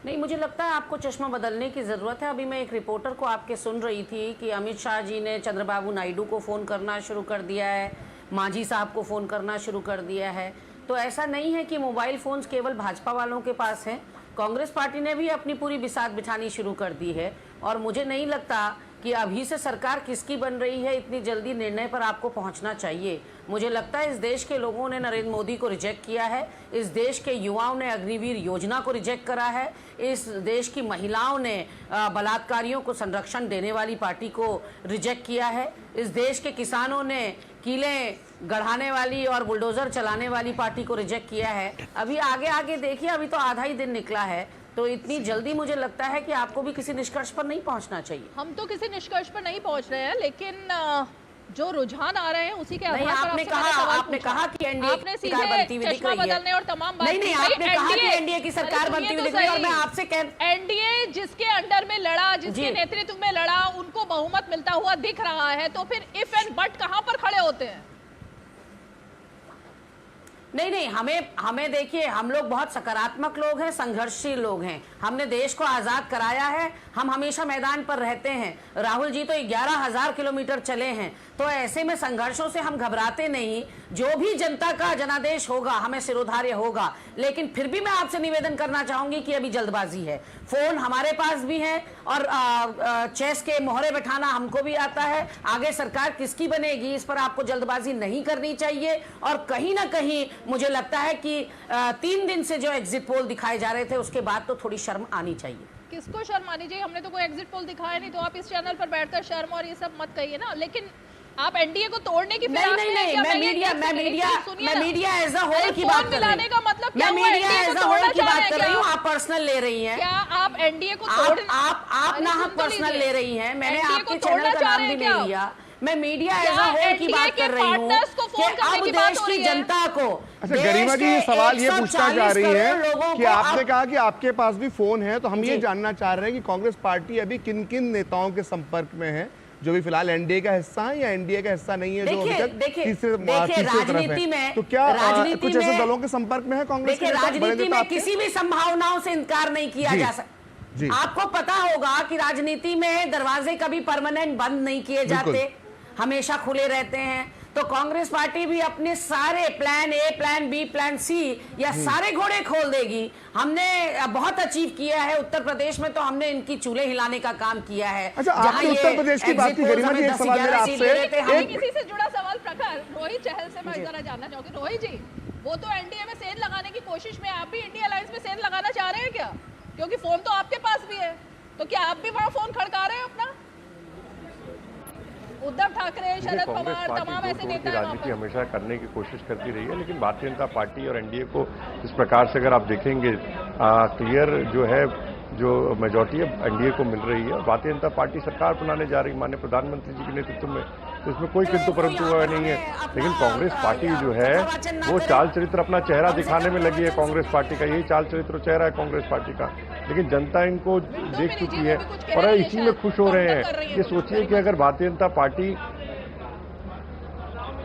नहीं, मुझे लगता है आपको चश्मा बदलने की ज़रूरत है। अभी मैं एक रिपोर्टर को आपके सुन रही थी कि अमित शाह जी ने चंद्रबाबू नायडू को फ़ोन करना शुरू कर दिया है, मांझी साहब को फ़ोन करना शुरू कर दिया है। तो ऐसा नहीं है कि मोबाइल फ़ोन्स केवल भाजपा वालों के पास हैं, कांग्रेस पार्टी ने भी अपनी पूरी बिसात बिछानी शुरू कर दी है। और मुझे नहीं लगता कि अभी से सरकार किसकी बन रही है, इतनी जल्दी निर्णय पर आपको पहुंचना चाहिए। मुझे लगता है इस देश के लोगों ने नरेंद्र मोदी को रिजेक्ट किया है, इस देश के युवाओं ने अग्निवीर योजना को रिजेक्ट करा है, इस देश की महिलाओं ने बलात्कारियों को संरक्षण देने वाली पार्टी को रिजेक्ट किया है, इस देश के किसानों ने कीलें गढ़ाने वाली और बुलडोजर चलाने वाली पार्टी को रिजेक्ट किया है। अभी आगे आगे देखिए, अभी तो आधा ही दिन निकला है, तो इतनी जल्दी मुझे लगता है कि आपको भी किसी निष्कर्ष पर नहीं पहुंचना चाहिए। हम तो किसी निष्कर्ष पर नहीं पहुंच रहे हैं, लेकिन जो रुझान आ रहे हैं उसी के आधार पर आपने कहा कि एनडीए आपने सीधे चश्मा बदलने और तमाम बात नहीं, आपने कहा कि एनडीए की सरकार बनती हुई दिख रही है। और मैं आपसे एनडीए जिसके अंडर में लड़ा, जिसके नेतृत्व में लड़ा, उनको बहुमत मिलता हुआ दिख रहा है, तो फिर इफ एंड बट कहां पर खड़े होते हैं? नहीं, हमें देखिए, हम लोग बहुत सकारात्मक लोग हैं, संघर्षशील लोग हैं, हमने देश को आज़ाद कराया है, हम हमेशा मैदान पर रहते हैं। राहुल जी तो 11,000 किलोमीटर चले हैं, तो ऐसे में संघर्षों से हम घबराते नहीं। जो भी जनता का जनादेश होगा हमें सिरोधार्य होगा, लेकिन फिर भी मैं आपसे निवेदन करना चाहूंगी कि अभी जल्दबाजी है। फोन हमारे पास भी है और चेस के मोहरे बैठाना हमको भी आता है। आगे सरकार किसकी बनेगी इस पर आपको जल्दबाजी नहीं करनी चाहिए। और कहीं ना कहीं मुझे लगता है कि 3 दिन से जो एग्जिट पोल दिखाए जा रहे थे उसके बाद तो थोड़ी शर्म आनी चाहिए। किसको शर्म आनी चाहिए? हमने तो कोई एग्जिट पोल दिखाया नहीं, तो आप इस चैनल पर बैठकर शर्म और ये सब मत कहिए ना। लेकिन आप एनडीए को तोड़ने की नहीं, मैं मीडिया एज अ होल की बात कर रही हूं। का मतलब क्या? मैं मीडिया एज अ होल की बात कर रही हूं, आप पर्सनल ले रही हैं। क्या आप एनडीए को तोड़ आप ना पर्सनल ले रही हैं? मैंने आपके चैनल का नाम भी नहीं लिया। मैं मीडिया एज अ होल की बात कर रही हूँ कि अब देश की जनता को। अच्छा गरिमा जी, ये सवाल ये पूछना चाह रही है कि आपने कहा कि आपके पास भी फोन है, तो हम ये जानना चाह रहे हैं कि कांग्रेस पार्टी अभी किन किन नेताओं के संपर्क में है जो भी फिलहाल एनडीए का हिस्सा है या एनडीए का हिस्सा नहीं है, जो अभी तक तीसरे तरफ है। तो क्या कुछ ऐसे दलों के संपर्क में है कांग्रेस? देखिए, राजनीति में किसी भी संभावनाओं से इनकार नहीं किया जा सकता। आपको पता होगा कि राजनीति में दरवाजे कभी परमानेंट बंद नहीं किए जाते, हमेशा खुले रहते हैं। तो कांग्रेस पार्टी भी अपने सारे plan A, plan B, plan C या सारे घोड़े खोल देगी। हमने बहुत अचीव किया है उत्तर प्रदेश में, तो हमने इनकी चूल्हे हिलाने का काम किया है। अच्छा, आपने उत्तर प्रदेश की बात की गरिमा जी, एक सवाल मेरा आपसे, किसी से जुड़ा सवाल प्रखर रोहित चहल से मैं जरा जानना चाहूंगी। रोहित जी, वो तो एनडीए में सेंध लगाने की कोशिश में, आप भी इंडिया अलायंस में सेंध लगाना चाह रहे हैं क्या? क्योंकि फोन तो आपके पास भी है, तो क्या आप भी वहां फोन खड़का रहे हैं अपना? उद्धव ठाकरे, शरद पवार, तमाम ऐसे नेता राजनीति हमेशा करने की कोशिश करती रही है, लेकिन भारतीय जनता पार्टी और एनडीए को इस प्रकार से अगर आप देखेंगे क्लियर जो है, जो मेजॉरिटी है एनडीए को मिल रही है। भारतीय जनता पार्टी सरकार बनाने जा रही है माननीय प्रधानमंत्री जी के नेतृत्व में, तो इसमें कोई किंतु परंतु नहीं है। लेकिन कांग्रेस पार्टी जो है वो चाल चरित्र, अपना चेहरा दिखाने में लगी है। कांग्रेस पार्टी का यही चाल चरित्र चेहरा है कांग्रेस पार्टी का, लेकिन जनता इनको देख चुकी है और इसी में खुश हो रहे हैं। ये सोचिए कि अगर भारतीय जनता पार्टी,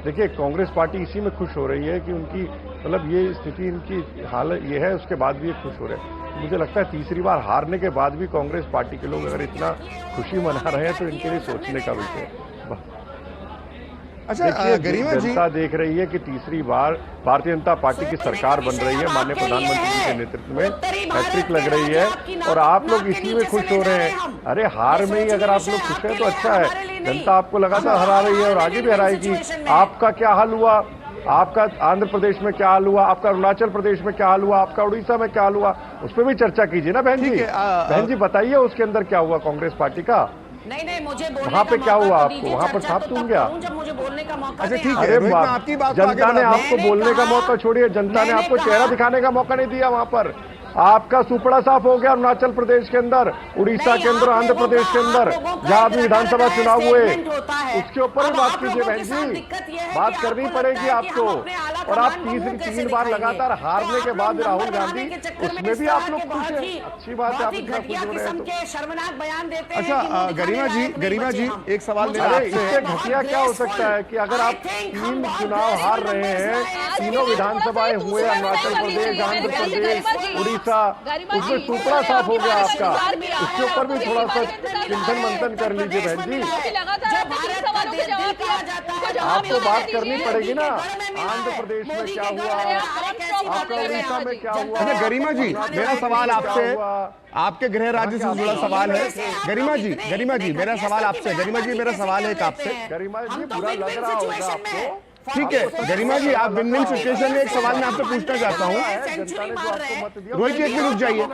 देखिए कांग्रेस पार्टी इसी में खुश हो रही है कि उनकी मतलब ये स्थिति, इनकी हालत ये है, उसके बाद भी ये खुश हो रहे हैं। मुझे लगता है तीसरी बार हारने के बाद भी कांग्रेस पार्टी के लोग अगर इतना खुशी मना रहे हैं तो इनके लिए सोचने का विषय है। अच्छा गरिमा जी, जनता देख रही है कि तीसरी बार भारतीय जनता पार्टी की सरकार बन रही है, माननीय प्रधानमंत्री जी के नेतृत्व में हैट्रिक लग रही है और आप लोग इसी में खुश हो रहे हैं। अरे हार में ही अगर आप लोग खुश हैं तो अच्छा है। जनता आपको लगातार हरा रही है और आगे भी हराएगी। आपका क्या हाल हुआ, आपका आंध्र प्रदेश में क्या हाल हुआ, आपका अरुणाचल प्रदेश में क्या हाल हुआ, आपका उड़ीसा में क्या हाल हुआ, उस पर भी चर्चा कीजिए ना बहन जी। बहन जी बताइए उसके अंदर क्या हुआ कांग्रेस पार्टी का? नहीं, मुझे बोलने वहाँ पे क्या हुआ आपको? वहाँ पर साफ तुम गया? जब मुझे बोलने का मौका अच्छा ठीक है, जनता ने आपको बोलने का मौका छोड़िए, जनता ने आपको चेहरा दिखाने का मौका नहीं दिया। वहाँ पर आपका सुपड़ा साफ हो गया अरुणाचल प्रदेश के अंदर, उड़ीसा के अंदर, आंध्र प्रदेश के अंदर, जहां भी विधानसभा चुनाव हुए, उसके ऊपर ही बात कीजिए बहन जी। बात करनी पड़ेगी आपको। और आप तीन बार लगातार हारने के बाद राहुल गांधी, उसमें भी आप लोग खुश हैं, अच्छी बात है, आप इतना खुश हो रहे हैं तो। शर्मनाक बयान देते हैं। अच्छा गरिमा जी एक सवाल मेरा आपसे, इससे घटिया क्या हो सकता है कि अगर आप 3 चुनाव हार रहे हैं, तीनों विधानसभाएं हुए, अरुणाचल प्रदेश, आंध्र प्रदेश, उड़ीसा, सा उसमें टुकड़ा साफ हो गया आपका, उसके ऊपर भी थोड़ा सा चिंतन मंथन कर लीजिए बहन जी। आपको बात करनी पड़ेगी ना, आंध्र प्रदेश में क्या हुआ, आपका उड़ीसा में क्या हुआ। अच्छा गरिमा जी, मेरा सवाल आपसे, आपके गृह राज्य से जुड़ा सवाल है। गरिमा जी मेरा सवाल आपसे, गरिमा जी मेरा सवाल है आपसे। गरिमा जी बुरा लग रहा होगा आपको, ठीक है गरिमा जी, आप विन विन सिचुएशन में एक सवाल मैं आपसे पूछना चाहता हूँ। रोहित जी एक मिनट रुक जाइए,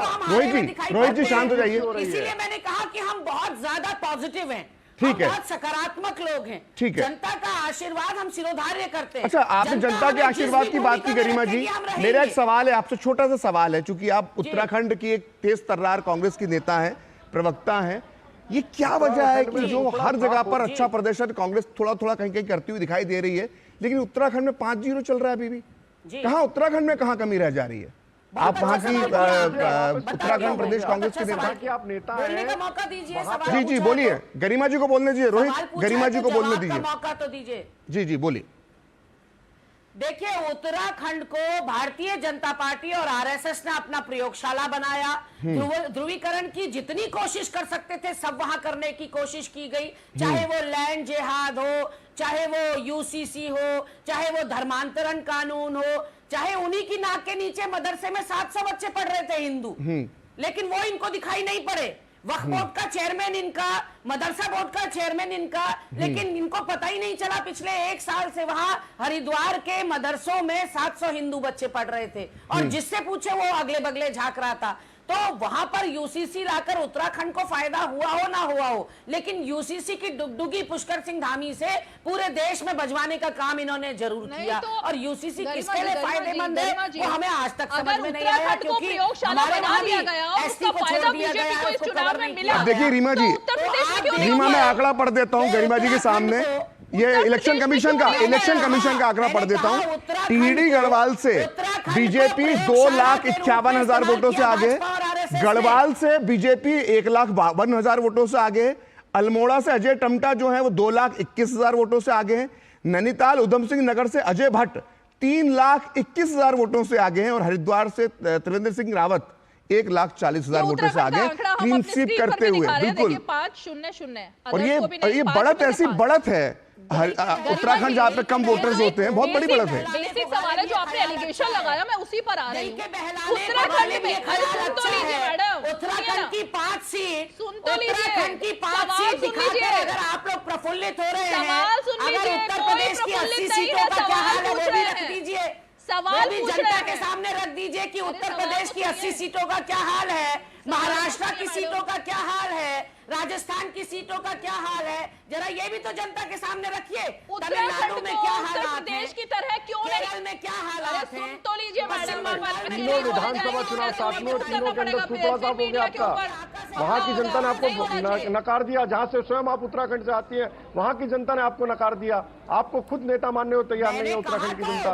रोहित जी शांत हो जाइए। इसीलिए मैंने कहा कि हम बहुत ज्यादा पॉजिटिव हैं, ठीक है, बहुत सकारात्मक लोग हैं, ठीक है, जनता का आशीर्वाद हम सिरोधार्य करते हैं। अच्छा, आपने जनता के आशीर्वाद की बात की गरिमा जी, मेरा एक सवाल है आपसे, छोटा सा सवाल है, चूंकि आप उत्तराखंड की एक तेज तर्रार कांग्रेस की नेता है, प्रवक्ता है, ये क्या वजह है कि जो हर जगह पर अच्छा प्रदर्शन कांग्रेस थोड़ा थोड़ा कहीं कहीं करती हुई दिखाई दे रही है, लेकिन उत्तराखंड में 5-0 चल रहा है अभी भी? कहां उत्तराखंड में कहां कमी रह जा रही है? आप वहां की उत्तराखंड प्रदेश कांग्रेस के नेता, आप नेता हैं, मौका दीजिए। जी बोलिए, गरिमा जी को बोलने दीजिए, रोहित गरिमा जी को बोलने दीजिए, मौका तो दीजिए। जी बोलिए। देखिए, उत्तराखंड को भारतीय जनता पार्टी और आरएसएस ने अपना प्रयोगशाला बनाया। ध्रुवीकरण की जितनी कोशिश कर सकते थे सब वहां करने की कोशिश की गई, चाहे वो लैंड जिहाद हो, चाहे वो यूसीसी हो, चाहे वो धर्मांतरण कानून हो, चाहे उन्हीं की नाक के नीचे मदरसे में 700 बच्चे पढ़ रहे थे हिंदू, लेकिन वो इनको दिखाई नहीं पड़े। वक्फ बोर्ड का चेयरमैन इनका, मदरसा बोर्ड का चेयरमैन इनका, लेकिन इनको पता ही नहीं चला पिछले 1 साल से वहां हरिद्वार के मदरसों में 700 हिंदू बच्चे पढ़ रहे थे, और जिससे पूछे वो अगले बगले झांक रहा था। तो वहां पर यूसीसी लाकर उत्तराखंड को फायदा हुआ हो ना हुआ हो, लेकिन यूसीसी की डुगडुगी पुष्कर सिंह धामी से पूरे देश में बजवाने का काम इन्होंने जरूर किया। और यूसीसी किसके लिए फायदेमंद है वो हमें आज तक समझ में नहीं आया, क्योंकि हमारे वहां भी एसटी को छोड़ दिया गया है, उसको कवर नहीं किया। देखिए रीमा जी, रीमा मैं आंकड़ा पढ़ देता हूँ गरिमा जी के सामने, ये इलेक्शन कमीशन का आंकड़ा पढ़ देता हूं। टीडी गढ़वाल से बीजेपी 2,51,000 वोटों से आगे, गढ़वाल से बीजेपी 1,52,000 वोटों से आगे, अल्मोड़ा से अजय टमटा जो है वो 2,21,000 वोटों से आगे हैं, नैनीताल उधम सिंह नगर से अजय भट्ट 3,21,000 वोटों से आगे हैं, और हरिद्वार से त्रिवेंद्र सिंह रावत 1,40,000 वोटों से आगे, क्लीन स्वीप करते हुए। बिल्कुल 5-0-0। और ये बढ़त ऐसी बढ़त है उत्तराखंड जहाँ पे कम वोटर्स होते हैं, बहुत बड़ी बढ़त है। बेसिक सवाल है जो आपने एलिगेशन लगाया, मैं उसी पर आ रही हूँ। उत्तराखंड में सुन तो लीजिए मैडम, उत्तराखंड की 5 सीट, सुन तो लीजिए, उत्तराखंड की 5 सीट दिखाकर अगर आप लोग प्रफुल्लित हो रहे हैं, अगर उत्तर प्रदेश की 80 सीटों का क्या हाल है वो भी रख दीजिए, सवाल भी जनता के सामने रख दीजिए कि उत्तर प्रदेश की 80 सीटों का क्या हाल है, महाराष्ट्र की सीटों का क्या हाल है, राजस्थान की सीटों का क्या हाल है, जरा ये भी तो जनता के सामने रखिए। तमिलनाडु में क्या हालात हैं, की तरह क्यों नहीं, केरल में क्या हालात हैं, तो लीजिए मैडम। तीनों विधानसभा चुनाव साथ में, तीनों के अंदर टुकड़ा साफ हो गया आपका। वहां की जनता ने आपको नकार दिया, जहां से स्वयं आप उत्तराखंड से आती है, वहां की जनता ने आपको नकार दिया, आपको खुद नेता मानने को तैयार नहीं है उत्तराखंड की जनता,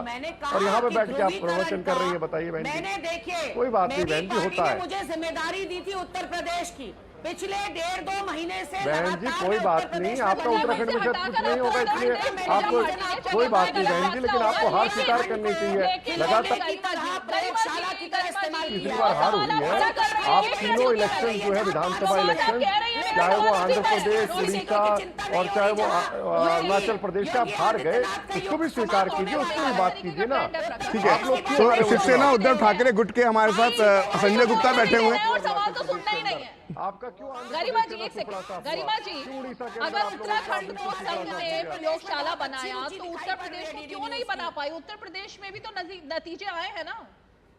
और यहाँ पे बैठ के आप प्रवचन कर रही है। बताइए बहन जी। मैंने देखिए, कोई बात नहीं बहन जी, होता है। मुझे जिम्मेदारी दी थी उत्तर प्रदेश की, पिछले 1.5-2 महीने से बहन जी कोई बात नहीं, आपका उत्तराखंड में शायद कुछ नहीं होगा, इसलिए आपको कोई बात नहीं बहन जी, लेकिन आपको हार स्वीकार करनी चाहिए। लगातार तीसरी बार हार हुई है। आप तीनों इलेक्शन जो है विधानसभा इलेक्शन, चाहे वो आंध्र प्रदेश, उड़ीसा और चाहे वो अरुणाचल प्रदेश से आप हार गए, उसको भी स्वीकार कीजिए, उसको भी बात कीजिए ना। ठीक है, तो शिवसेना उद्धव ठाकरे गुट के हमारे साथ संजय गुप्ता बैठे हुए हैं। आपका क्यों गरिमा जी एक सेकंड, गरिमा जी अगर उत्तराखंड को संघ ने प्रयोगशाला बनाया तो उत्तर प्रदेश को क्यों नहीं बना पाई? उत्तर प्रदेश में भी तो नतीजे आए हैं ना।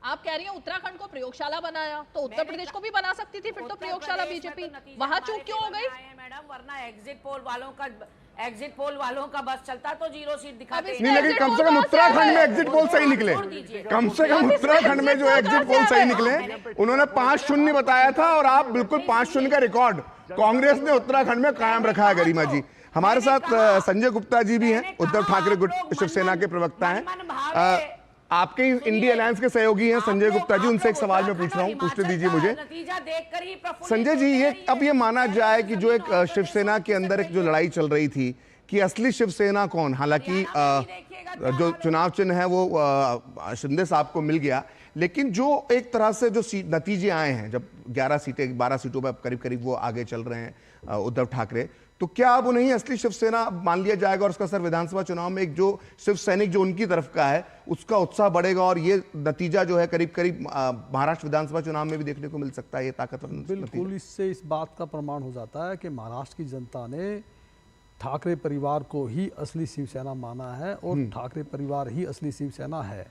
आप कह रही हैं उत्तराखंड को प्रयोगशाला बनाया तो उत्तर प्रदेश को भी बना सकती थी, फिर तो प्रयोगशाला बीजेपी, वहां चूक क्यों हो गई मैडम? वरना एग्जिट पोल वालों का बस चलता तो 0 सीट दिखाते नहीं, लेकिन कम से कम उत्तराखंड में एग्जिट पोल सही निकले, कम से कम उत्तराखंड में जो एग्जिट पोल सही निकले। उन्होंने 5-0 बताया था, और आप बिल्कुल 5-0 का रिकॉर्ड कांग्रेस ने उत्तराखंड में कायम रखा है। गरिमा जी हमारे साथ संजय गुप्ता जी भी हैं, उद्धव ठाकरे गुट शिवसेना के प्रवक्ता हैं, आपके इंडिया अलायंस के सहयोगी हैं संजय गुप्ता जी। उनसे एक सवाल मैं पूछ रहा हूं, पूछने दीजिए मुझे। संजय जी, ये अब ये माना जाए कि जो एक शिवसेना के अंदर एक जो लड़ाई चल रही थी कि असली शिवसेना कौन, हालांकि जो चुनाव चिन्ह है वो शिंदे साहब को मिल गया, लेकिन जो एक तरह से जो नतीजे आए हैं, जब 11 सीटें 12 सीटों पर करीब करीब वो आगे चल रहे हैं उद्धव ठाकरे, तो क्या अब उन्हें असली शिवसेना मान लिया जाएगा और उसका असर विधानसभा चुनाव में एक जो शिव सैनिक जो उनकी तरफ का है उसका उत्साह बढ़ेगा और ये नतीजा जो है करीब करीब महाराष्ट्र विधानसभा चुनाव में भी देखने को मिल सकता है ये ताकतवर बिल्कुल। इससे इस बात का प्रमाण हो जाता है कि महाराष्ट्र की जनता ने ठाकरे परिवार को ही असली शिवसेना माना है और ठाकरे परिवार ही असली शिवसेना है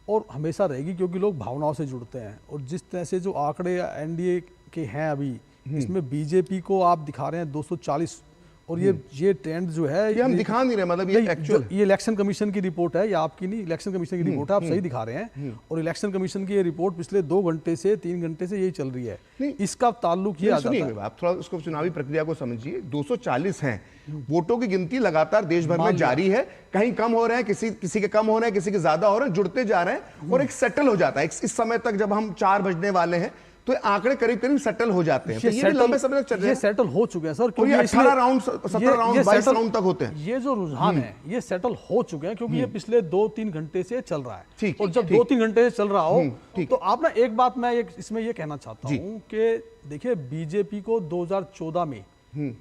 और हमेशा रहेगी, क्योंकि लोग भावनाओं से जुड़ते हैं। और जिस तरह से जो आंकड़े एनडीए के हैं अभी, इसमें बीजेपी को आप दिखा रहे हैं 240 और ये ट्रेंड जो है ये हम दिखा नहीं रहे, मतलब ये एक्चुअल ये इलेक्शन कमीशन की रिपोर्ट है, ये आपकी नहीं, इलेक्शन कमीशन की रिपोर्ट है, आप सही दिखा रहे हैं। और इलेक्शन कमीशन की ये रिपोर्ट पिछले 2 घंटे से 3 घंटे से यही चल रही है। इसका ताल्लुक ये आ जाता है, आप थोड़ा उसको चुनावी प्रक्रिया को समझिए। 240 हैं, वोटों की गिनती लगातार देश भर में जारी है, कहीं कम हो रहे हैं, किसी के कम हो रहे हैं, किसी के ज्यादा हो रहे हैं, जुड़ते जा रहे हैं और एक सेटल हो जाता है। इस समय तक जब हम 4 बजने वाले हैं तो आंकड़े करीब करीब सेटल हो जाते हैं। ये लंबे समय तक चल रहे हैं, ये सेटल हो चुके हैं सर, क्योंकि 18 राउंड 17 राउंड 22 राउंड तक होते हैं। ये जो रुझान है ये सेटल हो चुके हैं, क्योंकि ये पिछले 2-3 घंटे से चल रहा है। और जब 2-3 घंटे से चल रहा हो तो आप ना एक बात मैं इसमें ये कहना चाहता हूँ कि देखिए बीजेपी को 2014 में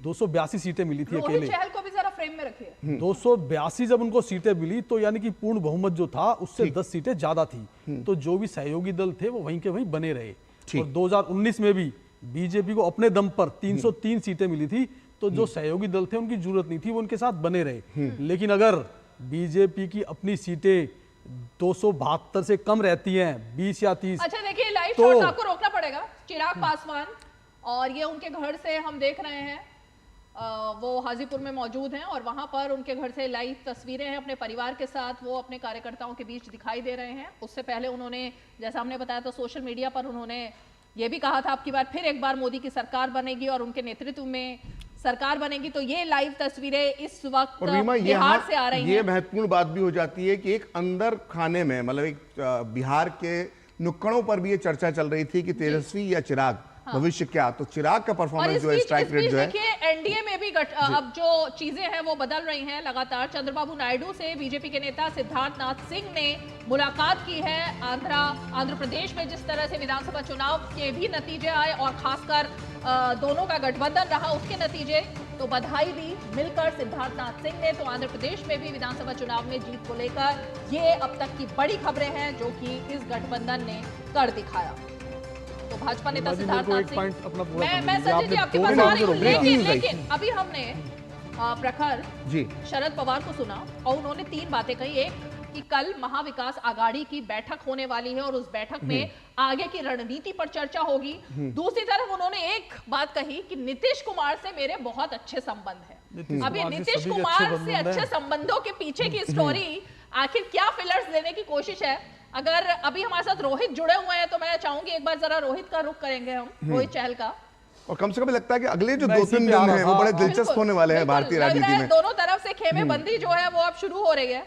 282 सीटें मिली थी अकेले। चहल को भी जरा फ्रेम में रखिए। 282 जब उनको सीटें मिली तो यानी कि पूर्ण बहुमत जो था उससे 10 सीटें ज्यादा थी। तो जो भी सहयोगी दल थे वो वहीं के वहीं बने रहे। और 2019 में भी बीजेपी को अपने दम पर 303 सीटें मिली थी, तो जो सहयोगी दल थे उनकी जरूरत नहीं थी, वो उनके साथ बने रहे। लेकिन अगर बीजेपी की अपनी सीटें 272 से कम रहती हैं, 20 या 30। अच्छा देखिए, लाइव शॉट आपको रोकना पड़ेगा। चिराग पासवान और ये उनके घर से हम देख रहे हैं, वो हाजीपुर में मौजूद हैं और वहां पर उनके घर से लाइव तस्वीरें हैं अपने परिवार के साथ, वो अपने कार्यकर्ताओं के बीच दिखाई दे रहे हैं। उससे पहले उन्होंने, जैसा हमने बताया, तो सोशल मीडिया पर उन्होंने ये भी कहा था अब की बार फिर एक बार मोदी की सरकार बनेगी और उनके नेतृत्व में सरकार बनेगी। तो ये लाइव तस्वीरें इस वक्त बिहार से आ रही हैं। ये महत्वपूर्ण बात भी हो जाती है कि एक अंदर खाने में, मतलब एक बिहार के नुक्कड़ों पर भी ये चर्चा चल रही थी कि तेजस्वी या चिराग भविष्य क्या। तो चिराग का परफॉर्मेंस जो है, स्ट्राइक रेट जो है, देखिए एनडीए में भी अब जो चीजें हैं वो बदल रही हैं लगातार। चंद्रबाबू नायडू से बीजेपी के नेता सिद्धार्थ नाथ सिंह ने मुलाकात की है। आंध्र प्रदेश में जिस तरह से विधानसभा चुनाव के भी नतीजे आए और खासकर दोनों का गठबंधन रहा उसके नतीजे, तो बधाई दी मिलकर सिद्धार्थ नाथ सिंह ने। तो आंध्र प्रदेश में भी विधानसभा चुनाव में जीत को लेकर ये अब तक की बड़ी खबरें हैं जो कि इस गठबंधन ने कर दिखाया। तो भाजपा नेता सिद्धार्थ नाथ सिंह, मैं संजय जी आपके पास आ रही हूं, लेकिन अभी हमने प्रखर शरद पवार को सुना और उन्होंने 3 बातें कही। एक कि कल महाविकास आघाड़ी की बैठक होने वाली है और उस बैठक में आगे की रणनीति पर चर्चा होगी। दूसरी तरफ उन्होंने एक बात कही कि नीतीश कुमार से मेरे बहुत अच्छे संबंध हैं। अभी नीतीश कुमार से अच्छे संबंधों के पीछे की स्टोरी आखिर क्या फिलर्स देने की कोशिश है। अगर अभी हमारे साथ रोहित जुड़े हुए हैं तो मैं चाहूंगी एक बार जरा रोहित का रुख करेंगे हम, रोहित चहल का। और कम से कम लगता है कि अगले जो 2-3 दिन हैं वो बड़े दिलचस्प होने वाले हैं भारतीय राजनीति में। दोनों तरफ से खेमेबंदी जो है वो अब शुरू हो रही है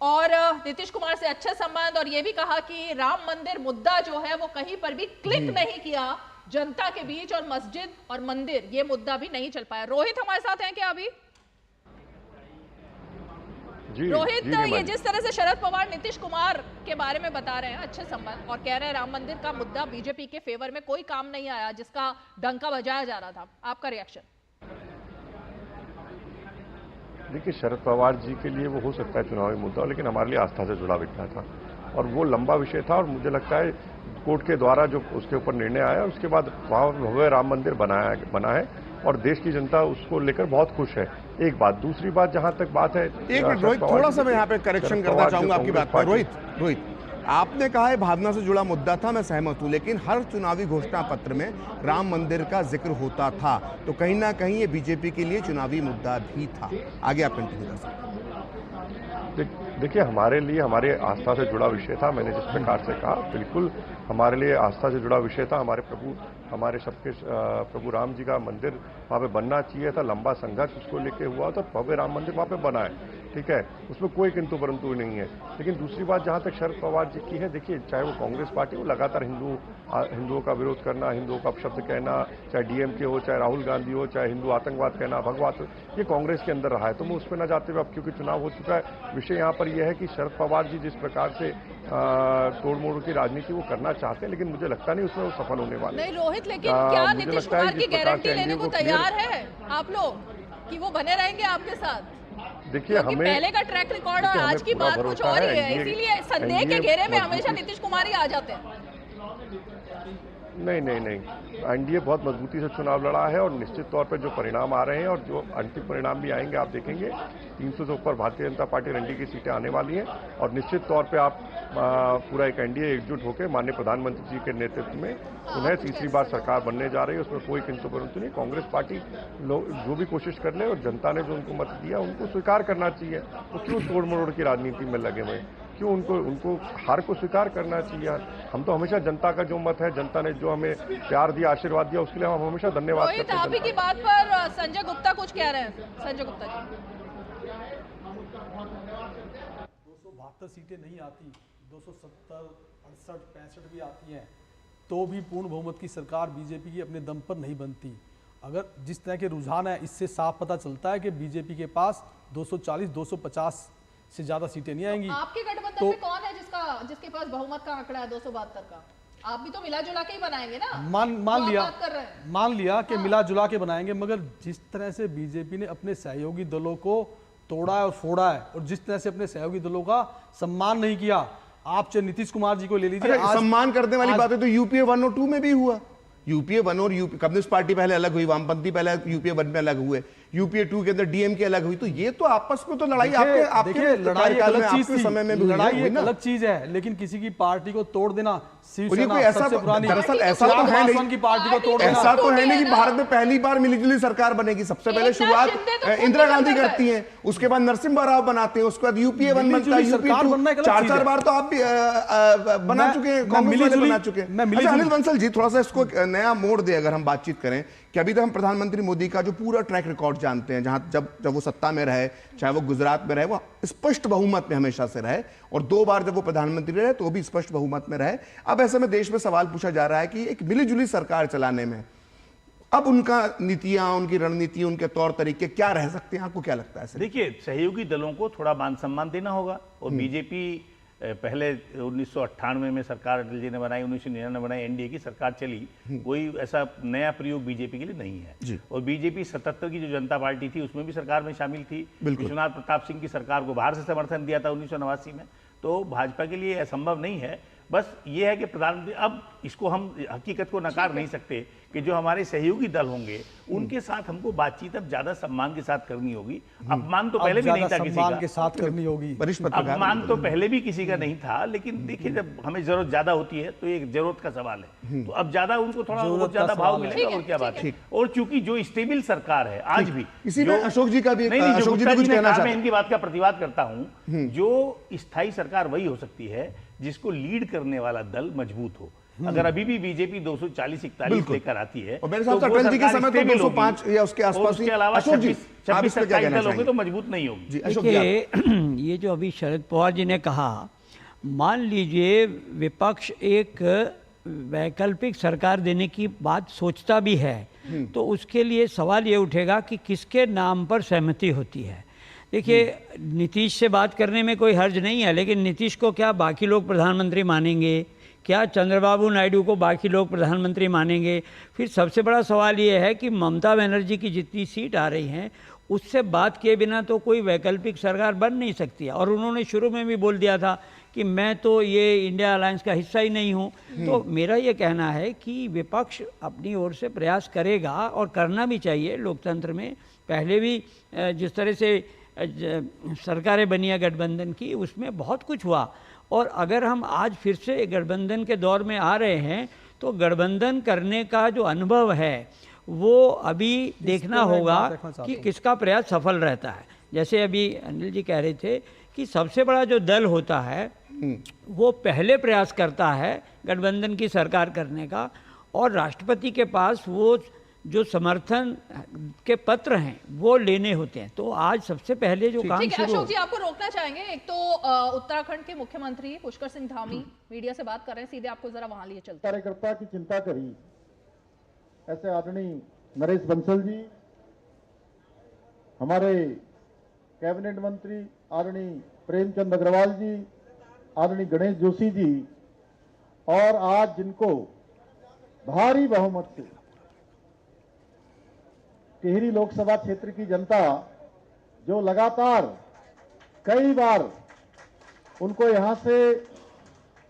और नीतीश कुमार से अच्छे संबंध, और ये भी कहा कि राम मंदिर मुद्दा जो है वो कहीं पर भी क्लिक नहीं किया जनता के बीच, और मस्जिद और मंदिर ये मुद्दा भी नहीं चल पाया। रोहित हमारे साथ हैं क्या अभी? रोहित, ये जिस तरह से शरद पवार नीतीश कुमार के बारे में बता रहे हैं अच्छे संबंध और कह रहे हैं राम मंदिर का मुद्दा बीजेपी के फेवर में कोई काम नहीं आया जिसका डंका बजाया जा रहा था, आपका रिएक्शन? देखिए, शरद पवार जी के लिए वो हो सकता है चुनावी मुद्दा, लेकिन हमारे लिए आस्था से जुड़ा विषय था और वो लंबा विषय था और मुझे लगता है कोर्ट के द्वारा जो उसके ऊपर निर्णय आया उसके बाद वहाँ भव्य राम मंदिर बना है और देश की जनता उसको लेकर बहुत खुश है। एक बात, दूसरी बात जहां तक बात है, एक मिनट रोहित, थोड़ा सा मैं यहाँ पे करेक्शन करना चाहूंगा आपकी बात पर। रोहित, आपने कहा है भावना से जुड़ा मुद्दा था, मैं सहमत हूं, लेकिन हर चुनावी घोषणा पत्र में राम मंदिर का जिक्र होता था, तो कहीं ना कहीं ये बीजेपी के लिए चुनावी मुद्दा भी था। आगे आप कंटिन्यू कर सकते। देखिए, हमारे लिए हमारे आस्था से जुड़ा विषय था। मैंने जिस प्रकार से कहा, बिल्कुल हमारे लिए आस्था से जुड़ा विषय था। हमारे प्रभु हमारे सबके प्रभु राम जी का मंदिर वहाँ पे बनना चाहिए था, लंबा संघर्ष उसको लेके हुआ था, भव्य राम मंदिर वहाँ पे बना है, ठीक है, उसमें कोई किंतु परंतु नहीं है। लेकिन दूसरी बात जहाँ तक शरद पवार जी की है, देखिए चाहे वो कांग्रेस पार्टी, वो लगातार हिंदुओं का विरोध करना, हिंदुओं का अपशब्द कहना, चाहे डीएमके हो, चाहे राहुल गांधी हो, चाहे हिंदू आतंकवाद कहना, भगवाद, ये कांग्रेस के अंदर रहा है। तो मैं उस पर न जाते हुए, अब क्योंकि चुनाव हो चुका है, विषय यहाँ पर यह है कि शरद पवार जी जिस प्रकार से तोड़ मोड़ की राजनीति वो करना चाहते हैं, लेकिन मुझे लगता नहीं उसमें वो सफल होने वाले। नहीं रोहित, लेकिन क्या नीतीश कुमार की गारंटी लेने को तैयार है आप लोग कि वो बने रहेंगे आपके साथ? देखिए हमें पहले का ट्रैक रिकॉर्ड और आज की बात कुछ और ही है, इसीलिए संदेह के घेरे में हमेशा नीतीश कुमार ही आ जाते हैं। नहीं, एनडीए बहुत मजबूती से चुनाव लड़ा है और निश्चित तौर पर जो परिणाम आ रहे हैं और जो अंतिम परिणाम भी आएंगे आप देखेंगे, 300 से ऊपर भारतीय जनता पार्टी और एनडीए की सीटें आने वाली हैं और निश्चित तौर पे आप पूरा एक एनडीए एकजुट होकर माननीय प्रधानमंत्री जी के नेतृत्व में उन्हें तीसरी बार सरकार बनने जा रही है, उसमें कोई किंतु परंतु नहीं। कांग्रेस पार्टी जो भी कोशिश कर ले और जनता ने जो उनको मत दिया उनको स्वीकार करना चाहिए। तो क्यों तोड़ मरोड़ की राजनीति में लगे हुए, क्यों उनको हार को स्वीकार करना चाहिए। हम तो हमेशा जनता का जो मत है, जनता ने जो हमें प्यार दिया, आशीर्वाद दिया, उसके लिए हम हमेशा धन्यवाद करते हैं। आप ही की बात पर संजय गुप्ता कुछ कह रहे हैं। संजय गुप्ता जी, 272 सीटें नहीं आती, 270, 68, 65 भी आती हैं, तो भी पूर्ण बहुमत की सरकार बीजेपी की अपने दम पर नहीं बनती। अगर जिस तरह के रुझान है, इससे साफ पता चलता है कि बीजेपी के पास 240, 250 से ज्यादा सीटें नहीं आएंगी। आपके गठबंधन में कौन है जिसके पास बहुमत का आंकड़ा है 272 का? आप भी तो मिला जुला के ही बनाएंगे ना? मान लिया कि मिला जुला के बनाएंगे, मगर जिस तरह से बीजेपी ने अपने सहयोगी दलों को तोड़ा है और फोड़ा है और जिस तरह से अपने सहयोगी दलों का सम्मान नहीं किया, आप चाहे नीतीश कुमार जी को ले लीजिए। सम्मान करने वाली बातें तो यूपीए 1 और 2 में भी हुआ। यूपीए 1 और कम्युनिस्ट पार्टी पहले अलग हुई, वामपंथी पहले यूपीए 1 में अलग हुए, यूपीए 2 के अंदर डीएमके अलग हुई। तो ये तो आपस में तो लड़ाई आपके लड़ाई अलग चीज थी, समय में लड़ाई एक अलग चीज है, लेकिन किसी की पार्टी को तोड़ देना, दरअसल ऐसा तो है नहीं की पार्टी को तोड़ ऐसा तो है नहीं कि भारत में पहली बार मिलीजुली सरकार बनेगी। सबसे पहले शुरुआत इंदिरा गांधी करती हैं, उसके बाद नरसिम्हा राव बनाते हैं, उसके बाद यूपीए 1 बनता है, यूपीए 2, 4 बार तो आप भी बना चुके हैं, कांग्रेस वाले बना चुके हैं। अनिल बंसल जी, थोड़ा सा इसको नया मोड़ दे अगर हम बातचीत करें कि अभी तक हम प्रधानमंत्री मोदी का जो पूरा ट्रैक रिकॉर्ड जानते हैं, जहां जब वो सत्ता में रहे, चाहे वो गुजरात में रहे, वो स्पष्ट बहुमत में हमेशा से रहे और 2 बार जब वो प्रधानमंत्री रहे तो भी स्पष्ट बहुमत में रहे। अब ऐसे में देश में सवाल पूछा जा रहा है कि एक मिलीजुली सरकार चलाने में अब उनका नीतियां, उनकी रणनीति, उनके तौर तरीके क्या रह सकते हैं? आपको क्या लगता है? देखिए, सहयोगी दलों को थोड़ा मान सम्मान देना होगा और बीजेपी पहले 1998 में सरकार अटल जी ने बनाई, 1999 बनाई, एनडीए की सरकार चली, कोई ऐसा नया प्रयोग बीजेपी के लिए नहीं है। और बीजेपी 77 की जो जनता पार्टी थी उसमें भी सरकार में शामिल थी, विश्वनाथ प्रताप सिंह की सरकार को बाहर से समर्थन दिया था 1989 में। तो भाजपा के लिए असंभव नहीं है। बस ये है कि प्रधानमंत्री, अब इसको हम हकीकत को नकार नहीं सकते कि जो हमारे सहयोगी दल होंगे उनके साथ हमको बातचीत अब ज्यादा सम्मान के साथ करनी होगी। अपमान तो पहले भी नहीं था किसी का, के साथ करनी होगी। अपमान तो पहले भी किसी का नहीं था, लेकिन देखिए जब हमें जरूरत ज्यादा होती है तो एक जरूरत का सवाल है, तो अब ज्यादा उनको थोड़ा बहुत ज्यादा भाव मिलेगा और क्या बात है। और चूंकि जो स्टेबल सरकार है आज भी, इसी में अशोक जी का भी मैं इनकी बात का प्रतिवाद करता हूं, जो स्थायी सरकार वही हो सकती है जिसको लीड करने वाला दल मजबूत हो। अगर अभी भी बीजेपी 240-41 लेकर आती है और मेरे साथ अटल जी के समय तो 205 या उसके आसपास, उसके अलावा 26-27 दल होंगे तो मजबूत नहीं होगी। देखिए, ये जो अभी शरद पवार जी ने कहा, मान लीजिए विपक्ष एक वैकल्पिक सरकार देने की बात सोचता भी है तो उसके लिए सवाल ये उठेगा कि किसके नाम पर सहमति होती है। देखिए, नीतीश से बात करने में कोई हर्ज नहीं है, लेकिन नीतीश को क्या बाकी लोग प्रधानमंत्री मानेंगे? क्या चंद्रबाबू नायडू को बाकी लोग प्रधानमंत्री मानेंगे? फिर सबसे बड़ा सवाल ये है कि ममता बनर्जी की जितनी सीट आ रही हैं उससे बात किए बिना तो कोई वैकल्पिक सरकार बन नहीं सकती है। और उन्होंने शुरू में भी बोल दिया था कि मैं तो ये इंडिया अलायंस का हिस्सा ही नहीं हूँ। तो मेरा ये कहना है कि विपक्ष अपनी ओर से प्रयास करेगा और करना भी चाहिए। लोकतंत्र में पहले भी जिस तरह से सरकारें बनी है गठबंधन की, उसमें बहुत कुछ हुआ। और अगर हम आज फिर से गठबंधन के दौर में आ रहे हैं तो गठबंधन करने का जो अनुभव है वो अभी देखना होगा कि किसका प्रयास सफल रहता है। जैसे अभी अनिल जी कह रहे थे कि सबसे बड़ा जो दल होता है वो पहले प्रयास करता है गठबंधन की सरकार करने का, और राष्ट्रपति के पास वो जो समर्थन के पत्र हैं वो लेने होते हैं। तो आज सबसे पहले जो काम शुरू अशोक जी आपको रोकना चाहेंगे। एक तो उत्तराखंड के मुख्यमंत्री पुष्कर सिंह धामी मीडिया से बात कर रहे हैं, सीधे आपको जरा वहां लिए चलते हैं। कार्यकर्ता की चिंता करी, ऐसे आदरणीय नरेश बंसल जी, हमारे कैबिनेट मंत्री आदरणीय प्रेमचंद अग्रवाल जी, आदरणीय गणेश जोशी जी, और आज जिनको भारी बहुमत से टिहरी लोकसभा क्षेत्र की जनता जो लगातार कई बार उनको यहां से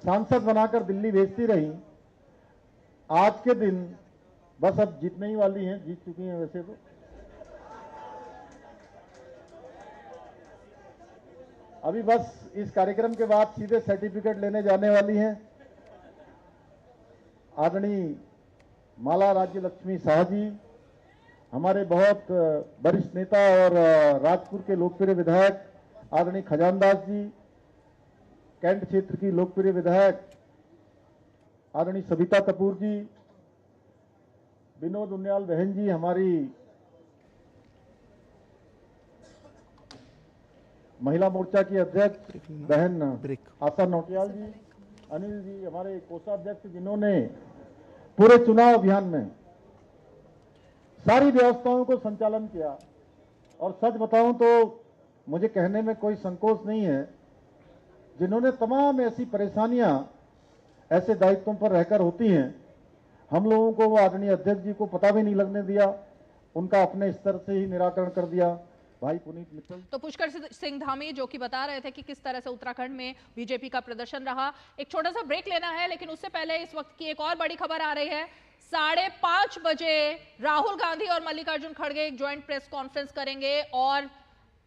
सांसद बनाकर दिल्ली भेजती रही, आज के दिन बस अब जीतने ही वाली हैं, जीत चुकी हैं वैसे तो, अभी बस इस कार्यक्रम के बाद सीधे सर्टिफिकेट लेने जाने वाली हैं। आदरणीय माला राज्य लक्ष्मी शाह जी, हमारे बहुत वरिष्ठ नेता और राजपुर के लोकप्रिय विधायक आदरणीय खजानदास जी, कैंट क्षेत्र की लोकप्रिय विधायक आदरणीय सविता कपूर जी, विनोद उनियाल बहन जी, हमारी महिला मोर्चा की अध्यक्ष बहन आशा नौटियाल जी, अनिल जी, हमारे कोषाध्यक्ष, जिन्होंने पूरे चुनाव अभियान में सारी व्यवस्थाओं को संचालन किया। और सच बताऊं तो मुझे कहने में कोई संकोच नहीं है, जिन्होंने तमाम ऐसी परेशानियां ऐसे दायित्वों पर रहकर होती हैं, हम लोगों को वो आदरणीय अध्यक्ष जी को पता भी नहीं लगने दिया, उनका अपने स्तर से ही निराकरण कर दिया। भाई पुनीत मित्तल। तो पुष्कर सिंह धामी जो कि बता रहे थे कि किस तरह से उत्तराखंड में बीजेपी का प्रदर्शन रहा। एक छोटा सा ब्रेक लेना है, लेकिन उससे पहले इस वक्त की एक और बड़ी खबर आ रही है। 5:30 बजे राहुल गांधी और मल्लिकार्जुन खड़गे एक ज्वाइंट प्रेस कॉन्फ्रेंस करेंगे और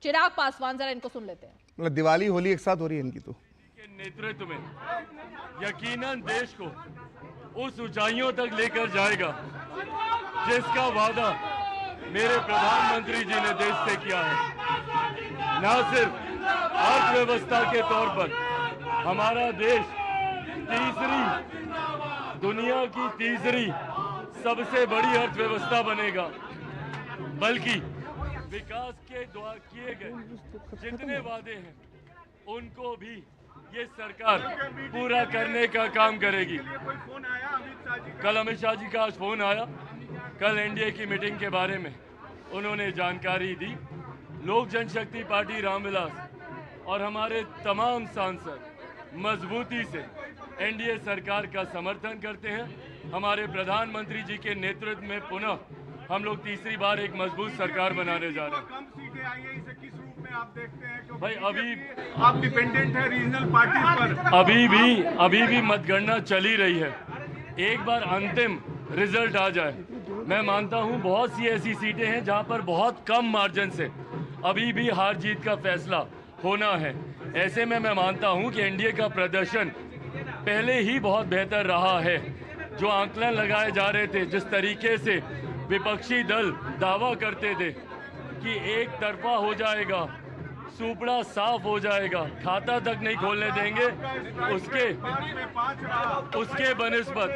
चिराग पासवान, जरा इनको सुन लेते हैं। मतलब दिवाली होली एक साथ हो रही है इनकी। तो नेतृत्व में यकीनन देश को उस ऊंचाइयों तक लेकर जाएगा जिसका वादा मेरे प्रधानमंत्री जी ने देश से किया है। न सिर्फ अर्थव्यवस्था के तौर पर हमारा देश दुनिया की तीसरी सबसे बड़ी अर्थव्यवस्था बनेगा, बल्कि विकास के द्वारा किए गए जितने वादे हैं उनको भी ये सरकार पूरा करने का काम करेगी। कल अमित शाह जी का आज फोन आया, कल एनडीए की मीटिंग के बारे में उन्होंने जानकारी दी। लोक जनशक्ति पार्टी रामविलास और हमारे तमाम सांसद मजबूती से एनडीए सरकार का समर्थन करते हैं। हमारे प्रधानमंत्री जी के नेतृत्व में पुनः हम लोग तीसरी बार एक मजबूत सरकार बनाने जा रहे हैं। कम सीटें आई हैं, इसे किस रूप में आप देखते हैं? क्योंकि भाई अभी आप डिपेंडेंट है रीजनल पार्टी पर। अभी भी मतगणना चली रही है। एक बार अंतिम रिजल्ट आ जाए, मैं मानता हूं बहुत सी ऐसी सीटें हैं जहां पर बहुत कम मार्जिन से अभी भी हार जीत का फैसला होना है। ऐसे में मैं मानता हूं कि एनडीए का प्रदर्शन पहले ही बहुत बेहतर रहा है। जो आंकलन लगाए जा रहे थे, जिस तरीके से विपक्षी दल दावा करते थे कि एक तरफा हो जाएगा, सुपड़ा साफ हो जाएगा, खाता तक नहीं खोलने देंगे, उसके बनिस्बत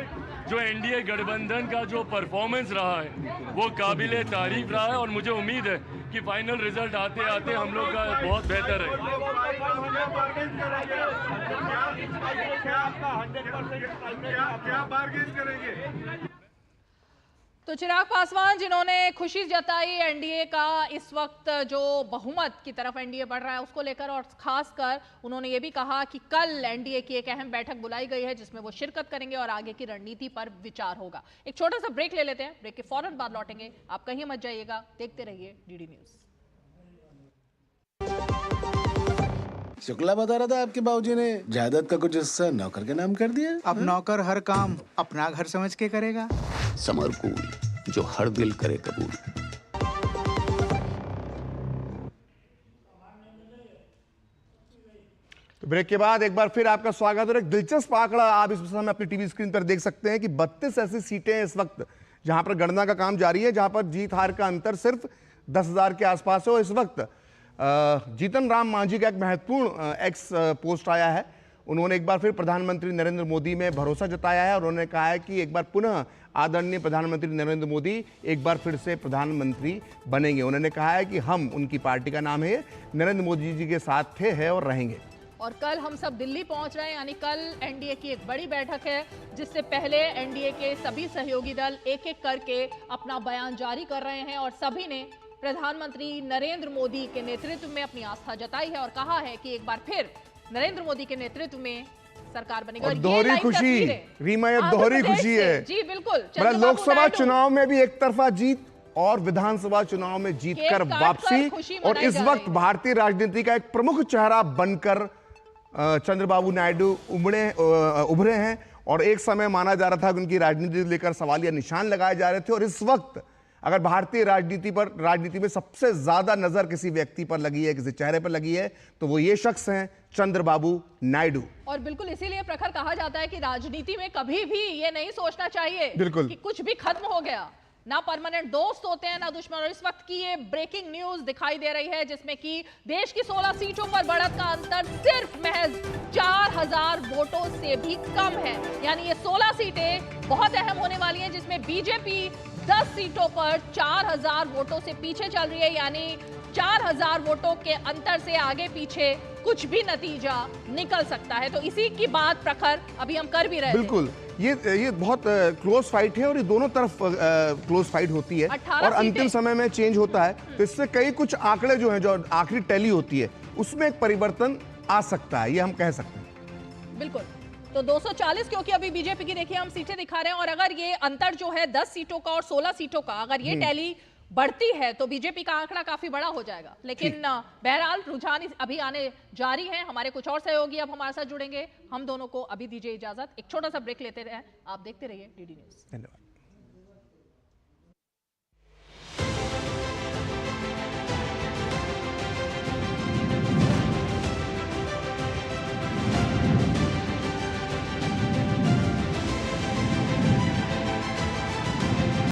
जो एनडीए गठबंधन का जो परफॉर्मेंस रहा है वो काबिले तारीफ रहा है। और मुझे उम्मीद है कि फाइनल रिजल्ट आते आते हम लोग का बहुत बेहतर है। क्या बार्गेन करेंगे? तो चिराग पासवान जिन्होंने खुशी जताई एनडीए का इस वक्त जो बहुमत की तरफ एनडीए बढ़ रहा है उसको लेकर, और खासकर उन्होंने ये भी कहा कि कल एनडीए की एक अहम बैठक बुलाई गई है जिसमें वो शिरकत करेंगे और आगे की रणनीति पर विचार होगा। एक छोटा सा ब्रेक ले लेते हैं, ब्रेक के फौरन बाद लौटेंगे। आप कहीं मत जाइएगा, देखते रहिए डीडी न्यूज। शुक्ला बता रहा था आपके बाबूजी ने जायदाद का कुछ हिस्सा नौकर के नाम कर दिया। अब नौकर हर काम अपना घर समझ के करेगा। समर कूल, जो हर दिल करे कबूल। तो ब्रेक के बाद एक बार फिर आपका स्वागत। और एक दिलचस्प आंकड़ा आप इस समय अपनी टीवी स्क्रीन पर देख सकते हैं कि 32 ऐसी सीटें इस वक्त जहां पर गणना का काम जारी है, जहां पर जीत हार का अंतर सिर्फ 10,000 के आसपास है। और इस वक्त जीतन राम मांझी का एक महत्वपूर्ण एक्स पोस्ट आया है। उन्होंने एक बार फिर प्रधानमंत्री नरेंद्र मोदी में भरोसा जताया है और उन्होंने कहा है कि एक बार पुनः आदरणीय प्रधानमंत्री नरेंद्र मोदी एक बार फिर से प्रधानमंत्री बनेंगे। उन्होंने कहा है कि हम, उनकी पार्टी का नाम है, नरेंद्र मोदी जी के साथ थे, है और रहेंगे। और कल हम सब दिल्ली पहुंच रहे हैं, यानी कल एनडीए की एक बड़ी बैठक है, जिससे पहले एनडीए के सभी सहयोगी दल एक एक करके अपना बयान जारी कर रहे हैं और सभी ने प्रधानमंत्री नरेंद्र मोदी के नेतृत्व में अपनी आस्था जताई है और कहा है कि एक बार फिर नरेंद्र मोदी के नेतृत्व में सरकार बनेगी। और दोहरी खुशी, रीमा, ये दोहरी खुशी है। जी बिल्कुल, लोकसभा चुनाव में भी एक तरफा जीत और विधानसभा चुनाव में जीतकर वापसी, और इस वक्त भारतीय राजनीति का एक प्रमुख चेहरा बनकर चंद्रबाबू नायडू उभरे हैं। और एक समय माना जा रहा था कि उनकी राजनीति लेकर सवालिया निशान लगाए जा रहे थे, और इस वक्त अगर भारतीय राजनीति में सबसे ज्यादा नजर किसी व्यक्ति पर लगी है, किसी चेहरे पर लगी है, तो वो ये शख्स हैं चंद्रबाबू नायडू। और बिल्कुल इसीलिए प्रखर कहा जाता है कि राजनीति में कभी भी ये नहीं सोचना चाहिए बिल्कुल कि कुछ भी खत्म हो गया, ना परमानेंट दोस्त होते हैं ना दुश्मन। और इस वक्त की ये ब्रेकिंग न्यूज दिखाई दे रही है, जिसमें कि देश की 16 सीटों पर बढ़त का अंतर सिर्फ महज 4000 वोटों से भी कम है। यानी ये 16 सीटें बहुत अहम होने वाली हैं, जिसमें बीजेपी 10 सीटों पर 4000 वोटों से पीछे चल रही है। यानी 4000 वोटों के अंतर से आगे पीछे कुछ भी नतीजा निकल सकता है। तो इसी की बात प्रखर अभी हम कर भी रहे हैं। बिल्कुल, ये बहुत क्लोज फाइट है और ये दोनों तरफ क्लोज फाइट होती है और अंतिम समय में चेंज होता है। तो इससे कई कुछ आंकड़े जो हैं, जो आखिरी टैली होती है, उसमें एक परिवर्तन आ सकता है, ये हम कह सकते हैं। बिल्कुल। तो 240, क्योंकि अभी बीजेपी की देखिए हम सीटें दिखा रहे हैं, और अगर ये अंतर जो है 10 सीटों का और 16 सीटों का, अगर ये टैली बढ़ती है तो बीजेपी का आंकड़ा काफी बड़ा हो जाएगा। लेकिन बहरहाल रुझान अभी आने जारी हैं। हमारे कुछ और सहयोगी अब हमारे साथ जुड़ेंगे। हम दोनों को अभी दीजिए इजाजत, एक छोटा सा ब्रेक लेते रहे। आप देखते रहिए डीडी न्यूज। धन्यवाद।